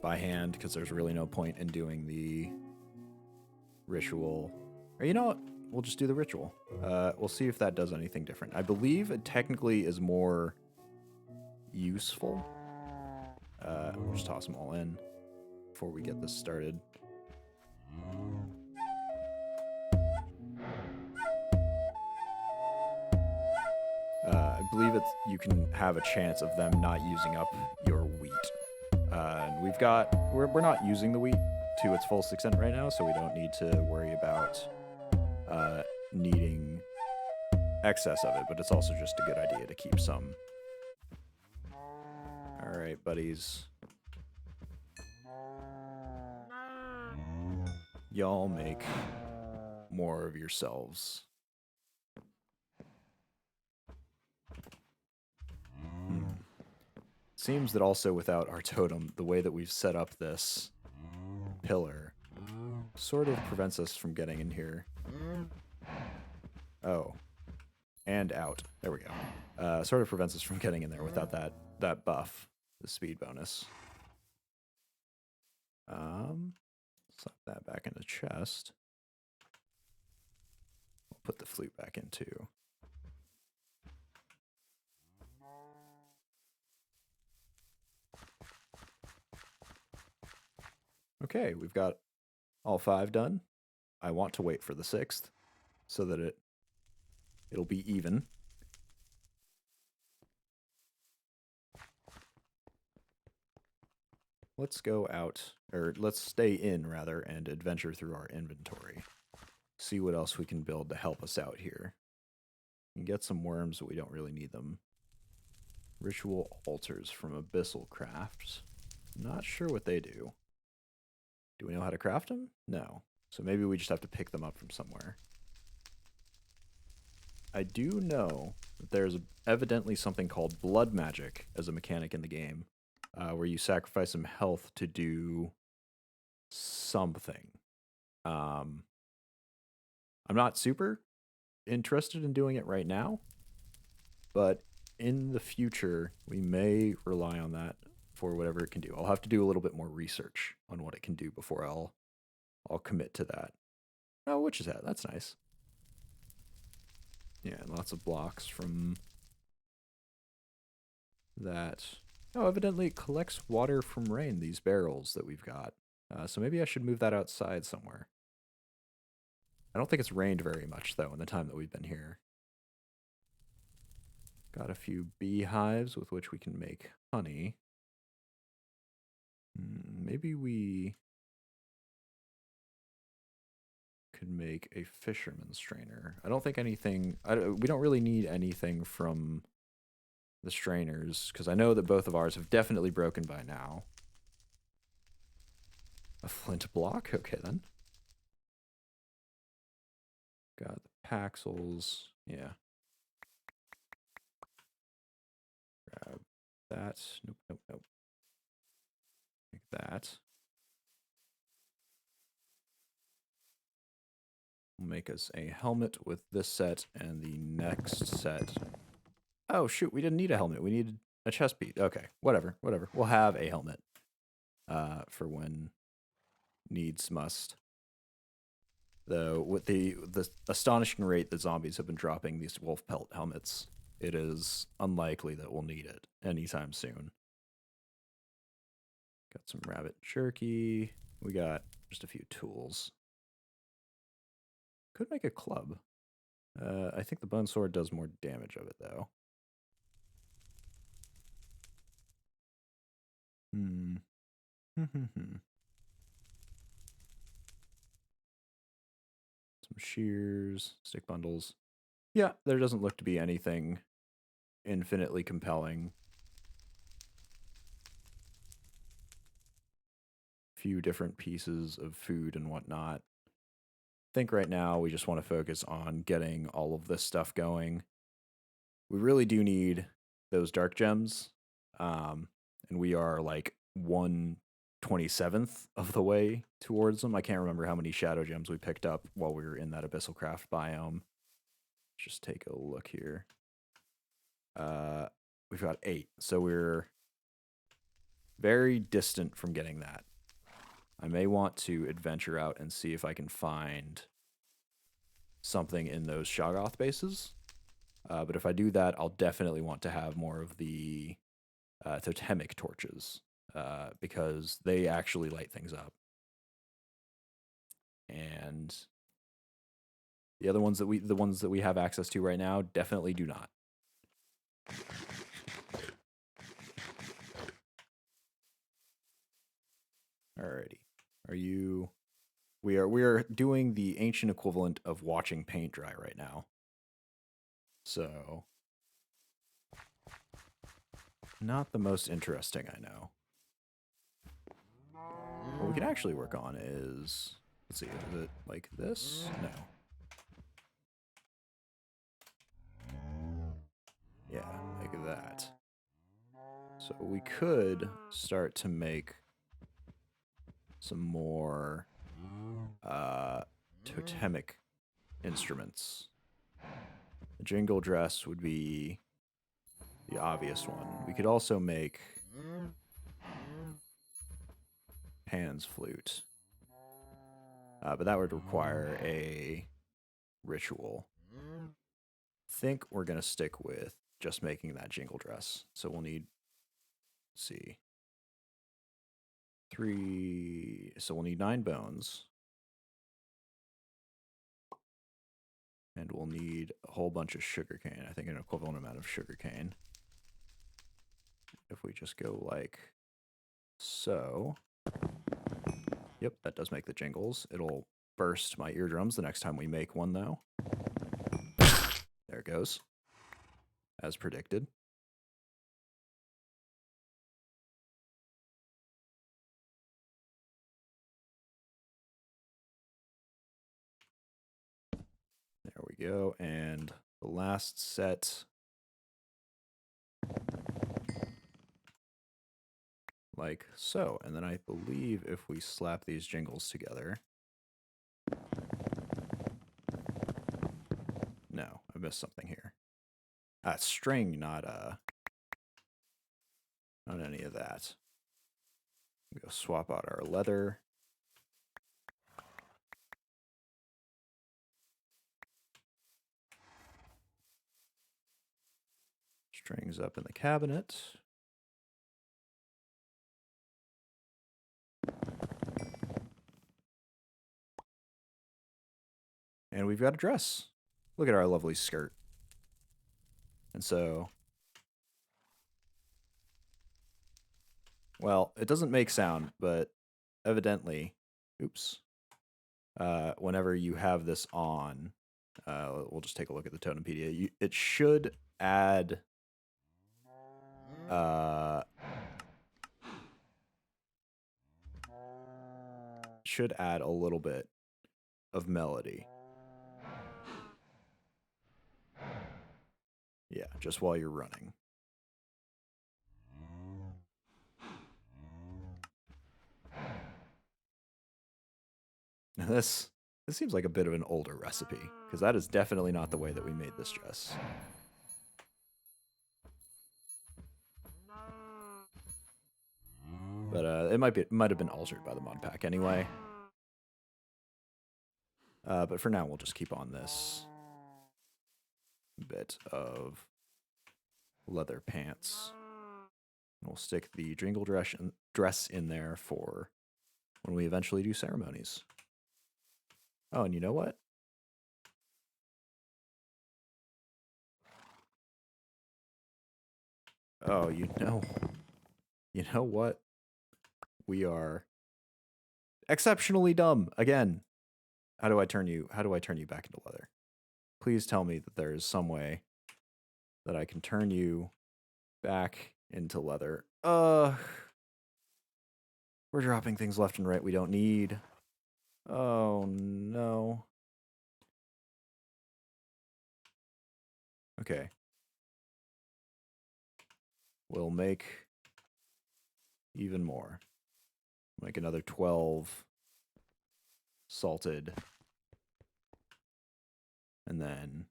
Speaker 1: by hand because there's really no point in doing the ritual. Or you know what? We'll just do the ritual. We'll see if that does anything different. I believe it technically is more useful. We'll just toss them all in before we get this started. I believe you can have a chance of them not using up your wheat. And we're not using the wheat to its full extent right now, so we don't need to worry about needing excess of it, but it's also just a good idea to keep some. All right, buddies. Y'all make more of yourselves. Seems that also without our totem, the way that we've set up this pillar sort of prevents us from getting in here. Oh. And out. There we go. Sort of prevents us from getting in there without that buff, the speed bonus. Slap that back in the chest. We'll put the flute back in too. Okay, we've got all 5 done. I want to wait for the 6th so that it'll be even. Let's go out, or let's stay in rather, and adventure through our inventory. See what else we can build to help us out here. We can get some worms, but we don't really need them. Ritual altars from Abyssal Crafts. Not sure what they do. Do we know how to craft them? No. So maybe we just have to pick them up from somewhere. I do know that there's evidently something called blood magic as a mechanic in the game, where you sacrifice some health to do something. I'm not super interested in doing it right now, but in the future, we may rely on that for whatever it can do. I'll have to do a little bit more research on what it can do before I'll commit to that. Oh, witch's hat. That's nice. Yeah, and lots of blocks from that. Oh, evidently it collects water from rain, these barrels that we've got. So maybe I should move that outside somewhere. I don't think it's rained very much, though, in the time that we've been here. Got a few beehives with which we can make honey. Maybe we could make a fisherman's strainer. I don't think anything... we don't really need anything from the strainers, because I know that both of ours have definitely broken by now. A flint block? Okay, then. Got the paxels. Yeah. Grab that. Nope, nope, nope. Like that. We'll make us a helmet with this set and the next set. Oh, shoot, we didn't need a helmet. We needed a chest piece. Okay, whatever, whatever. We'll have a helmet for when needs must. Though, with the astonishing rate that zombies have been dropping these wolf pelt helmets, it is unlikely that we'll need it anytime soon. Got some rabbit jerky. We got just a few tools. Could make a club. I think the bone sword does more damage of it, though. Some shears, stick bundles. Yeah, there doesn't look to be anything infinitely compelling. Few different pieces of food and whatnot. I think right now we just want to focus on getting all of this stuff going. We really do need those dark gems. And we are like 1/27th of the way towards them. I can't remember how many shadow gems we picked up while we were in that Abyssal Craft biome. Just take a look here. We've got 8, so we're very distant from getting that. I may want to adventure out and see if I can find something in those Shoggoth bases. But if I do that, I'll definitely want to have more of the Totemic Torches, because they actually light things up. And the other ones the ones that we have access to right now definitely do not. Alrighty. Are you... We are doing the ancient equivalent of watching paint dry right now. So... not the most interesting, I know. What we can actually work on is... let's see, is it like this? No. Yeah, like that. So we could start to make some more totemic instruments. The jingle dress would be the obvious one. We could also make Pan's flute. But that would require a ritual. I think we're going to stick with just making that jingle dress. So we'll need, let's see, 3. So we'll need 9 bones. And we'll need a whole bunch of sugarcane. I think an equivalent amount of sugarcane. If we just go like so. Yep, that does make the jingles. It'll burst my eardrums the next time we make one, though. There it goes. As predicted. There we go. And the last set. Like so. And then I believe if we slap these jingles together. No, I missed something here. String, not any of that. We go swap out our leather. Strings up in the cabinet. And we've got a dress. Look at our lovely skirt. And so, well, it doesn't make sound, but evidently, oops, whenever you have this on, we'll just take a look at the Totempedia. It should add, a little bit of melody. Yeah, just while you're running. Now this seems like a bit of an older recipe, because that is definitely not the way that we made this dress. But it might have been altered by the Modpack anyway. But for now, we'll just keep on this bit of leather pants. We'll stick the jingle dress in there for when we eventually do ceremonies. Oh, and you know what? Oh, you know what? We are exceptionally dumb again. How do I turn you back into leather? Please tell me that there is some way that I can turn you back into leather. We're dropping things left and right we don't need. Oh no. Okay. We'll make even more. Make another 12 salted. And then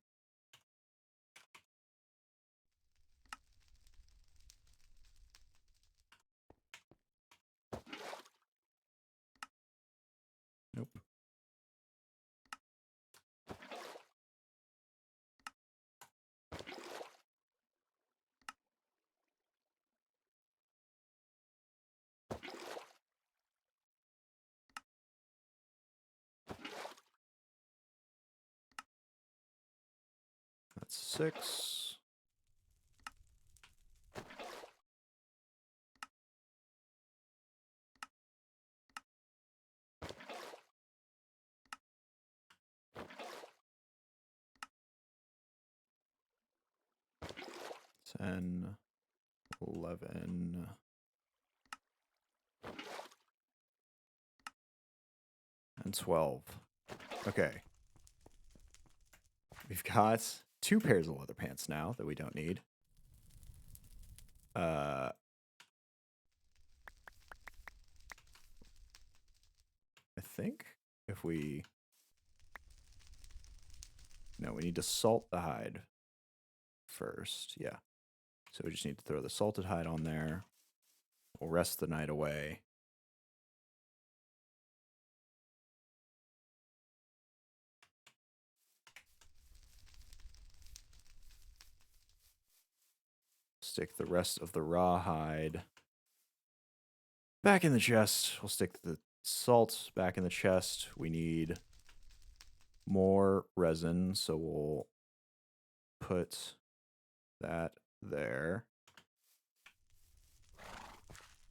Speaker 1: nope. That's 6. Ten, 11, and 12. Okay. We've got 2 pairs of leather pants now that we don't need. I think if we... No, we need to salt the hide first. Yeah. So we just need to throw the salted hide on there. We'll rest the night away. Stick the rest of the rawhide back in the chest. We'll stick the salt back in the chest. We need more resin, so we'll put that there.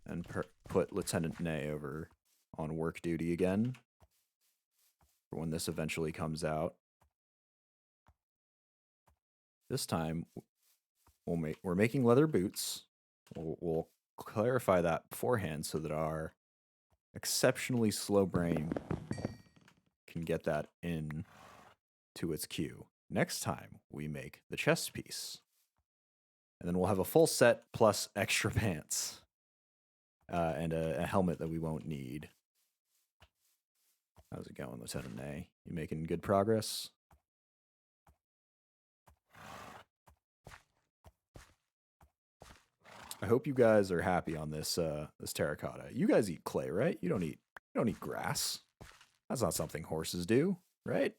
Speaker 1: And put Lieutenant Nay over on work duty again for when this eventually comes out. This time, we're making leather boots. We'll clarify that beforehand so that our exceptionally slow brain can get that in to its queue. Next time, we make the chest piece. And then we'll have a full set plus extra pants. And a helmet that we won't need. How's it going, Lieutenant Nay? You making good progress? I hope you guys are happy on this this terracotta. You guys eat clay, right? You don't eat grass. That's not something horses do, right?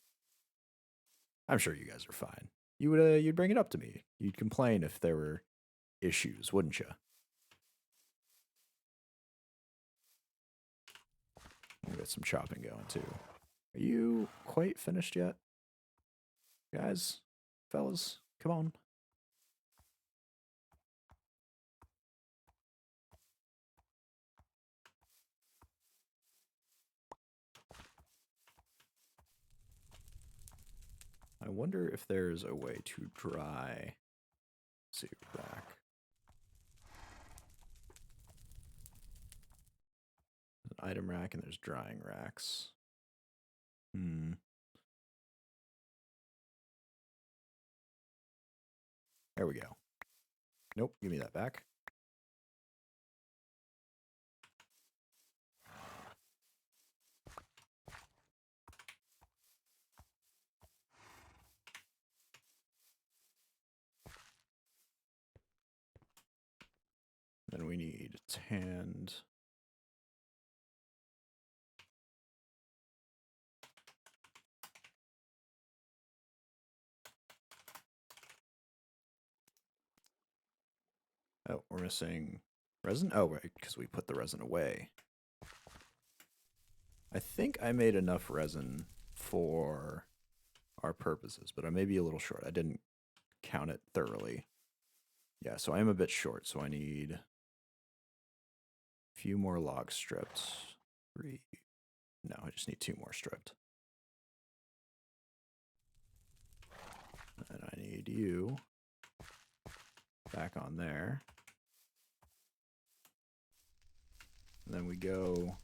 Speaker 1: I'm sure you guys are fine. You'd bring it up to me. You'd complain if there were issues, wouldn't you? We'll get some chopping going, too. Are you quite finished yet? Guys? Fellas? Come on. I wonder if there's a way to dry. Let's see, back. There's an item rack and there's drying racks. There we go. Nope, give me that back. Then we need tanned. Oh, we're missing resin? Oh, right, because we put the resin away. I think I made enough resin for our purposes, but I may be a little short. I didn't count it thoroughly. Yeah, so I am a bit short, so I need a few more log strips. 3. No, I just need 2 more stripped. And I need you back on there. And then we go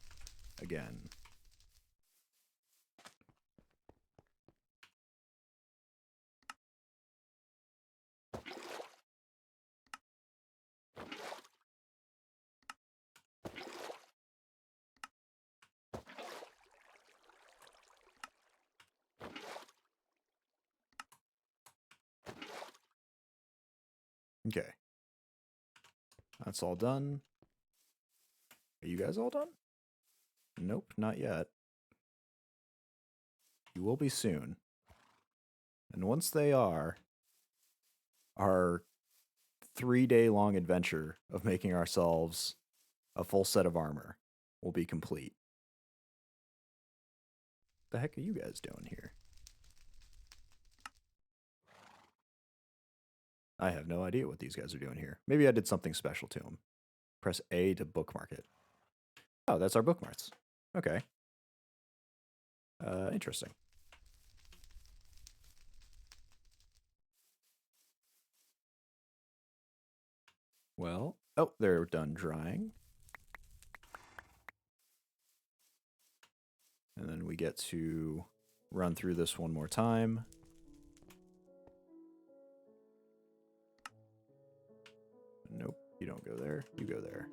Speaker 1: again. Okay. That's all done. Are you guys all done? Nope, not yet. You will be soon. And once they are, our 3-day-long adventure of making ourselves a full set of armor will be complete. The heck are you guys doing here? I have no idea what these guys are doing here. Maybe I did something special to them. Press A to bookmark it. Oh, that's our bookmarks. Okay. Interesting. Well, oh, they're done drying. And then we get to run through this one more time. Nope, you don't go there. You go there.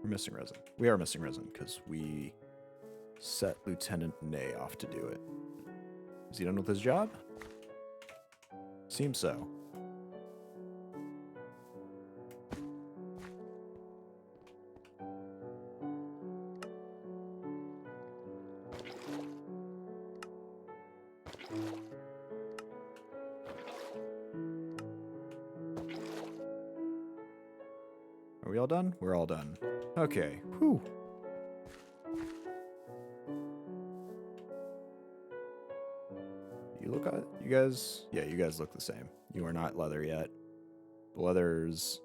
Speaker 1: We're missing resin. We are missing resin because we set Lieutenant Nay off to do it. Is he done with his job? Seems so. we all done? We're all done. Okay. Whew. You look at you guys. Yeah, you guys look the same. You are not leather yet. The leather's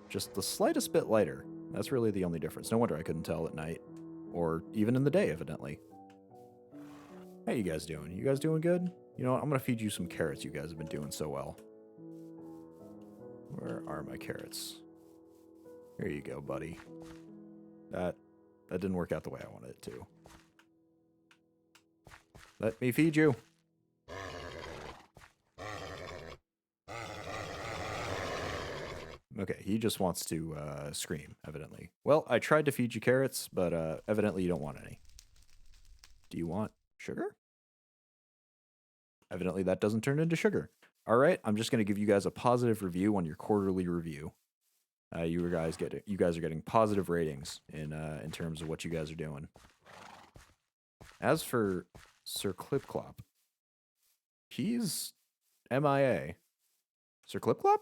Speaker 1: just the slightest bit lighter. That's really the only difference. No wonder I couldn't tell at night, or even in the day, evidently. How you guys doing? You guys doing good? You know what? I'm gonna feed you some carrots. You guys have been doing so well. Where are my carrots? Here you go, buddy. That didn't work out the way I wanted it to. Let me feed you. Okay, he just wants to scream, evidently. Well, I tried to feed you carrots, but evidently you don't want any. Do you want sugar? Evidently that doesn't turn into sugar. All right, I'm just going to give you guys a positive review on your quarterly review. You guys are getting positive ratings in terms of what you guys are doing. As for Sir Clipclop, he's MIA. Sir Clipclop?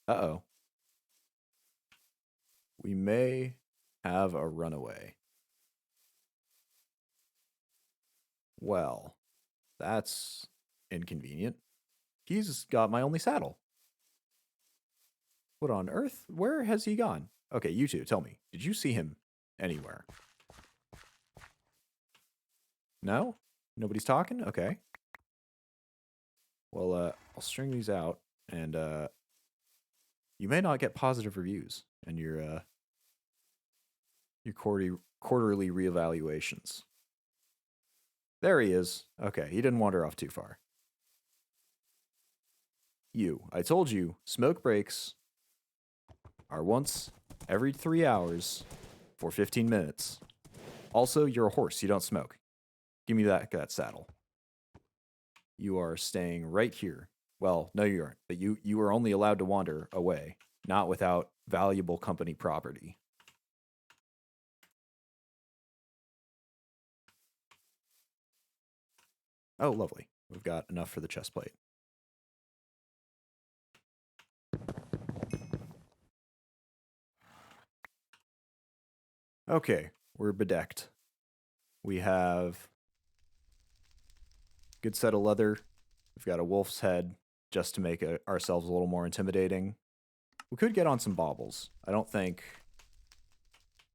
Speaker 1: Uh-oh. We may have a runaway. Well, that's inconvenient. He's got my only saddle. What on earth? Where has he gone? Okay, you two, tell me. Did you see him anywhere? No? Nobody's talking? Okay. Well, I'll string these out, and you may not get positive reviews in your quarterly reevaluations. There he is. Okay, he didn't wander off too far. I told you, smoke breaks are once every 3 hours for 15 minutes. Also, you're a horse. You don't smoke. Give me that saddle. You are staying right here. Well, no, you aren't. But you are only allowed to wander away, not without valuable company property. Oh, lovely. We've got enough for the chest plate. Okay, we're bedecked. We have a good set of leather. We've got a wolf's head just to make ourselves a little more intimidating. We could get on some baubles. I don't think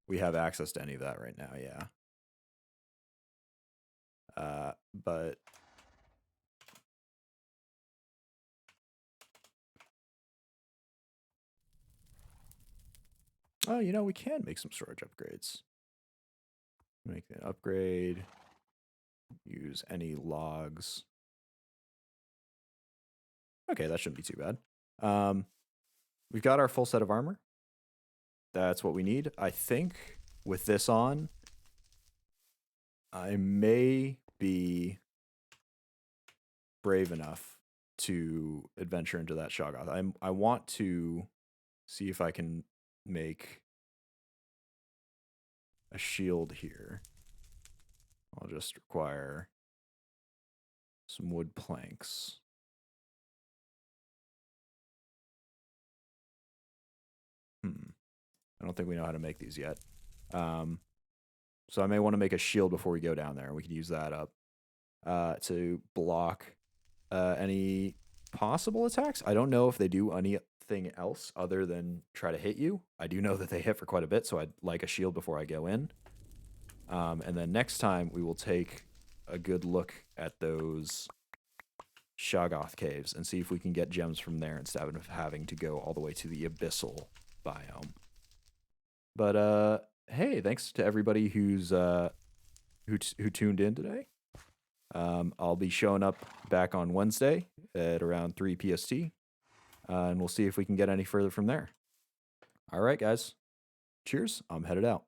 Speaker 1: we have access to any of that right now, yeah. But oh, you know, we can make some storage upgrades. Make an upgrade. Use any logs. Okay, that shouldn't be too bad. We've got our full set of armor. That's what we need. I think with this on, I may be brave enough to adventure into that Shoggoth. I want to see if I can make a shield here. I'll just require some wood planks. I don't think we know how to make these yet. So I may want to make a shield before we go down there. We could use that up to block any possible attacks. I don't know if they do anything else other than try to hit you. I do know that they hit for quite a bit, so I'd like a shield before I go in. And then next time we will take a good look at those Shoggoth caves and see if we can get gems from there instead of having to go all the way to the abyssal biome. But hey, thanks to everybody who tuned in today. I'll be showing up back on Wednesday at around 3 PST, and we'll see if we can get any further from there. All right, guys. Cheers. I'm headed out.